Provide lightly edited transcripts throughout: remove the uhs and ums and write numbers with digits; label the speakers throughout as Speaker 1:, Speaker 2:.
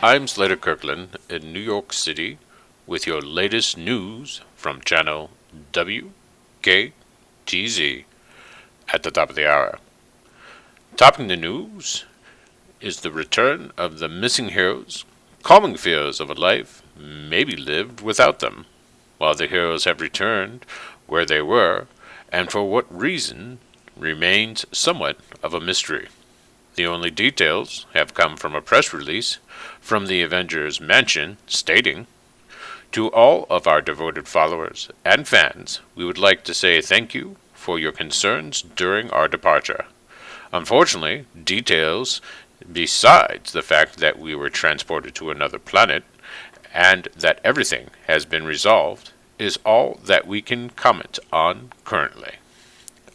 Speaker 1: I'm Slater Kirkland in New York City with your latest news from channel WKTZ at the top of the hour. Topping the news is the return of the missing heroes, calming fears of a life maybe lived without them. While the heroes have returned where they were, and for what reason, remains somewhat of a mystery. The only details have come from a press release from the Avengers Mansion stating, "To all of our devoted followers and fans, we would like to say thank you for your concerns during our departure. Unfortunately, details besides the fact that we were transported to another planet and that everything has been resolved is all that we can comment on currently."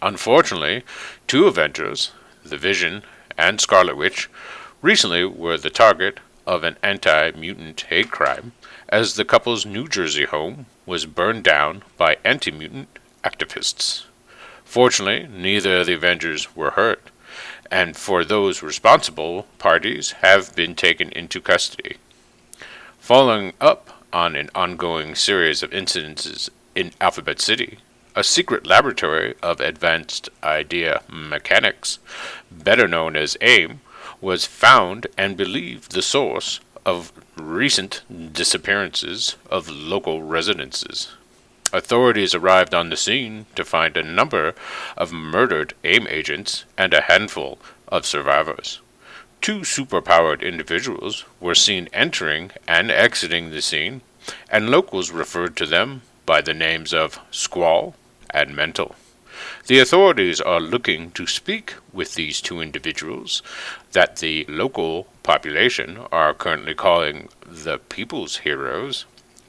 Speaker 1: Unfortunately, two Avengers, the Vision and Scarlet Witch, recently were the target of an anti-mutant hate crime as the couple's New Jersey home was burned down by anti-mutant activists. Fortunately, neither of the Avengers were hurt, and for those responsible parties have been taken into custody. Following up on an ongoing series of incidences in Alphabet City, a secret laboratory of advanced idea mechanics, better known as AIM, was found and believed the source of recent disappearances of local residences. Authorities arrived on the scene to find a number of murdered AIM agents and a handful of survivors. Two superpowered individuals were seen entering and exiting the scene, and locals referred to them by the names of Squall and Mental. The authorities are looking to speak with these two individuals that the local population are currently calling the People's Heroes.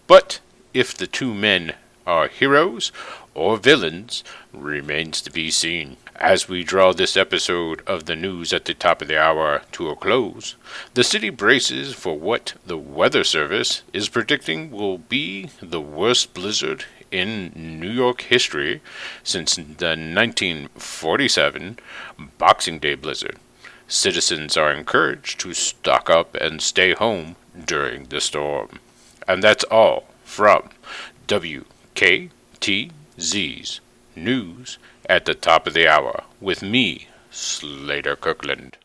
Speaker 1: But if the two men are heroes or villains remains to be seen. As we draw this episode of the news at the top of the hour to a close, the city braces for what the Weather Service is predicting will be the worst blizzard in New York history since the 1947 Boxing Day blizzard. Citizens are encouraged to stock up and stay home during the storm. And that's all from WKTZ's News at the top of the hour with me, Slater Kirkland.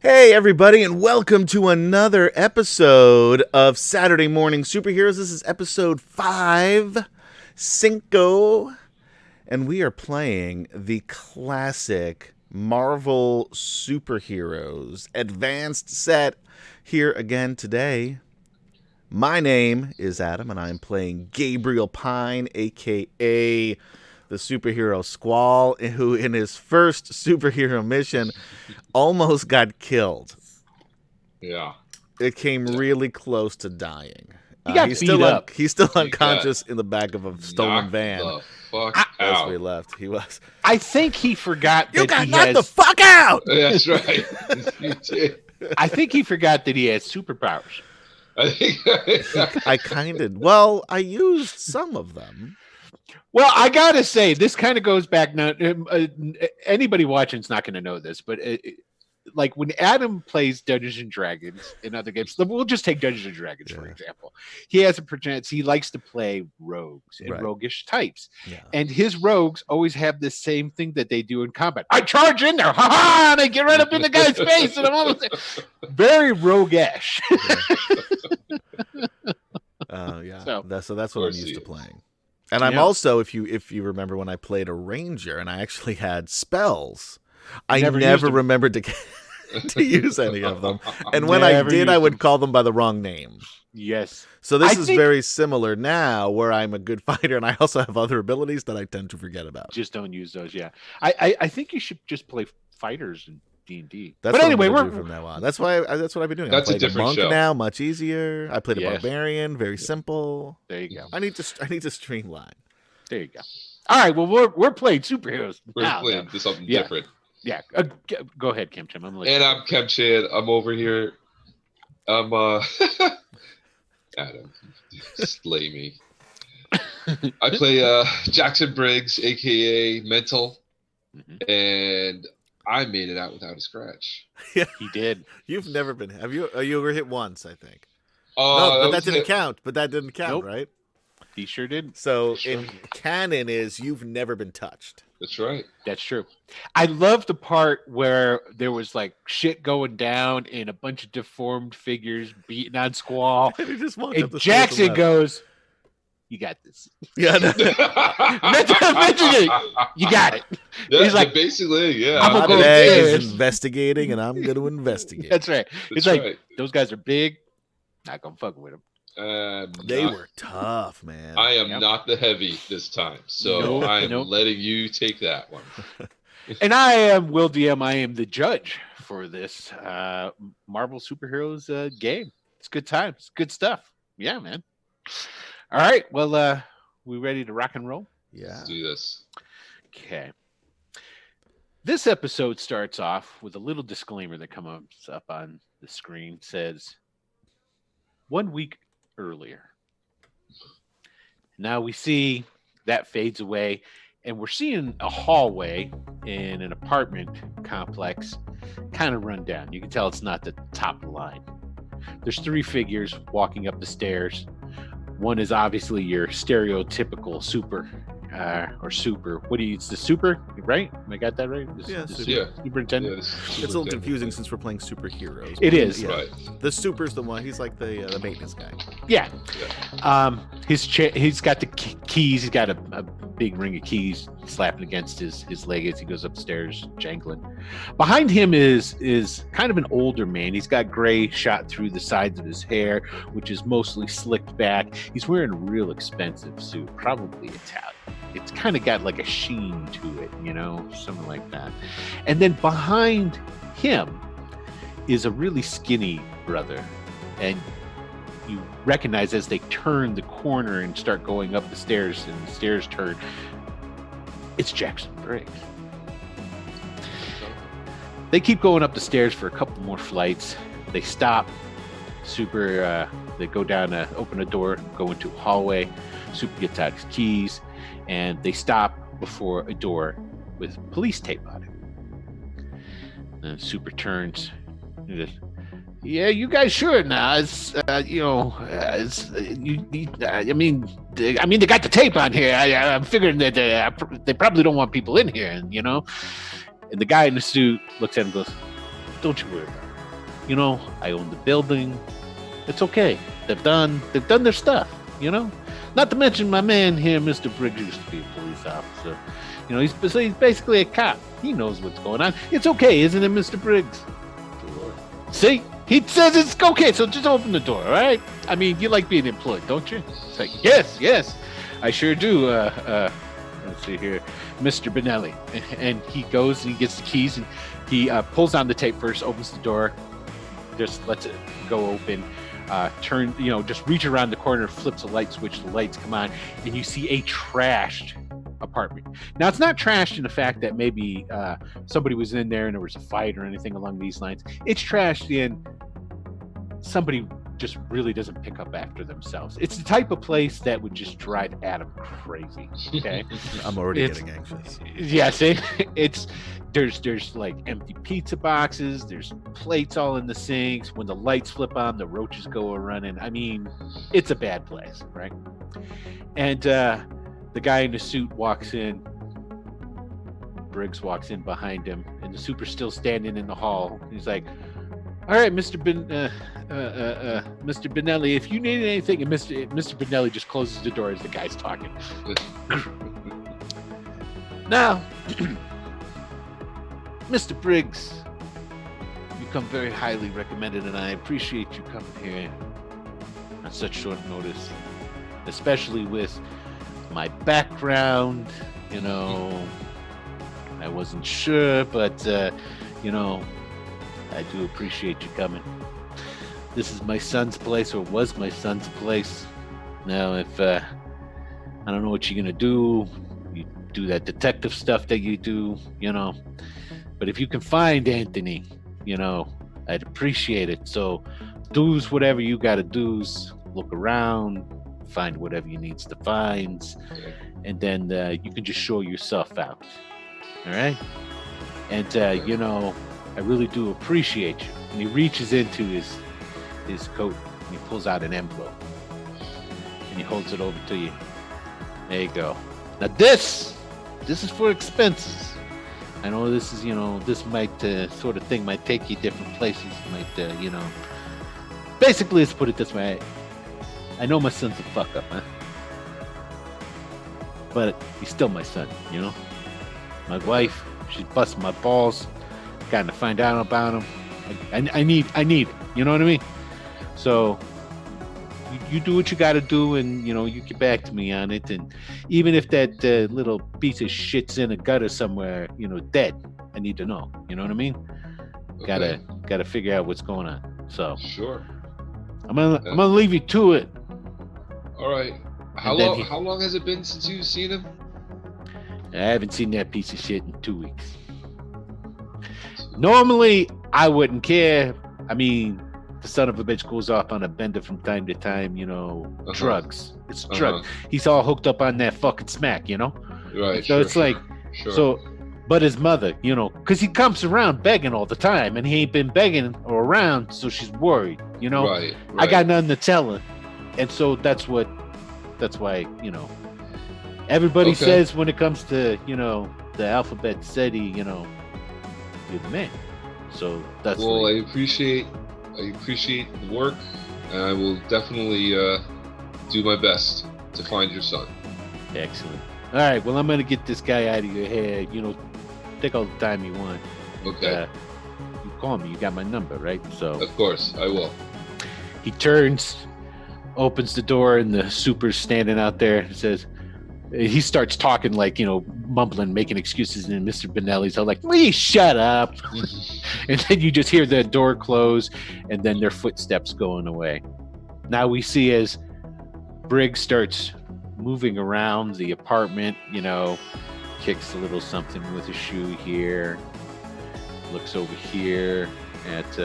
Speaker 2: Hey everybody, and welcome to another episode of Saturday Morning Superheroes. This is episode 5, Cinco, and we are playing the classic Marvel Superheroes Advanced set here again today. My name is Adam, and I'm playing Gabriel Pine, aka the superhero Squall, who in his first superhero mission almost got killed.
Speaker 3: Yeah.
Speaker 2: It came really close to dying.
Speaker 4: He's still
Speaker 2: up. He's still unconscious in the back of a stolen van.
Speaker 3: The fuck
Speaker 2: As
Speaker 3: out.
Speaker 2: we left, he was.
Speaker 4: I think he forgot
Speaker 2: You
Speaker 4: that
Speaker 2: got
Speaker 4: he
Speaker 2: knocked
Speaker 4: has.
Speaker 2: the fuck out!
Speaker 3: That's right. You did.
Speaker 4: I think he forgot that he has superpowers.
Speaker 3: I think.
Speaker 2: I kind of. Well, I used some of them.
Speaker 4: Well, I gotta say, this kind of goes back. Now, anybody watching is not going to know this, but like when Adam plays Dungeons and Dragons in other games, we'll just take Dungeons and Dragons for
Speaker 2: Yeah.
Speaker 4: example. He has a perchance. He likes to play rogues and
Speaker 2: Right.
Speaker 4: roguish types,
Speaker 2: Yeah.
Speaker 4: and his rogues always have the same thing that they do in combat. I charge in there, ha ha, and I get right up in the guy's face, and I'm almost very roguish.
Speaker 2: Yeah.
Speaker 4: So-
Speaker 2: So that's what I'm
Speaker 3: course
Speaker 2: used
Speaker 3: he
Speaker 2: to
Speaker 3: is.
Speaker 2: playing. And I'm
Speaker 4: Yeah.
Speaker 2: also, if you remember when I played a ranger and I actually had spells, I
Speaker 4: Never
Speaker 2: never
Speaker 4: used 'em.
Speaker 2: remembered to use any of them. And when I
Speaker 4: Never
Speaker 2: did,
Speaker 4: used
Speaker 2: I would
Speaker 4: them.
Speaker 2: call them by the wrong name.
Speaker 4: Yes.
Speaker 2: So this
Speaker 4: I
Speaker 2: is
Speaker 4: think-
Speaker 2: very similar now, where I'm a good fighter and I also have other abilities that I tend to forget about.
Speaker 4: Just don't use those. Yeah, I think you should just play fighters in D&D.
Speaker 2: That's
Speaker 4: But
Speaker 2: what
Speaker 4: anyway,
Speaker 2: I'm gonna
Speaker 4: we're
Speaker 2: do from now on. That's why that's what I've been doing.
Speaker 3: That's
Speaker 2: I
Speaker 3: a
Speaker 2: played
Speaker 3: different
Speaker 2: monk
Speaker 3: show.
Speaker 2: now, much easier. I played a
Speaker 4: Yes.
Speaker 2: barbarian, very simple.
Speaker 4: there. You go.
Speaker 2: I need to streamline.
Speaker 4: There you go. All right. Well, we're playing superheroes
Speaker 3: We're
Speaker 4: now.
Speaker 3: playing to something
Speaker 4: Yeah.
Speaker 3: different.
Speaker 4: Yeah. Go ahead, Kim Tim. I'm
Speaker 3: And I'm Kem Chan. I'm over here. I'm Adam, slay me. I play Jackson Briggs, aka Mental,
Speaker 4: Mhm.
Speaker 3: and I made it out without a scratch.
Speaker 4: He did.
Speaker 2: You've never been. Have you? You were hit once, I think.
Speaker 3: Oh,
Speaker 2: No, but that
Speaker 3: was
Speaker 2: didn't
Speaker 3: it.
Speaker 2: count. But that didn't count,
Speaker 4: Nope.
Speaker 2: right?
Speaker 4: He sure did.
Speaker 2: So
Speaker 4: Sure.
Speaker 2: in canon is you've never been touched.
Speaker 3: That's right.
Speaker 4: That's true. I love the part where there was like shit going down and a bunch of deformed figures beating on Squall.
Speaker 2: And he just walked
Speaker 4: And
Speaker 2: up the stairs
Speaker 4: Jackson
Speaker 2: and left.
Speaker 4: goes, "You got this.
Speaker 2: Yeah, no.
Speaker 4: Mention it. You got it."
Speaker 3: Yeah,
Speaker 4: He's like,
Speaker 3: basically, yeah.
Speaker 4: I'm gonna
Speaker 2: My
Speaker 4: go
Speaker 2: bag is
Speaker 4: upstairs.
Speaker 2: investigating, and I'm going to investigate.
Speaker 4: That's right.
Speaker 3: That's
Speaker 4: It's like
Speaker 3: right.
Speaker 4: those guys are big. Not gonna fuck with them.
Speaker 2: They
Speaker 3: Not-
Speaker 2: were tough, man.
Speaker 3: I am
Speaker 4: Yep.
Speaker 3: not the heavy this time, so
Speaker 4: Nope,
Speaker 3: I am
Speaker 4: nope.
Speaker 3: letting you take that one.
Speaker 4: And I am Will DM. I am the judge for this Marvel superheroes game. It's good times, good stuff. Yeah, man. All right. Well, we ready to rock and roll?
Speaker 2: Yeah.
Speaker 3: Let's do this.
Speaker 4: Okay. This episode starts off with a little disclaimer that comes up on the screen. Says 1 week earlier. Now we see that fades away, and we're seeing a hallway in an apartment complex kind of run down. You can tell it's not the top of the line. There's 3 figures walking up the stairs. One is obviously your stereotypical super. What do you? It's the super, right? Am I got that right?
Speaker 2: Yeah,
Speaker 4: the
Speaker 2: super.
Speaker 3: Yeah.
Speaker 4: Superintendent.
Speaker 3: Yeah, this is
Speaker 2: It's a little confusing since we're playing superheroes.
Speaker 4: It is.
Speaker 2: Yeah.
Speaker 3: Right.
Speaker 2: The super's the one. He's like the maintenance guy.
Speaker 4: Yeah. He's got the keys. He's got a big ring of keys slapping against his leg as he goes upstairs, jangling. Behind him is kind of an older man. He's got gray shot through the sides of his hair, which is mostly slicked back. He's wearing a real expensive suit, probably Italian. It's kind of got like a sheen to it, something like that. And then behind him is a really skinny brother, and you recognize as they turn the corner and start going up the stairs, and the stairs turn, it's Jackson Briggs. They keep going up the stairs for a couple more flights. They stop. They go down, open a door, go into a hallway. Super gets out his keys, and they stop before a door with police tape on it. And Super turns. And goes, "Yeah, you guys sure now? It's I mean, they got the tape on here. I'm figuring that they probably don't want people in here, and And the guy in the suit looks at him and goes, "Don't you worry about it. I own the building. It's okay. They've done their stuff. Not to mention my man here, Mr. Briggs, used to be a police officer. He's basically a cop. He knows what's going on. It's okay, isn't it, Mr. Briggs?" See? He says it's okay, so just open the door, all right? I mean, you like being employed, don't you? It's like, yes, I sure do. Let's see here, Mr. Benelli. And he goes and he gets the keys, and he pulls down the tape first, opens the door, just lets it go open, just reach around the corner, flips a light switch, the lights come on, and you see a trashed apartment. Now, it's not trashed in the fact that maybe somebody was in there and there was a fight or anything along these lines. It's trashed in somebody just really doesn't pick up after themselves. It's the type of place that would just drive Adam crazy. Okay.
Speaker 2: I'm already
Speaker 4: It's-
Speaker 2: getting anxious.
Speaker 4: Yeah, see, there's like empty pizza boxes, there's plates all in the sinks. When the lights flip on, the roaches go a running. I mean, it's a bad place, right? And the guy in the suit walks in. Briggs walks in behind him, and the super's still standing in the hall. He's like, "All right, Mr. Benelli, if you need anything," and Mr. Benelli just closes the door as the guy's talking. Now, Mr. Briggs, you come very highly recommended, and I appreciate you coming here on such short notice, especially with my background. You know, I wasn't sure, but you know, I do appreciate you coming. This is my son's place, or was my son's place. Now, if I don't know what you're gonna do, you do that detective stuff that you do, you know. But if you can find Anthony, you know, I'd appreciate it. So, do's whatever you gotta do's. Look around, find whatever you needs to find, and then you can just show yourself out. All right? And you know, I really do appreciate you. And he reaches into his coat and he pulls out an envelope and he holds it over to you. There you go. Now this is for expenses. I know this is, you know, this might sort of thing might take you different places. Might you know. Basically, let's put it this way. I know my son's a fuck up, man. But he's still my son, you know. My wife, she's busting my balls, trying to find out about him. I need it. You know what I mean? So you do what you got to do, and you know you get back to me on it. And even if that little piece of shit's in a gutter somewhere, you know, dead, I need to know. You know what I mean?
Speaker 3: Okay.
Speaker 4: Gotta figure out what's going on. So
Speaker 3: Sure.
Speaker 4: I'm gonna leave you to it.
Speaker 3: All right.
Speaker 4: And then
Speaker 3: How long has it been since you've seen him?
Speaker 4: I haven't seen that piece of shit in 2 weeks. Normally, I wouldn't care. I mean, the son of a bitch goes off on a bender from time to time, you know, drugs. It's drugs. He's all hooked up on that fucking smack, you know?
Speaker 3: Right.
Speaker 4: So it's like,
Speaker 3: Sure.
Speaker 4: so, but his mother, you know, because he comes around begging all the time, and he ain't been begging or around, so she's worried, you know?
Speaker 3: Right.
Speaker 4: I got nothing to tell her. And so that's why, you know, everybody
Speaker 3: Okay.
Speaker 4: says when it comes to, you know, the alphabet city, you know, you're the man. So that's
Speaker 3: Well,
Speaker 4: like,
Speaker 3: I appreciate the work, and I will definitely do my best to find your son.
Speaker 4: excellent. All right, well, I'm going to get this guy out of your head. You know, take all the time you want.
Speaker 3: Okay.
Speaker 4: You call me. You got my number, right? So
Speaker 3: Of course, I will.
Speaker 4: he turns, opens the door, and the super's standing out there and says, he starts talking like, you know, mumbling, making excuses, and Mr. Benelli's all like, will you shut up? And then you just hear the door close, and then their footsteps going away. Now we see as Briggs starts moving around the apartment, you know, kicks a little something with his shoe here, looks over here at,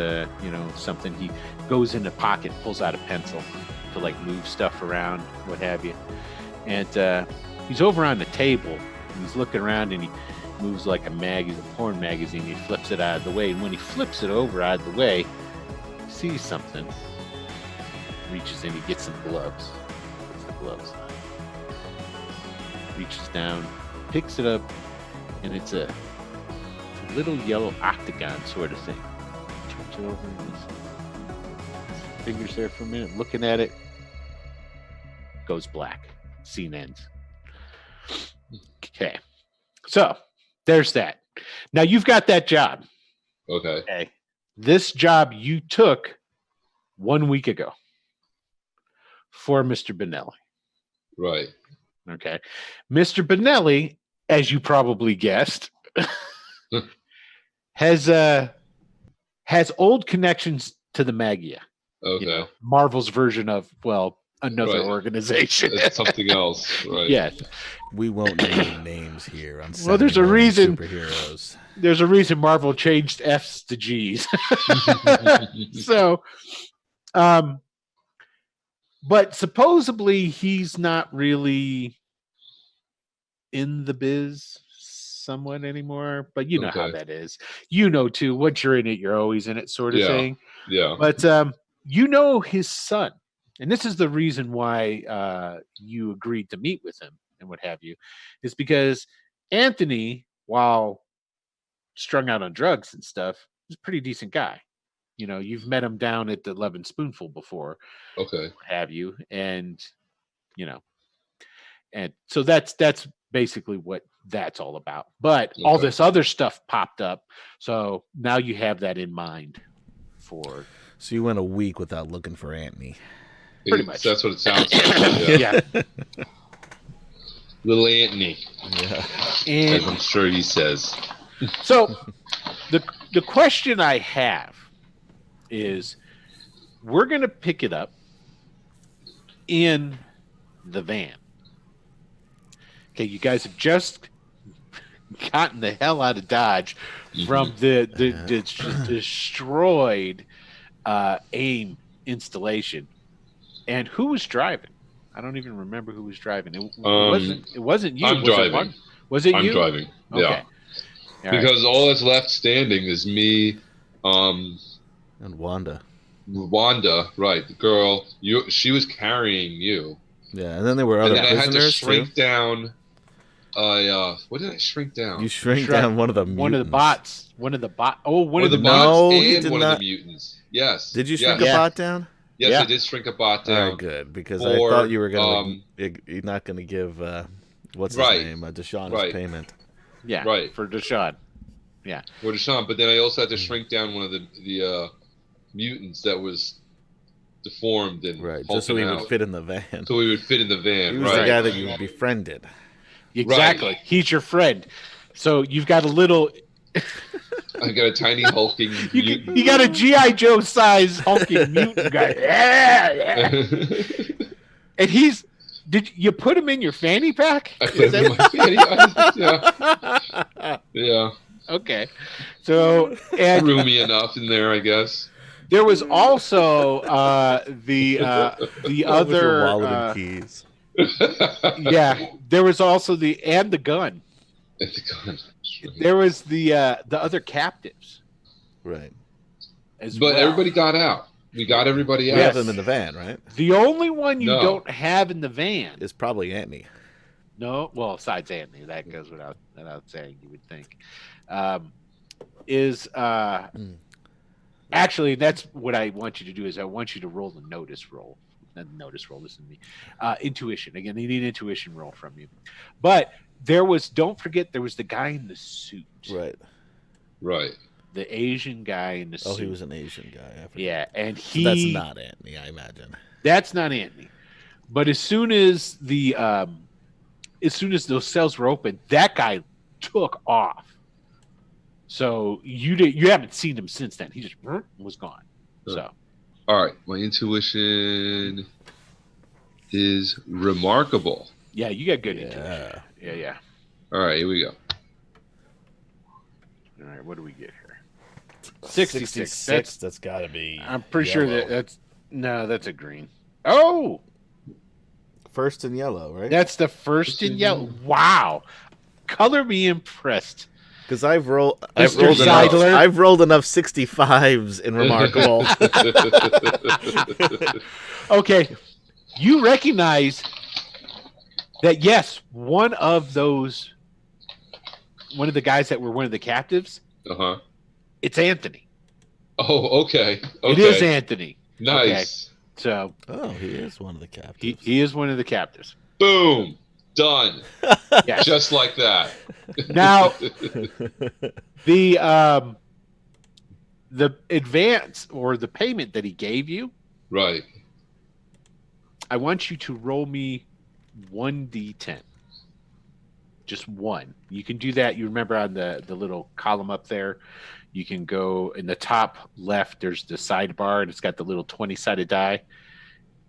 Speaker 4: you know, something. He goes in the pocket, pulls out a pencil to like move stuff around, what have you. And he's over on the table, and he's looking around, and he moves like a porn magazine. He flips it out of the way, and when he flips it over out of the way, he sees something, reaches in, he gets some gloves, puts the gloves on, reaches down, picks it up, and it's a little yellow octagon sort of thing. Turns it over, and his fingers there for a minute, looking at it, goes black. Scene ends. Okay. So there's that. Now you've got that job.
Speaker 3: Okay.
Speaker 4: Okay. This job you took 1 week ago for Mr. Benelli.
Speaker 3: Right.
Speaker 4: Okay. Mr. Benelli, as you probably guessed, has old connections to the Magia.
Speaker 3: Okay.
Speaker 4: You know, Marvel's version of, well, another
Speaker 3: Right.
Speaker 4: organization.
Speaker 3: It's something else. Right.
Speaker 4: Yes.
Speaker 2: We won't name names here on
Speaker 4: Well, there's
Speaker 2: Saturday
Speaker 4: a
Speaker 2: Morning
Speaker 4: reason-
Speaker 2: Superheroes.
Speaker 4: There's a reason Marvel changed F's to G's. So, But supposedly he's not really in the biz somewhat anymore. But you know how
Speaker 3: Okay.
Speaker 4: that is. You know too. Once you're in it, you're always in it, sort of
Speaker 3: Yeah.
Speaker 4: thing.
Speaker 3: Yeah.
Speaker 4: But you know his son, and this is the reason why you agreed to meet with him and what have you, is because Anthony, while strung out on drugs and stuff, is a pretty decent guy. You know, you've met him down at the 11 Spoonful before,
Speaker 3: Okay.
Speaker 4: what have you, and you know, and so that's basically what that's all about. But all
Speaker 3: Okay.
Speaker 4: this other stuff popped up, so now you have that in mind for
Speaker 2: So you went a week without looking for Anthony.
Speaker 4: Pretty much.
Speaker 3: That's what it sounds like. Yeah.
Speaker 4: yeah.
Speaker 3: Little Anthony,
Speaker 2: Yeah.
Speaker 4: And
Speaker 3: as I'm sure he says.
Speaker 4: so the question I have is, we're going to pick it up in the van. Okay, you guys have just gotten the hell out of Dodge from the destroyed AIM installation. And who was driving? I don't even remember who was driving. It wasn't you.
Speaker 3: I'm
Speaker 4: was
Speaker 3: driving.
Speaker 4: It Mark? Was it
Speaker 3: I'm
Speaker 4: you?
Speaker 3: driving.
Speaker 4: Okay.
Speaker 3: Yeah.
Speaker 4: All right.
Speaker 3: Because all that's left standing is me,
Speaker 2: And Wanda.
Speaker 3: Wanda, right, the girl. She was carrying you.
Speaker 2: Yeah, and then there were
Speaker 3: And
Speaker 2: other
Speaker 3: then I had to
Speaker 2: prisoners too.
Speaker 3: shrink down. What did I shrink down?
Speaker 2: You shrink
Speaker 4: Shrunk
Speaker 2: down one of the mutants.
Speaker 4: One of the bots. One of the bot. Oh, one
Speaker 3: one
Speaker 4: of
Speaker 3: of the
Speaker 4: the
Speaker 3: bots
Speaker 2: No, he
Speaker 3: and
Speaker 2: did
Speaker 3: one
Speaker 2: not.
Speaker 3: of the mutants. Yes.
Speaker 2: Did you shrink
Speaker 3: yes.
Speaker 2: a
Speaker 4: Yeah.
Speaker 2: bot down?
Speaker 3: Yes,
Speaker 4: Yeah.
Speaker 3: I did shrink a bot
Speaker 2: All
Speaker 3: down.
Speaker 2: right, good, because
Speaker 3: Or,
Speaker 2: I thought you were gonna. You're not gonna give what's his
Speaker 3: Right.
Speaker 2: name, Deshaun,
Speaker 3: Right.
Speaker 2: his payment.
Speaker 4: Yeah.
Speaker 3: Right.
Speaker 4: For Deshaun.
Speaker 3: For Deshaun, but then I also had to shrink down one of the mutants that was deformed and
Speaker 2: Right, just so he
Speaker 3: hulking
Speaker 2: would
Speaker 3: out.
Speaker 2: fit in the van.
Speaker 3: So we would fit in the van.
Speaker 2: He was
Speaker 3: right.
Speaker 2: the guy that you befriended.
Speaker 4: Exactly.
Speaker 3: Right.
Speaker 4: He's your friend. So you've got a little.
Speaker 3: I got a tiny hulking mutant.
Speaker 4: You got a GI Joe size hulking mutant guy. Yeah, yeah. And he's. Did you put him in your fanny pack?
Speaker 3: I
Speaker 4: Is
Speaker 3: put him in
Speaker 4: that-
Speaker 3: my fanny. Yeah.
Speaker 4: Okay. So and
Speaker 3: Threw me enough in there, I guess.
Speaker 4: there was also the
Speaker 2: With your
Speaker 4: other
Speaker 2: wallet and keys.
Speaker 4: yeah. There was also the gun.
Speaker 3: At the gun.
Speaker 4: There was the other captives
Speaker 2: Right.
Speaker 4: as
Speaker 3: But
Speaker 4: well.
Speaker 3: everybody got out. We got everybody
Speaker 2: We
Speaker 3: out.
Speaker 2: have them in the van, right?
Speaker 4: The only one you
Speaker 3: No.
Speaker 4: don't have in the van.
Speaker 2: It's probably Anthony.
Speaker 4: No, well, besides Anthony, that goes without saying. You would think, is actually that's what I want you to do. Is I want you to roll the notice roll. Not notice roll. Listen to me. Intuition. Again, you need an intuition roll from you. But there was. Don't forget, there was the guy in the suit.
Speaker 2: Right.
Speaker 3: Right.
Speaker 4: The Asian guy in the suit.
Speaker 2: Oh, he was an Asian guy. I forgot.
Speaker 4: Yeah, and
Speaker 2: So
Speaker 4: he.
Speaker 2: that's not Anthony, I imagine.
Speaker 4: That's not Anthony. But as soon as those cells were open, that guy took off. So you haven't seen him since then. He just was gone. So
Speaker 3: All right. My intuition is remarkable.
Speaker 4: yeah, you got good intuition.
Speaker 2: Yeah.
Speaker 4: Yeah.
Speaker 3: All right. Here we go.
Speaker 4: All right, what do we get here? 66.
Speaker 2: That's got to be.
Speaker 4: I'm pretty sure
Speaker 2: yellow.
Speaker 4: that's a green. Oh,
Speaker 2: First in yellow, right?
Speaker 4: that's the first in yellow. Wow, color me impressed.
Speaker 2: Because I've rolled
Speaker 4: Mr. Seidler.
Speaker 2: I've rolled enough 65s in Remarkable.
Speaker 4: Okay, you recognize that yes, one of the guys that were one of the captives,
Speaker 3: Uh-huh.
Speaker 4: it's Anthony.
Speaker 3: Oh, okay.
Speaker 4: It is Anthony.
Speaker 3: Nice.
Speaker 4: So
Speaker 2: Oh, he is one of the captives.
Speaker 4: he is one of the captives.
Speaker 3: Boom. Done.
Speaker 4: Yes.
Speaker 3: Just like that.
Speaker 4: Now the advance or the payment that he gave you,
Speaker 3: Right.
Speaker 4: I want you to roll me 1d10. Just one. You can do that. You remember on the little column up there, you can go in the top left. There's the sidebar, and it's got the little 20-sided die.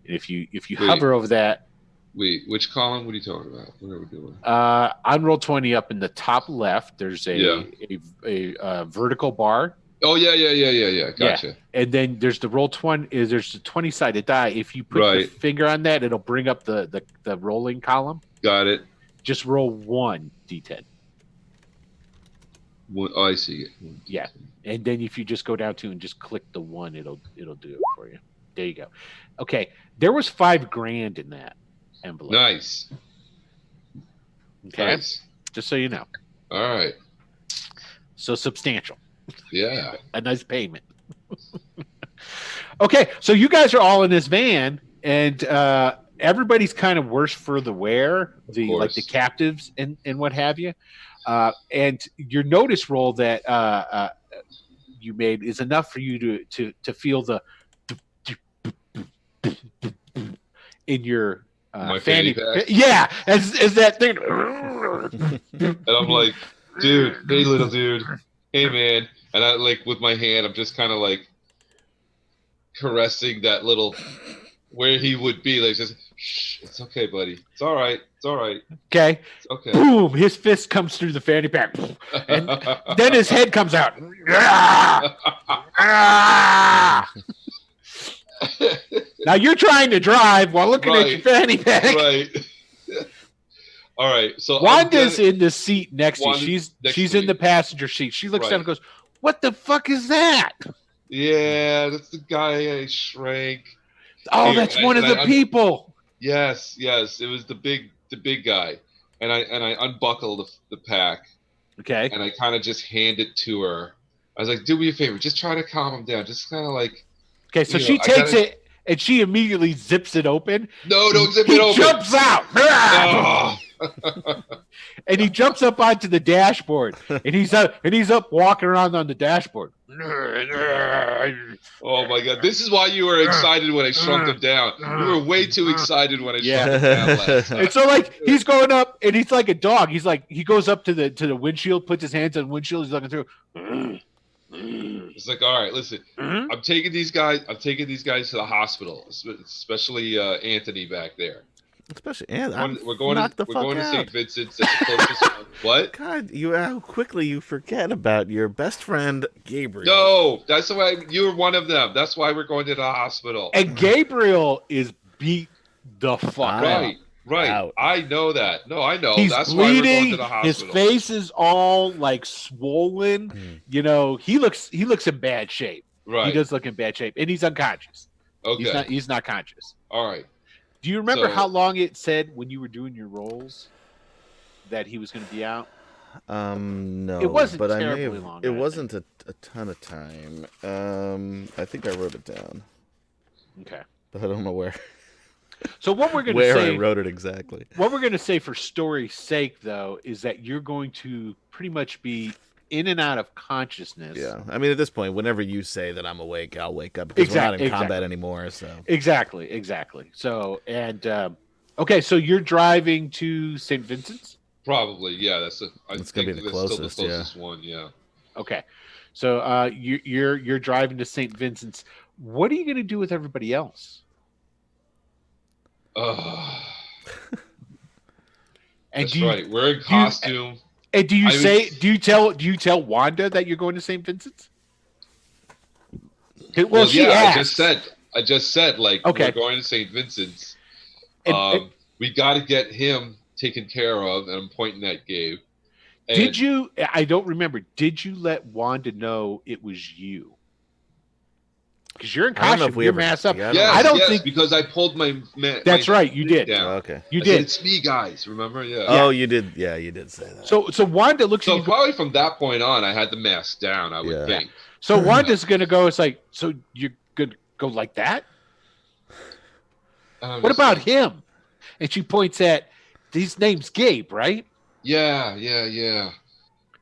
Speaker 4: And if you
Speaker 3: Wait.
Speaker 4: hover over that,
Speaker 3: Wait, which column? What are you talking about? What are we doing?
Speaker 4: on roll 20 up in the top left, there's a vertical bar
Speaker 3: Oh yeah. Gotcha.
Speaker 4: And then there's the roll 20. There's the 20-sided die. If you put your
Speaker 3: Right.
Speaker 4: finger on that, it'll bring up the rolling column.
Speaker 3: Got it.
Speaker 4: Just roll 1 d10.
Speaker 3: Oh, I see it.
Speaker 4: Yeah. And then if you just go down to and just click the 1, it'll do it for you. There you go. Okay. There was $5,000 in that envelope.
Speaker 3: Nice.
Speaker 4: Okay.
Speaker 3: Nice.
Speaker 4: Just so you know.
Speaker 3: All right.
Speaker 4: So substantial.
Speaker 3: Yeah.
Speaker 4: A nice payment. Okay. So you guys are all in this van, and everybody's kind of worse for the wear, like the captives and what have you. And your notice roll that you made is enough for you to feel the in your
Speaker 3: My fanny pack.
Speaker 4: Yeah, as that thing.
Speaker 3: And I'm like, dude, hey little dude, hey man, and I like with my hand, I'm just kind of like caressing that little where he would be, like just, shh, it's okay, buddy, it's all right,
Speaker 4: Okay.
Speaker 3: it's okay.
Speaker 4: Boom! His fist comes through the fanny pack, and then his head comes out. Ah! Ah! Now you're trying to drive while looking at your fanny pack.
Speaker 3: Right. All right. So
Speaker 4: Wanda's in the seat next to you.
Speaker 3: Wanda's next
Speaker 4: She's
Speaker 3: to
Speaker 4: in
Speaker 3: me.
Speaker 4: the passenger seat. She looks
Speaker 3: Right.
Speaker 4: down and goes, "What the fuck is that?"
Speaker 3: Yeah, that's the guy I shrank.
Speaker 4: Oh,
Speaker 3: Here,
Speaker 4: that's
Speaker 3: and I-
Speaker 4: one of
Speaker 3: and
Speaker 4: the
Speaker 3: I-
Speaker 4: people.
Speaker 3: Yes, it was the big guy, and I unbuckled the pack,
Speaker 4: Okay.
Speaker 3: and I kind of just hand it to her. I was like, "Do me a favor, just try to calm him down. Just kind of like,
Speaker 4: Okay. So
Speaker 3: you
Speaker 4: she
Speaker 3: know, I
Speaker 4: takes
Speaker 3: gotta-
Speaker 4: it and she immediately zips it open.
Speaker 3: no, don't zip
Speaker 4: He
Speaker 3: it open."
Speaker 4: jumps out.
Speaker 3: Oh.
Speaker 4: And he jumps up onto the dashboard, and he's up walking around on the dashboard.
Speaker 3: Oh my god! This is why you were excited when I shrunk him down. You were way too excited when I
Speaker 4: Yeah.
Speaker 3: shrunk him down last time.
Speaker 4: And so, like, he's going up, and he's like a dog. He's like, he goes up to the windshield, puts his hands on the windshield. He's looking through.
Speaker 3: It's like, all right, listen. I'm taking these guys to the hospital, especially Anthony back there.
Speaker 2: Especially, and
Speaker 3: We're going
Speaker 2: knock the
Speaker 3: to
Speaker 2: fuck out.
Speaker 3: St. Vincent's. That's the closest one. What?
Speaker 2: God, how quickly you forget about your best friend Gabriel.
Speaker 3: No, that's why you're one of them. That's why we're going to the hospital.
Speaker 4: And Gabriel is beat the fuck up.
Speaker 3: Right.
Speaker 2: Out.
Speaker 3: I know that. No, I know.
Speaker 4: He's
Speaker 3: That's why we're going
Speaker 4: bleeding.
Speaker 3: to the
Speaker 4: His
Speaker 3: hospital.
Speaker 4: face is all like swollen.
Speaker 2: Mm.
Speaker 4: You know, he looks in bad shape.
Speaker 3: Right.
Speaker 4: He does look in bad shape, and he's unconscious.
Speaker 3: Okay.
Speaker 4: He's not conscious.
Speaker 3: All right.
Speaker 4: Do you remember
Speaker 3: So-
Speaker 4: how long it said when you were doing your rolls that he was going to be out?
Speaker 2: No.
Speaker 4: It wasn't
Speaker 2: but
Speaker 4: terribly
Speaker 2: I may have,
Speaker 4: long,
Speaker 2: It
Speaker 4: I
Speaker 2: wasn't a ton of time. I think I wrote it down,
Speaker 4: Okay.
Speaker 2: but I don't know where
Speaker 4: So what we're going to
Speaker 2: where
Speaker 4: say,
Speaker 2: I wrote it exactly.
Speaker 4: what we're going to say for story's sake, though, is that you're going to pretty much be in and out of consciousness.
Speaker 2: Yeah, I mean, at this point, whenever you say that I'm awake, I'll wake up because we're not in
Speaker 4: Exactly.
Speaker 2: combat anymore. So
Speaker 4: Exactly. So, and okay, so you're driving to St. Vincent's.
Speaker 3: Probably. Yeah.
Speaker 2: It's gonna be the
Speaker 3: Still the
Speaker 2: closest, yeah.
Speaker 3: closest one. Yeah.
Speaker 4: Okay, so you're driving to St. Vincent's. What are you going to do with everybody else? And
Speaker 3: That's
Speaker 4: do you,
Speaker 3: right. We're in costume.
Speaker 4: And do you
Speaker 3: I
Speaker 4: say?
Speaker 3: was-
Speaker 4: Do you tell Wanda that you're going to St. Vincent's? Well, she
Speaker 3: yeah.
Speaker 4: asked.
Speaker 3: I just said like
Speaker 4: Okay.
Speaker 3: we're going to St. Vincent's.
Speaker 4: And-
Speaker 3: We got to get him taken care of, and I'm pointing at Gabe. And
Speaker 4: Did you? I don't remember. Did you let Wanda know it was you? Because you're in
Speaker 2: I don't know
Speaker 4: costume.
Speaker 2: if we
Speaker 4: You're
Speaker 2: ever-
Speaker 4: masked up.
Speaker 2: yeah,
Speaker 3: Yes,
Speaker 4: I don't
Speaker 3: yes,
Speaker 4: think-
Speaker 3: because I pulled my.
Speaker 4: That's right. You did.
Speaker 3: Down.
Speaker 2: okay.
Speaker 4: You
Speaker 3: I said,
Speaker 4: did.
Speaker 3: it's me, guys. Remember? Yeah.
Speaker 2: Oh, you did. Yeah, you did say that.
Speaker 4: So Wanda looks at
Speaker 3: So
Speaker 4: you.
Speaker 3: probably from that point on, I had the mask down. I would
Speaker 2: Yeah.
Speaker 3: think.
Speaker 4: So Wanda's gonna go. It's like, so you're gonna go like that?
Speaker 3: And I'm
Speaker 4: What
Speaker 3: just
Speaker 4: about
Speaker 3: like,
Speaker 4: him? And she points at his name's Gabe, right?
Speaker 3: Yeah. Damn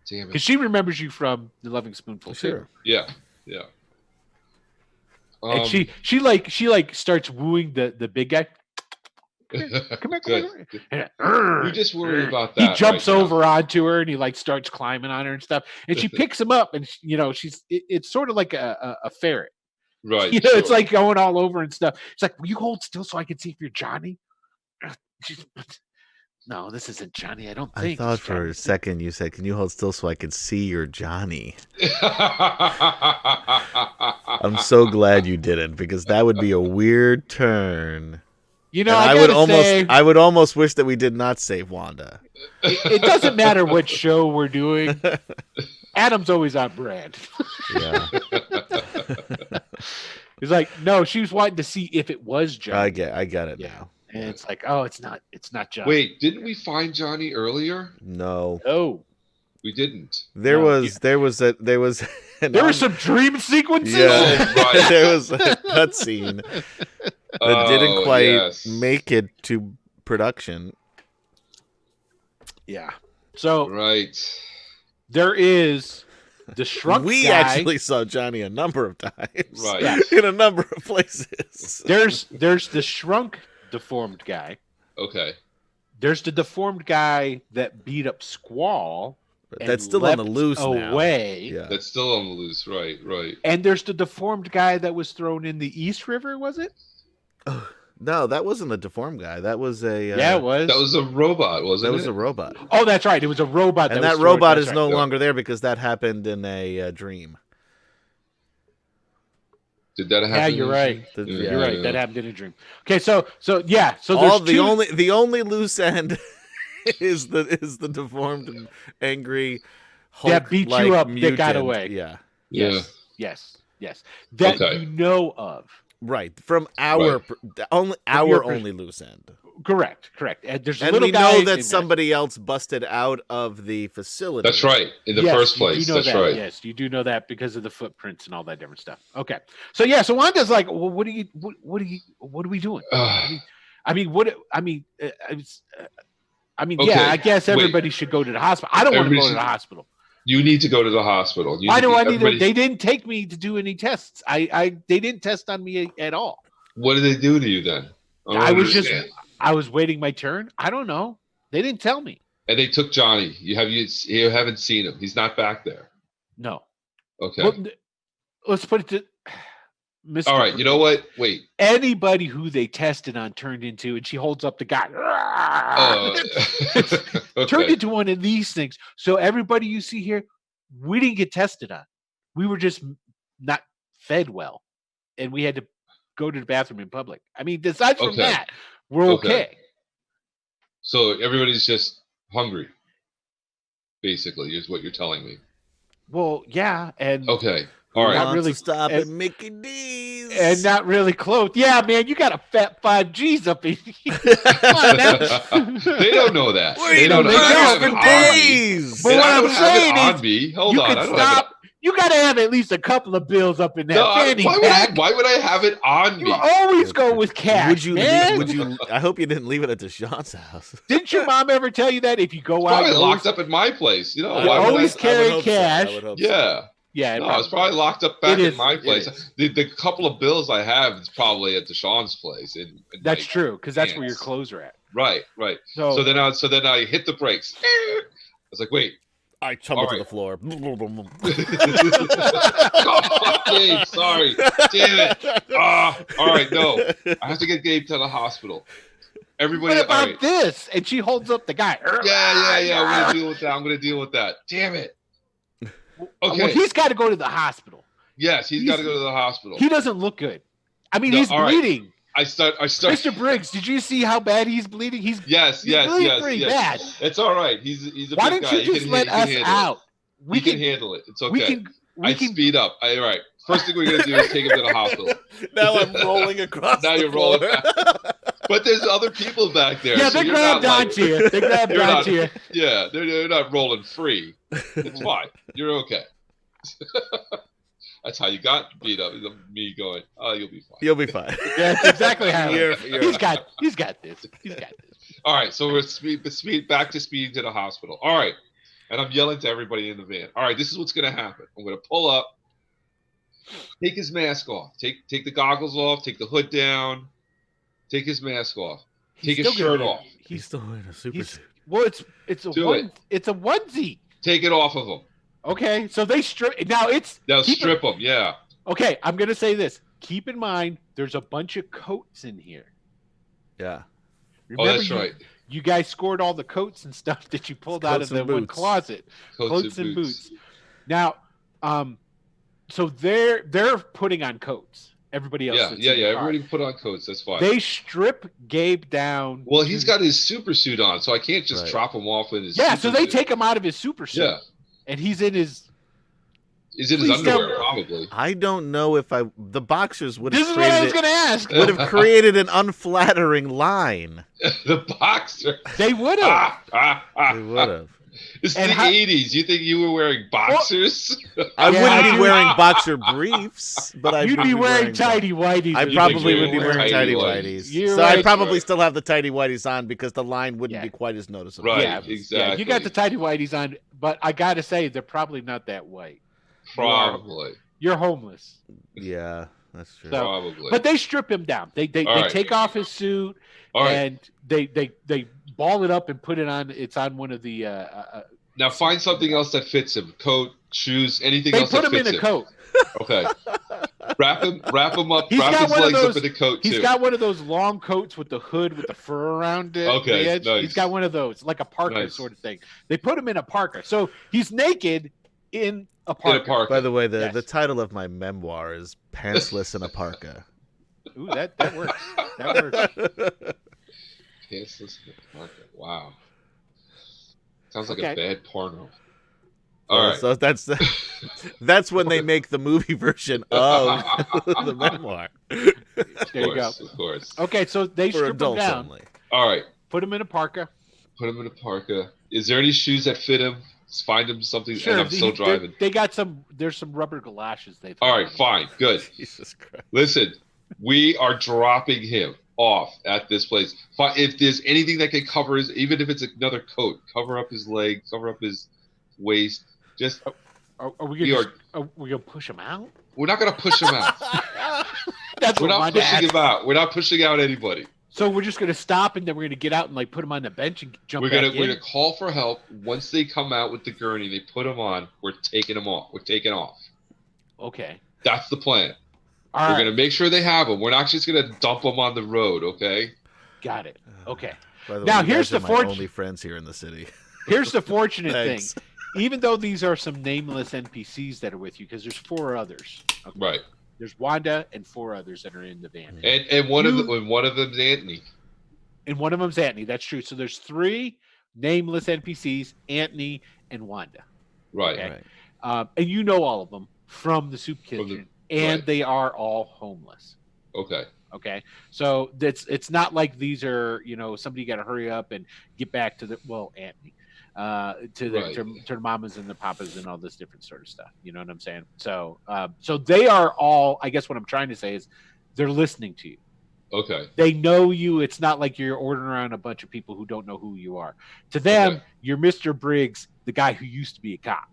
Speaker 4: Because
Speaker 3: it.
Speaker 4: she remembers you from the Loving Spoonful. too.
Speaker 2: sure.
Speaker 3: Yeah.
Speaker 4: And she like starts wooing the big guy. Come here.
Speaker 3: Good.
Speaker 4: And,
Speaker 3: You just worry about
Speaker 4: he
Speaker 3: that.
Speaker 4: jumps
Speaker 3: right now.
Speaker 4: over onto her and he like starts climbing on her and stuff. And she picks him up and it's sort of like a ferret.
Speaker 3: Right.
Speaker 4: You know, it's
Speaker 3: sure.
Speaker 4: like going all over and stuff. It's like, will you hold still so I can see if you're Johnny? No, this isn't Johnny. I don't
Speaker 2: I
Speaker 4: think.
Speaker 2: thought
Speaker 4: it's
Speaker 2: for
Speaker 4: Johnny.
Speaker 2: a second you said, "Can you hold still so I could see your Johnny?" I'm so glad you didn't, because that would be a weird turn.
Speaker 4: You know,
Speaker 2: And
Speaker 4: I
Speaker 2: would
Speaker 4: gotta say,
Speaker 2: I would almost wish that we did not save Wanda.
Speaker 4: it doesn't matter what show we're doing. Adam's always on brand.
Speaker 2: Yeah,
Speaker 4: He's like, no, she was wanting to see if it was Johnny.
Speaker 2: I get it
Speaker 4: Yeah.
Speaker 2: now.
Speaker 4: And it's like, oh, it's not Johnny.
Speaker 3: Wait, didn't we find Johnny earlier?
Speaker 2: No,
Speaker 4: No.
Speaker 3: We didn't.
Speaker 2: there
Speaker 4: No,
Speaker 2: was there was an
Speaker 4: There were some dream sequences.
Speaker 2: yeah,
Speaker 3: Oh, right.
Speaker 2: there was a cutscene that didn't quite
Speaker 3: yes.
Speaker 2: make it to production.
Speaker 4: Yeah. So
Speaker 3: Right.
Speaker 4: there is the shrunk
Speaker 2: We
Speaker 4: guy.
Speaker 2: actually saw Johnny a number of times,
Speaker 3: Right.
Speaker 4: Yeah.
Speaker 2: in a number of places.
Speaker 4: There's the shrunk deformed guy.
Speaker 3: Okay.
Speaker 4: There's the deformed guy that beat up Squall. and
Speaker 2: That's still on the
Speaker 4: leapt
Speaker 2: loose now.
Speaker 4: away.
Speaker 2: Yeah,
Speaker 3: That's still on the loose. Right. Right.
Speaker 4: And there's the deformed guy that was thrown in the East River, was it?
Speaker 2: no, that wasn't a deformed guy. That was a
Speaker 4: Yeah, it was.
Speaker 3: That was a robot, wasn't
Speaker 2: that was
Speaker 3: it?
Speaker 2: a robot,
Speaker 4: Oh, that's right. It was a robot.
Speaker 2: and
Speaker 4: that
Speaker 2: that
Speaker 4: was thrown-
Speaker 2: robot
Speaker 4: that's
Speaker 2: is
Speaker 4: right.
Speaker 2: no
Speaker 3: Yeah.
Speaker 2: longer there because that happened in a dream.
Speaker 3: Did that happen?
Speaker 4: Yeah, you're right.
Speaker 2: The-
Speaker 3: Yeah.
Speaker 4: You're right. That happened in a dream. Okay, so yeah, so
Speaker 2: All
Speaker 4: there's two.
Speaker 2: the only loose end is the deformed and angry Hulk
Speaker 4: That beat you up, that got away.
Speaker 2: Yeah,
Speaker 3: Yeah.
Speaker 4: Yes. That
Speaker 3: Okay.
Speaker 4: you know of.
Speaker 2: right. From our only
Speaker 4: your
Speaker 2: only loose end,
Speaker 4: Correct. And there's
Speaker 2: and
Speaker 4: little
Speaker 2: we
Speaker 4: guys
Speaker 2: know
Speaker 4: in
Speaker 2: that
Speaker 4: there.
Speaker 2: somebody else busted out of the facility.
Speaker 3: That's right. In the
Speaker 4: Yes,
Speaker 3: first
Speaker 4: you
Speaker 3: place.
Speaker 4: do know
Speaker 3: That's
Speaker 4: that.
Speaker 3: right.
Speaker 4: Yes, you do know that because of the footprints and all that different stuff. Okay, so yeah, so Wanda's like, well, what are we doing? I mean,
Speaker 3: Okay,
Speaker 4: yeah, I guess
Speaker 3: wait.
Speaker 4: everybody should go to the hospital. I don't want to
Speaker 3: Everybody
Speaker 4: go to
Speaker 3: should-
Speaker 4: the hospital.
Speaker 3: You need to go to the hospital.
Speaker 4: Why do I need to?
Speaker 3: everybody-
Speaker 4: They didn't take me to do any tests. They didn't test on me at all.
Speaker 3: What did they do to you then? don't
Speaker 4: I was just,
Speaker 3: understand.
Speaker 4: I was waiting my turn. I don't know. They didn't tell me.
Speaker 3: And they took Johnny. You haven't seen him. He's not back there.
Speaker 4: No.
Speaker 3: Okay.
Speaker 4: Well, let's put it to Mr.
Speaker 3: All right. You know what? Wait.
Speaker 4: Anybody who they tested on turned into, and she holds up the guy. Turned
Speaker 3: Okay.
Speaker 4: into one of these things. So everybody you see here, we didn't get tested on. We were just not fed well, and we had to go to the bathroom in public. I mean, aside from
Speaker 3: Okay.
Speaker 4: that, we're
Speaker 3: Okay.
Speaker 4: okay.
Speaker 3: So everybody's just hungry, basically, is what you're telling me.
Speaker 4: Well, yeah, and
Speaker 3: Okay. All right.
Speaker 4: Not
Speaker 2: Wants
Speaker 4: really-
Speaker 2: to stop
Speaker 4: and-
Speaker 2: at Mickey D's.
Speaker 4: and not really close. Yeah, man, you got a fat 5G's up in you. Come on now.
Speaker 3: They don't know that.
Speaker 2: We're
Speaker 3: They don't
Speaker 2: eating
Speaker 3: know. I
Speaker 2: burgers
Speaker 3: have
Speaker 2: for
Speaker 3: it on me.
Speaker 2: days.
Speaker 4: But
Speaker 3: And
Speaker 4: what
Speaker 3: I
Speaker 4: I'm
Speaker 3: don't have
Speaker 4: saying
Speaker 3: it on
Speaker 4: is,
Speaker 3: me. Hold
Speaker 4: you
Speaker 3: on.
Speaker 4: can
Speaker 3: I don't have it.
Speaker 4: stop. You got to have at least a couple of bills up in that
Speaker 3: No,
Speaker 4: fanny
Speaker 3: why
Speaker 4: pack.
Speaker 3: would I have it on me?
Speaker 4: You always go with cash,
Speaker 2: Would you?
Speaker 4: man.
Speaker 2: Would you? I hope you didn't leave it at Deshaun's house.
Speaker 4: Didn't your mom ever tell you that if you go out,
Speaker 3: Probably
Speaker 4: you
Speaker 3: locked
Speaker 4: always-
Speaker 3: up at my place. You know,
Speaker 4: I
Speaker 3: why would
Speaker 4: always
Speaker 3: I?
Speaker 4: carry
Speaker 2: hope so.
Speaker 4: cash.
Speaker 2: I would hope so.
Speaker 3: Yeah.
Speaker 4: Yeah,
Speaker 3: No, it's probably locked up back
Speaker 4: It
Speaker 3: at
Speaker 4: is.
Speaker 3: my
Speaker 4: It
Speaker 3: place.
Speaker 4: is.
Speaker 3: The couple of bills I have is probably at Deshaun's place. In
Speaker 4: That's
Speaker 3: my
Speaker 4: true because that's where your
Speaker 3: pants.
Speaker 4: clothes are at.
Speaker 3: Right.
Speaker 4: So,
Speaker 3: So then I hit the brakes. I was like, wait.
Speaker 2: I tumbled to
Speaker 3: All
Speaker 2: the floor.
Speaker 3: Oh, Gabe, sorry. Damn it. All right, no. I have to get Gabe to the hospital. Everybody,
Speaker 4: what
Speaker 3: all
Speaker 4: about
Speaker 3: right.
Speaker 4: this? And she holds up the guy.
Speaker 3: Yeah. I'm gonna deal with that. Damn it. Okay.
Speaker 4: Well, he's got to go to the hospital.
Speaker 3: Yes, he's got to go to the hospital.
Speaker 4: He doesn't look good. I mean,
Speaker 3: No,
Speaker 4: he's
Speaker 3: all right.
Speaker 4: bleeding.
Speaker 3: I start.
Speaker 4: Mr. Briggs, did you see how bad he's bleeding? He's
Speaker 3: Yes.
Speaker 4: bleeding pretty bad.
Speaker 3: It's all right. He's a
Speaker 4: Why
Speaker 3: big
Speaker 4: don't
Speaker 3: guy.
Speaker 4: you
Speaker 3: He
Speaker 4: just
Speaker 3: can-
Speaker 4: let
Speaker 3: he can
Speaker 4: us
Speaker 3: handle it.
Speaker 4: out?
Speaker 3: We can handle it. It's okay.
Speaker 4: We
Speaker 3: I
Speaker 4: can.
Speaker 3: speed up. All right. First thing we're gonna do is take him to the hospital.
Speaker 2: Now I'm rolling across.
Speaker 3: Now
Speaker 2: the
Speaker 3: you're rolling
Speaker 2: floor.
Speaker 3: But there's other people back there.
Speaker 4: Yeah,
Speaker 3: so
Speaker 4: they
Speaker 3: you're
Speaker 4: grabbed
Speaker 3: not like-
Speaker 4: onto you. They grabbed
Speaker 3: You're not-
Speaker 4: onto you.
Speaker 3: Yeah, they're not rolling free. It's fine. You're okay. That's how you got beat up. Is me going, oh, you'll be fine.
Speaker 2: You'll be fine.
Speaker 4: Yeah, that's exactly how.
Speaker 2: You're
Speaker 4: He's
Speaker 2: fine.
Speaker 4: got this. He's got this.
Speaker 3: All right, so we're back to speed to the hospital. All right, and I'm yelling to everybody in the van. All right, this is what's gonna happen. I'm gonna pull up, take his mask off, take the goggles off, take the hood down, take his mask off, take his
Speaker 4: still
Speaker 3: shirt
Speaker 4: gonna-
Speaker 3: off,
Speaker 2: He's still wearing a super
Speaker 4: he's-
Speaker 2: suit.
Speaker 4: Well, it's a
Speaker 3: Do
Speaker 4: one. It's a onesie.
Speaker 3: take it off of him.
Speaker 4: Okay, so they strip. Now it's
Speaker 3: Now
Speaker 4: keep it-
Speaker 3: strip him. Yeah.
Speaker 4: Okay, I'm gonna say this. Keep in mind, there's a bunch of coats in here.
Speaker 2: Yeah.
Speaker 3: Oh, that's
Speaker 4: you,
Speaker 3: right.
Speaker 4: You guys scored all the coats and stuff that you pulled out of
Speaker 2: Coats and
Speaker 4: the one
Speaker 2: boots.
Speaker 4: closet.
Speaker 3: Coats and boots.
Speaker 4: Now, so they're putting on coats. Everybody else.
Speaker 3: Yeah,
Speaker 4: that's
Speaker 3: yeah,
Speaker 4: in the
Speaker 3: yeah.
Speaker 4: car.
Speaker 3: Everybody put on coats. That's fine.
Speaker 4: They strip Gabe down.
Speaker 3: Well, he's got his super suit on, so I can't just
Speaker 2: Right.
Speaker 3: drop him off in his.
Speaker 4: Yeah,
Speaker 3: super
Speaker 4: so they
Speaker 3: suit.
Speaker 4: take him out of his super suit.
Speaker 3: Yeah,
Speaker 4: And he's in his.
Speaker 3: he's in his
Speaker 4: Please tell
Speaker 3: underwear,
Speaker 4: me.
Speaker 3: probably.
Speaker 2: I don't know if the boxers would
Speaker 4: This
Speaker 2: have
Speaker 4: is what I was
Speaker 2: created
Speaker 4: going to ask.
Speaker 2: would have created an unflattering line.
Speaker 3: The boxer.
Speaker 4: They would have.
Speaker 2: They would have.
Speaker 3: It's
Speaker 4: And
Speaker 3: the
Speaker 4: how-
Speaker 3: 80s. You think you were wearing boxers?
Speaker 2: I
Speaker 4: Yeah,
Speaker 2: wouldn't be
Speaker 4: I-
Speaker 2: wearing boxer briefs, but I'd
Speaker 4: You'd be wearing
Speaker 2: boxers.
Speaker 4: tidy whities.
Speaker 2: I
Speaker 4: or
Speaker 2: probably
Speaker 4: something.
Speaker 2: would be wearing
Speaker 3: Tidy
Speaker 2: tidy
Speaker 3: whities.
Speaker 2: whities.
Speaker 4: You're
Speaker 2: So I'd
Speaker 4: right.
Speaker 2: probably still have the tidy whities on because the line wouldn't
Speaker 4: Yeah.
Speaker 2: be quite as noticeable.
Speaker 3: Right,
Speaker 4: Yeah,
Speaker 3: exactly.
Speaker 4: you got the tidy whities on, but I got to say, they're probably not that white.
Speaker 3: Probably.
Speaker 4: You're homeless.
Speaker 2: Yeah, that's true.
Speaker 4: So-
Speaker 3: Probably.
Speaker 4: But they strip him down. They
Speaker 3: All right.
Speaker 4: take off his suit
Speaker 3: All right.
Speaker 4: and they ball it up and put it on. It's on one of the.
Speaker 3: Now find something else that fits him. Coat, shoes, anything
Speaker 4: They
Speaker 3: else
Speaker 4: put
Speaker 3: that
Speaker 4: him in
Speaker 3: fits
Speaker 4: a coat.
Speaker 3: Okay. Wrap him up.
Speaker 4: He's
Speaker 3: wrap
Speaker 4: got
Speaker 3: his
Speaker 4: one of
Speaker 3: legs
Speaker 4: those-
Speaker 3: up in a coat
Speaker 4: He's
Speaker 3: too.
Speaker 4: got one of those long coats with the hood with the fur around it.
Speaker 3: Okay,
Speaker 4: the edge.
Speaker 3: nice.
Speaker 4: He's got one of those, like a parka
Speaker 3: Nice.
Speaker 4: sort of thing. They put him in a parka, so he's naked in a
Speaker 3: in
Speaker 4: parka.
Speaker 3: a park.
Speaker 2: By the way, the
Speaker 4: Yes.
Speaker 2: title of my memoir is Pantsless in a Parka.
Speaker 4: Ooh, that works. That works.
Speaker 3: Pantsless in a parka. Wow. Sounds like
Speaker 4: Okay.
Speaker 3: a bad porno. All right.
Speaker 2: So that's when they make the movie version of the memoir
Speaker 4: There
Speaker 3: Of
Speaker 4: you go.
Speaker 3: course, of course.
Speaker 4: Okay, so they
Speaker 2: for
Speaker 4: strip him
Speaker 2: adults
Speaker 4: down,
Speaker 2: only.
Speaker 3: All right.
Speaker 4: put him in a parka.
Speaker 3: Put him in a parka. Is there any shoes that fit him? Let's find him something.
Speaker 4: Sure,
Speaker 3: and I'm still driving.
Speaker 4: They got some. There's some rubber galoshes. They.
Speaker 3: All right, fine, good.
Speaker 2: Jesus Christ.
Speaker 3: Listen, we are dropping him off at this place. If there's anything that can cover his, even if it's another coat, cover up his leg, cover up his waist. Just
Speaker 4: Are we
Speaker 3: we
Speaker 4: gonna?
Speaker 3: are.
Speaker 4: Are we gonna push him out?
Speaker 3: We're not gonna push him out.
Speaker 4: That's
Speaker 3: We're
Speaker 4: what
Speaker 3: not
Speaker 4: my
Speaker 3: pushing
Speaker 4: dad.
Speaker 3: him out. We're not pushing out anybody.
Speaker 4: So we're just gonna stop and then we're gonna get out and like put him on the bench and jump
Speaker 3: We're
Speaker 4: back
Speaker 3: gonna
Speaker 4: in.
Speaker 3: call for help. Once they come out with the gurney, they put him on. We're taking him off. We're taking off.
Speaker 4: Okay.
Speaker 3: That's the plan.
Speaker 4: All
Speaker 3: We're
Speaker 4: right.
Speaker 3: gonna make sure they have him. We're not just gonna dump them on the road, okay?
Speaker 4: Got it. Okay.
Speaker 2: By the
Speaker 4: Now,
Speaker 2: way, you
Speaker 4: here's
Speaker 2: guys
Speaker 4: the
Speaker 2: are my
Speaker 4: fortune-
Speaker 2: only friends here in the city.
Speaker 4: Here's the fortunate thing.
Speaker 2: Thanks.
Speaker 4: Even though these are some nameless NPCs that are with you, because there's 4 others. Okay.
Speaker 3: Right.
Speaker 4: There's Wanda and 4 others that are in the van.
Speaker 3: And one of them's Anthony.
Speaker 4: And one of them's Antony. That's true. So there's 3 nameless NPCs, Antony and Wanda.
Speaker 3: Right.
Speaker 4: Okay.
Speaker 2: Right.
Speaker 4: And you know all of them from the soup
Speaker 3: From
Speaker 4: kitchen.
Speaker 3: the-
Speaker 4: and
Speaker 3: right.
Speaker 4: they are all homeless.
Speaker 3: Okay.
Speaker 4: Okay. So it's not like these are, somebody got to hurry up and get back to Antony. To the
Speaker 3: Right.
Speaker 4: to the mamas and the papas and all this different sort of stuff. You know what I'm saying? So so they are all. I guess what I'm trying to say is they're listening to you.
Speaker 3: Okay.
Speaker 4: They know you. It's not like you're ordering around a bunch of people who don't know who you are. To them,
Speaker 3: Okay.
Speaker 4: you're Mr. Briggs, the guy who used to be a cop.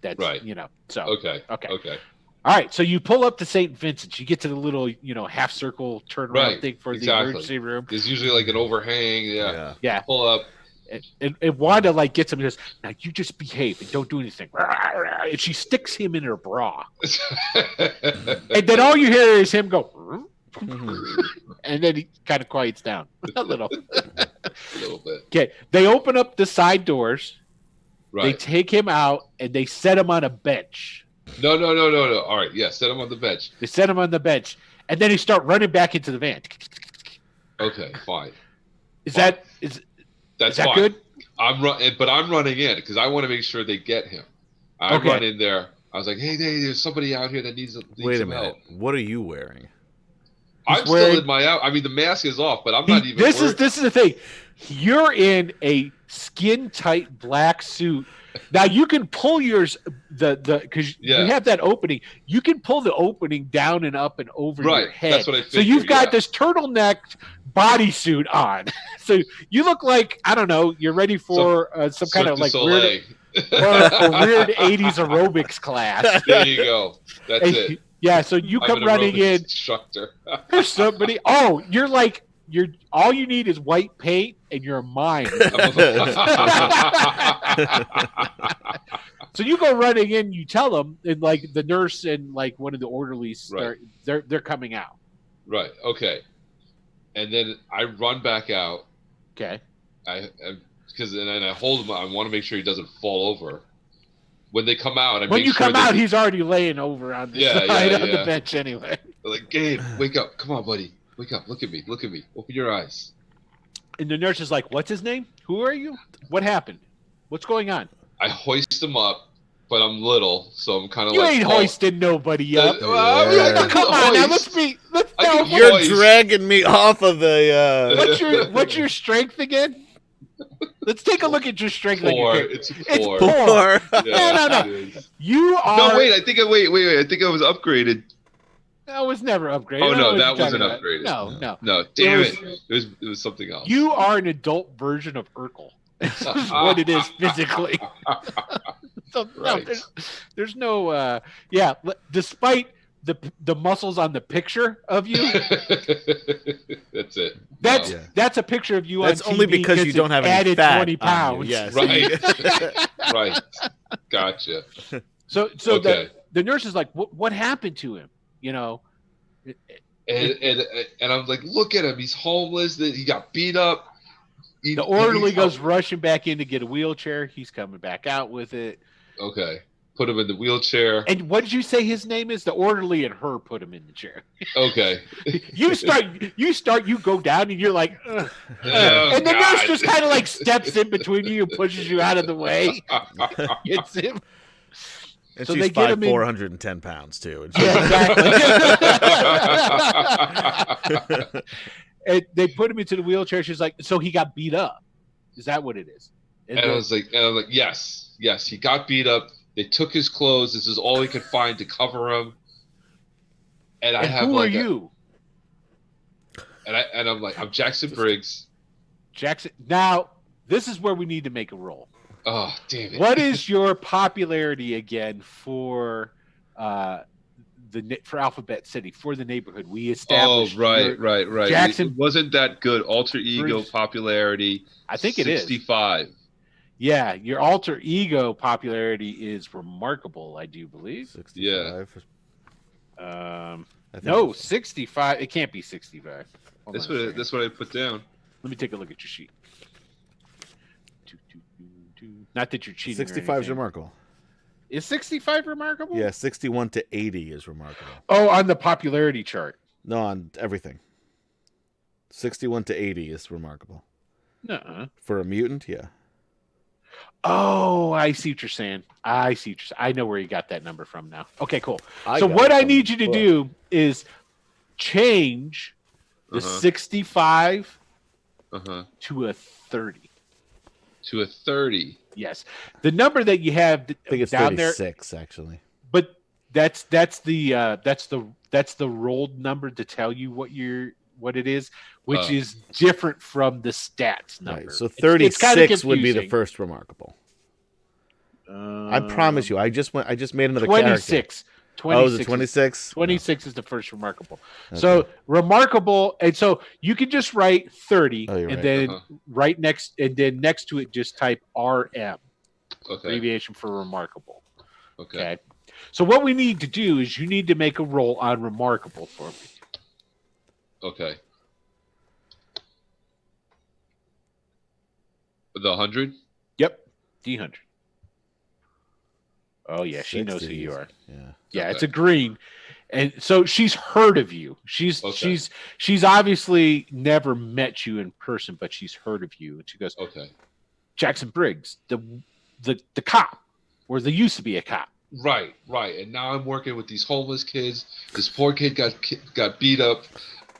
Speaker 4: That's
Speaker 3: Right.
Speaker 4: So
Speaker 3: Okay.
Speaker 4: Okay.
Speaker 3: Okay.
Speaker 4: all right. So you pull up to St. Vincent's. You get to the little half circle turnaround
Speaker 3: Right,
Speaker 4: thing for
Speaker 3: exactly.
Speaker 4: the emergency room.
Speaker 3: There's usually like an overhang. Yeah.
Speaker 4: Yeah.
Speaker 3: Pull up.
Speaker 4: And Wanda gets him and goes, now you just behave and don't do anything. And she sticks him in her bra. And then all you hear is him go, and then he kind of quiets down a little.
Speaker 3: A little bit.
Speaker 4: Okay. They open up the side doors. They
Speaker 3: Right.
Speaker 4: take him out and they set him on a bench.
Speaker 3: No. All right. Yeah. Set him on the bench.
Speaker 4: They set him on the bench. And then he start running back into the van.
Speaker 3: Okay. Fine.
Speaker 4: Is
Speaker 3: Fine.
Speaker 4: that
Speaker 3: That's
Speaker 4: is that
Speaker 3: fine.
Speaker 4: good?
Speaker 3: I'm running in because I want to make sure they get him. I
Speaker 4: Okay.
Speaker 3: run in there. I was like, hey, there's somebody out here that needs
Speaker 2: Wait a
Speaker 3: some
Speaker 2: minute.
Speaker 3: help.
Speaker 2: What are you wearing?
Speaker 3: I'm
Speaker 4: wearing-
Speaker 3: still in my out. I mean, the mask is off, but I'm not even.
Speaker 4: This
Speaker 3: worried.
Speaker 4: is the thing. You're in a skin tight black suit. Now you can pull yours because
Speaker 3: Yeah.
Speaker 4: you have that opening. You can pull the opening down and up and over your
Speaker 3: Right,
Speaker 4: head.
Speaker 3: that's what I
Speaker 4: So you've
Speaker 3: figured,
Speaker 4: got
Speaker 3: yeah.
Speaker 4: this turtleneck bodysuit on. So you look like I don't know. You're ready for some kind
Speaker 3: Cirque
Speaker 4: of
Speaker 3: du
Speaker 4: like
Speaker 3: Soleil.
Speaker 4: weird or a weird '80s aerobics class.
Speaker 3: There you go. That's it.
Speaker 4: Yeah. So you
Speaker 3: I'm
Speaker 4: come
Speaker 3: an
Speaker 4: running
Speaker 3: aerobics
Speaker 4: in.
Speaker 3: instructor.
Speaker 4: There's somebody. Oh, you're all you need is white paint and you're a mime. So you go running in, you tell them, and like the nurse and like one of the orderlies,
Speaker 3: Right.
Speaker 4: they're coming out.
Speaker 3: Right. Okay. and then I run back out.
Speaker 4: Okay.
Speaker 3: Because then I hold him. I want to make sure he doesn't fall over. When they come out,
Speaker 4: When you come out, he's already laying over on the side on the bench anyway.
Speaker 3: They're like, Gabe, wake up! Come on, buddy, wake up! Look at me! Look at me! Open your eyes.
Speaker 4: And the nurse is like, "What's his name? Who are you? What happened? What's going on?"
Speaker 3: I hoist him up, but I'm little, so I'm kind of
Speaker 4: You
Speaker 3: like.
Speaker 4: ain't hoisting nobody up.
Speaker 2: Yeah.
Speaker 4: Come on, now let's
Speaker 3: I can
Speaker 2: You're
Speaker 3: hoist.
Speaker 2: dragging me off of the.
Speaker 4: What's your strength again? Let's take a look at your strength.
Speaker 3: Four.
Speaker 4: On your
Speaker 3: It's
Speaker 4: It's
Speaker 3: four.
Speaker 4: poor.
Speaker 3: Yeah,
Speaker 4: No.
Speaker 3: it is.
Speaker 4: You are.
Speaker 3: No, wait. I think I think I was upgraded.
Speaker 4: That was never upgraded.
Speaker 3: Oh
Speaker 4: I don't know
Speaker 3: no,
Speaker 4: what
Speaker 3: that
Speaker 4: you're
Speaker 3: wasn't
Speaker 4: talking about.
Speaker 3: upgraded.
Speaker 4: No.
Speaker 3: No, damn
Speaker 4: was-
Speaker 3: it. It was something else.
Speaker 4: You are an adult version of Urkel. This is what it is physically. So no,
Speaker 3: Right.
Speaker 4: there's no. Despite the muscles on the picture of you,
Speaker 3: That's it.
Speaker 4: that's
Speaker 2: Yeah.
Speaker 4: that's a picture of you
Speaker 2: That's
Speaker 4: on TV
Speaker 2: only because you don't have any
Speaker 4: added
Speaker 2: fat
Speaker 4: 20
Speaker 2: on you,
Speaker 4: pounds.
Speaker 2: yes.
Speaker 3: Right. Right. Gotcha.
Speaker 4: So
Speaker 3: Okay.
Speaker 4: the nurse is like, what happened to him? You know,
Speaker 3: And I'm like, look at him. He's homeless. He got beat up.
Speaker 4: the orderly goes rushing back in to get a wheelchair. He's coming back out with it.
Speaker 3: Okay. Put him in the wheelchair.
Speaker 4: And what did you say his name is? The orderly and her put him in the chair.
Speaker 3: Okay.
Speaker 4: You go down and you're like, ugh.
Speaker 3: Oh,
Speaker 4: And the nurse
Speaker 3: God.
Speaker 4: just kind of like steps in between you and pushes you out of the way. It's him.
Speaker 2: And
Speaker 4: So
Speaker 2: she's
Speaker 4: they get him in-
Speaker 2: 410 pounds too. And
Speaker 4: Yeah, exactly. And they put him into the wheelchair. She's like, so he got beat up. Is that what it is?
Speaker 3: And I was like, yes. He got beat up. They took his clothes. This is all he could find to cover him. And I
Speaker 4: and
Speaker 3: have
Speaker 4: who
Speaker 3: like
Speaker 4: are you?
Speaker 3: And I'm like, I'm Jackson Briggs.
Speaker 4: Jackson. Now, this is where we need to make a roll.
Speaker 3: Oh, damn it.
Speaker 4: What is your popularity again for for Alphabet City, for the neighborhood? We
Speaker 3: Oh,
Speaker 4: established.
Speaker 3: right.
Speaker 4: Jackson-
Speaker 3: It wasn't that good. Alter ego
Speaker 4: Briggs.
Speaker 3: popularity.
Speaker 4: I think it is.
Speaker 3: 65.
Speaker 4: Yeah, your alter ego popularity is remarkable, I do believe.
Speaker 2: 65. I think
Speaker 4: No,
Speaker 2: it's-
Speaker 4: 65. It can't be 65. Hold
Speaker 3: That's
Speaker 4: on a
Speaker 3: what
Speaker 4: second.
Speaker 3: that's what I put down.
Speaker 4: Let me take a look at your sheet. Not that you're cheating.
Speaker 2: 65 is
Speaker 4: or anything.
Speaker 2: remarkable.
Speaker 4: Is 65 remarkable?
Speaker 2: Yeah, 61 to 80 is remarkable.
Speaker 4: Oh, on the popularity chart.
Speaker 2: No, on everything. 61 to 80 is remarkable.
Speaker 4: Nuh-uh.
Speaker 2: For a mutant, yeah.
Speaker 4: Oh, I see what you're saying. I know where you got that number from now. Okay, cool.
Speaker 2: I
Speaker 4: So
Speaker 2: got
Speaker 4: what
Speaker 2: it
Speaker 4: I
Speaker 2: from
Speaker 4: need
Speaker 2: the
Speaker 4: you to
Speaker 2: book.
Speaker 4: do is change the
Speaker 3: Uh-huh.
Speaker 4: 65
Speaker 3: Uh-huh.
Speaker 4: to a 30.
Speaker 3: To a 30.
Speaker 4: Yes. The number that you have
Speaker 2: I think it's
Speaker 4: down there,
Speaker 2: 36, actually.
Speaker 4: but that's the rolled number to tell you what it is, which
Speaker 3: Oh.
Speaker 4: is different from the stats number.
Speaker 2: Right. So
Speaker 4: It's
Speaker 2: 36
Speaker 4: kinda
Speaker 2: would be the
Speaker 4: confusing.
Speaker 2: first remarkable. I promise you. I just made another
Speaker 4: 26.
Speaker 2: character. Oh, is it
Speaker 4: 26
Speaker 2: 26?
Speaker 4: 26 is the first remarkable.
Speaker 2: Okay.
Speaker 4: So remarkable, and so you can just write 30,
Speaker 2: Oh, you're
Speaker 4: and
Speaker 2: right.
Speaker 4: then
Speaker 3: Uh-huh.
Speaker 4: next to it, just type RM,
Speaker 3: Okay.
Speaker 4: abbreviation for remarkable.
Speaker 3: Okay.
Speaker 4: Okay. So what we need to do is you need to make a roll on remarkable for me.
Speaker 3: Okay. The 100?
Speaker 4: Yep, D100. Oh yeah, she knows who
Speaker 2: 60.
Speaker 4: you are.
Speaker 2: Yeah.
Speaker 4: Yeah,
Speaker 3: Okay.
Speaker 4: it's a green. And so she's heard of you. She's
Speaker 3: Okay.
Speaker 4: she's obviously never met you in person, but she's heard of you. And she goes,
Speaker 3: Okay.
Speaker 4: Jackson Briggs, the cop, or there used to be a cop.
Speaker 3: Right. And now I'm working with these homeless kids. This poor kid got beat up.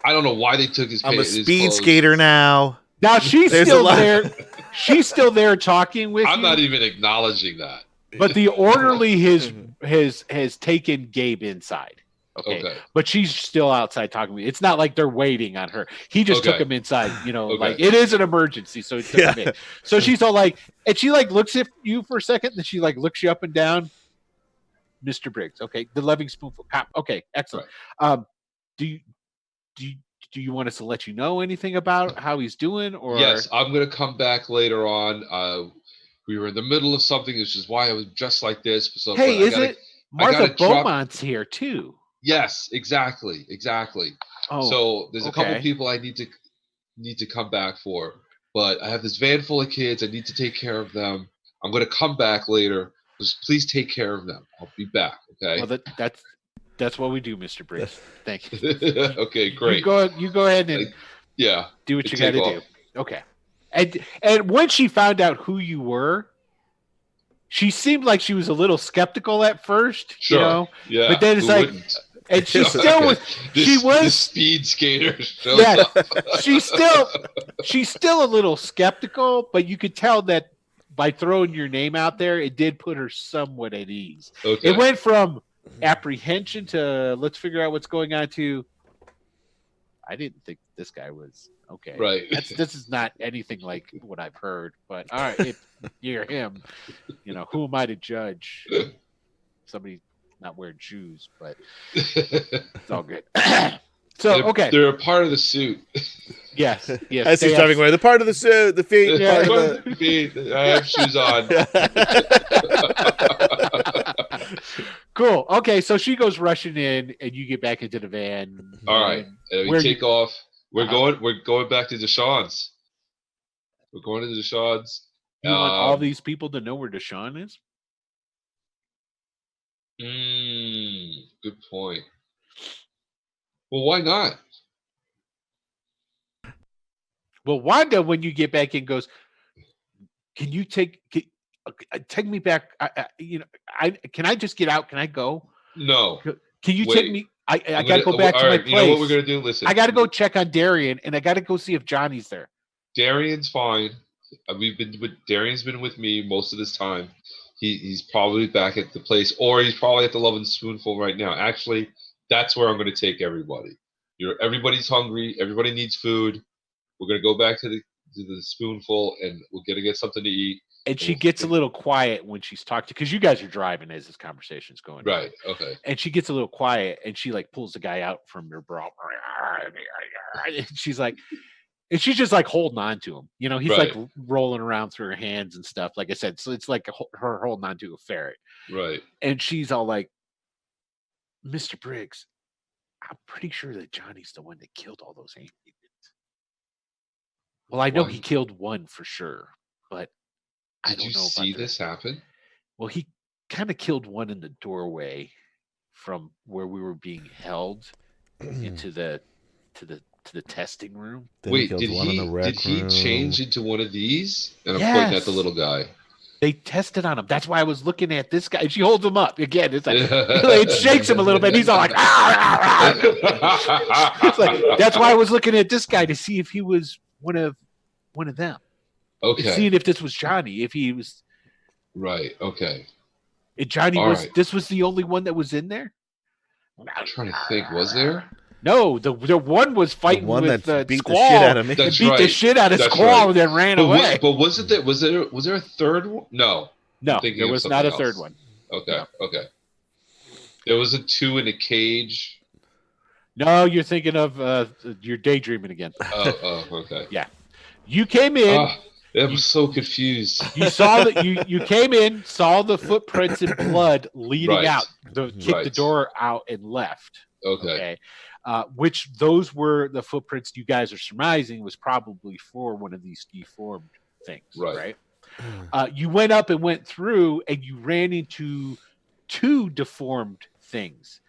Speaker 3: I don't know why they took his
Speaker 2: I'm a
Speaker 3: his
Speaker 2: speed
Speaker 3: clothes.
Speaker 2: skater now.
Speaker 4: Now she's
Speaker 2: There's a
Speaker 4: still
Speaker 2: lot-
Speaker 4: there. She's still there talking with
Speaker 3: I'm
Speaker 4: you.
Speaker 3: not even acknowledging that.
Speaker 4: But the orderly has taken Gabe inside. Okay.
Speaker 3: Okay.
Speaker 4: But she's still outside talking to me. It's not like they're waiting on her. He just took
Speaker 3: Okay.
Speaker 4: him inside,
Speaker 3: Okay.
Speaker 4: like it is an emergency. So he took him in. So she's all like, and she like looks at you for a second, and then she like looks you up and down. Mr. Briggs. Okay. The Loving Spoonful cop. Okay. Excellent. Do you want us to let you know anything about how he's doing, or
Speaker 3: Yes, I'm gonna come back later on. We were in the middle of something, which is why I was dressed like this. So,
Speaker 4: hey,
Speaker 3: but I
Speaker 4: is
Speaker 3: gotta-
Speaker 4: it Martha
Speaker 3: gotta drop-
Speaker 4: Beaumont's here too?
Speaker 3: Yes, exactly.
Speaker 4: Oh,
Speaker 3: So there's a couple
Speaker 4: okay.
Speaker 3: people I need to need to come back for, but I have this van full of kids. I need to take care of them. I'm going to come back later. Just please take care of them. I'll be back. Okay.
Speaker 4: Well, that's what we do, Mr. Briggs. Thank you.
Speaker 3: Okay, great.
Speaker 4: You go ahead and
Speaker 3: Yeah.
Speaker 4: do what you
Speaker 3: take
Speaker 4: got to
Speaker 3: off.
Speaker 4: do. Okay. And when she found out who you were, she seemed like she was a little skeptical at first,
Speaker 3: Sure.
Speaker 4: you know.
Speaker 3: Yeah.
Speaker 4: But then it's
Speaker 3: who
Speaker 4: like,
Speaker 3: wouldn't?
Speaker 4: and she
Speaker 3: Okay.
Speaker 4: still was. She was.
Speaker 3: This speed skater shows
Speaker 4: Yeah.
Speaker 3: up.
Speaker 4: She's still a little skeptical, but you could tell that by throwing your name out there, it did put her somewhat at ease.
Speaker 3: Okay.
Speaker 4: It went from apprehension to let's figure out what's going on to I didn't think this guy was okay.
Speaker 3: Right.
Speaker 4: This is not anything like what I've heard, but all right, if you're him, you know, who am I to judge? Somebody not wearing shoes, but it's all good. So okay,
Speaker 3: They're a part of the suit.
Speaker 4: yes.
Speaker 2: As he's driving away, the part of the suit, the feet.
Speaker 4: Yeah.
Speaker 2: Part of
Speaker 3: I have shoes on.
Speaker 4: Cool. Okay, so she goes rushing in, and you get back into the van.
Speaker 3: All right,
Speaker 4: And
Speaker 3: we
Speaker 4: where
Speaker 3: take off. We're
Speaker 4: Uh-huh.
Speaker 3: going back to Deshawn's. We're going to Deshawn's.
Speaker 4: You want all these people to know where Deshaun is?
Speaker 3: Good point. Well, why not?
Speaker 4: Well, Wanda, when you get back in, goes, "Can you take me back? Can I just get out? Can I go?
Speaker 3: No.
Speaker 4: Can you
Speaker 3: Wait.
Speaker 4: take me? I
Speaker 3: I'm
Speaker 4: got to
Speaker 3: gonna-
Speaker 4: go back to
Speaker 3: all
Speaker 4: my
Speaker 3: right,
Speaker 4: place.
Speaker 3: You know what we're gonna do? Listen.
Speaker 4: I got to go check on Darian, and I got to go see if Johnny's there."
Speaker 3: Darian's fine. Darian's been with me most of this time. He's probably back at the place, or he's probably at the Love and Spoonful right now. Actually, that's where I'm going to take everybody. Everybody's hungry. Everybody needs food. We're going to go back to the Spoonful, and we're going to get something to eat.
Speaker 4: And she gets a little quiet when she's talking because you guys are driving as this conversation's going.
Speaker 3: Right. Okay.
Speaker 4: And she gets a little quiet, and she like pulls the guy out from her bra. And she's like, and she's just like holding on to him. You know, he's like rolling around through her hands and stuff. Like I said, so it's like her holding on to a ferret.
Speaker 3: Right.
Speaker 4: And she's all like, "Mr. Briggs, I'm pretty sure that Johnny's the one that killed all those aliens." Well, I know he killed one for sure, but I
Speaker 3: Did
Speaker 4: don't
Speaker 3: you
Speaker 4: know
Speaker 3: see
Speaker 4: about
Speaker 3: this happen?
Speaker 4: Well, he kind of killed one in the doorway from where we were being held into the testing room.
Speaker 2: Then
Speaker 3: Wait,
Speaker 2: kills
Speaker 3: did
Speaker 2: one in the rec
Speaker 3: he
Speaker 2: room.
Speaker 3: change into one of these? And I'm pointing at the
Speaker 4: Yes.
Speaker 3: little guy.
Speaker 4: They tested on him. That's why I was looking at this guy. She holds him up again. It's like it shakes him a little bit. He's all like, "Ah, ah, ah." It's like that's why I was looking at this guy to see if he was one of them.
Speaker 3: Okay.
Speaker 4: Seeing if this was Johnny. If he was.
Speaker 3: Right. Okay.
Speaker 4: If Johnny
Speaker 3: All
Speaker 4: was.
Speaker 3: right.
Speaker 4: This was the only one that was in there.
Speaker 3: I'm trying to think. Was there?
Speaker 4: No, the one was
Speaker 2: The
Speaker 4: fighting
Speaker 2: one
Speaker 4: with
Speaker 2: that beat the
Speaker 4: Squall.
Speaker 2: shit out of me.
Speaker 3: That's
Speaker 4: Beat the
Speaker 3: right.
Speaker 4: shit out of
Speaker 3: That's
Speaker 4: Squall
Speaker 3: right.
Speaker 4: and then ran
Speaker 3: But,
Speaker 4: away.
Speaker 3: wasn't there? Was there a third one? No.
Speaker 4: No,
Speaker 3: thinking
Speaker 4: there
Speaker 3: of
Speaker 4: was not a
Speaker 3: something
Speaker 4: third
Speaker 3: else.
Speaker 4: one.
Speaker 3: Okay.
Speaker 4: No.
Speaker 3: Okay. There was a 2 in a cage.
Speaker 4: No, you're thinking of you're daydreaming again.
Speaker 3: Oh. Okay.
Speaker 4: You came in,
Speaker 3: Ah, I'm so confused.
Speaker 4: you saw that you came in, saw the footprints in blood leading
Speaker 3: Right.
Speaker 4: out, kicked the
Speaker 3: Right.
Speaker 4: door out and left.
Speaker 3: Okay.
Speaker 4: Okay. Which those were the footprints you guys are surmising was probably for one of these deformed things.
Speaker 3: Right.
Speaker 4: You went up and went through and you ran into 2 deformed things.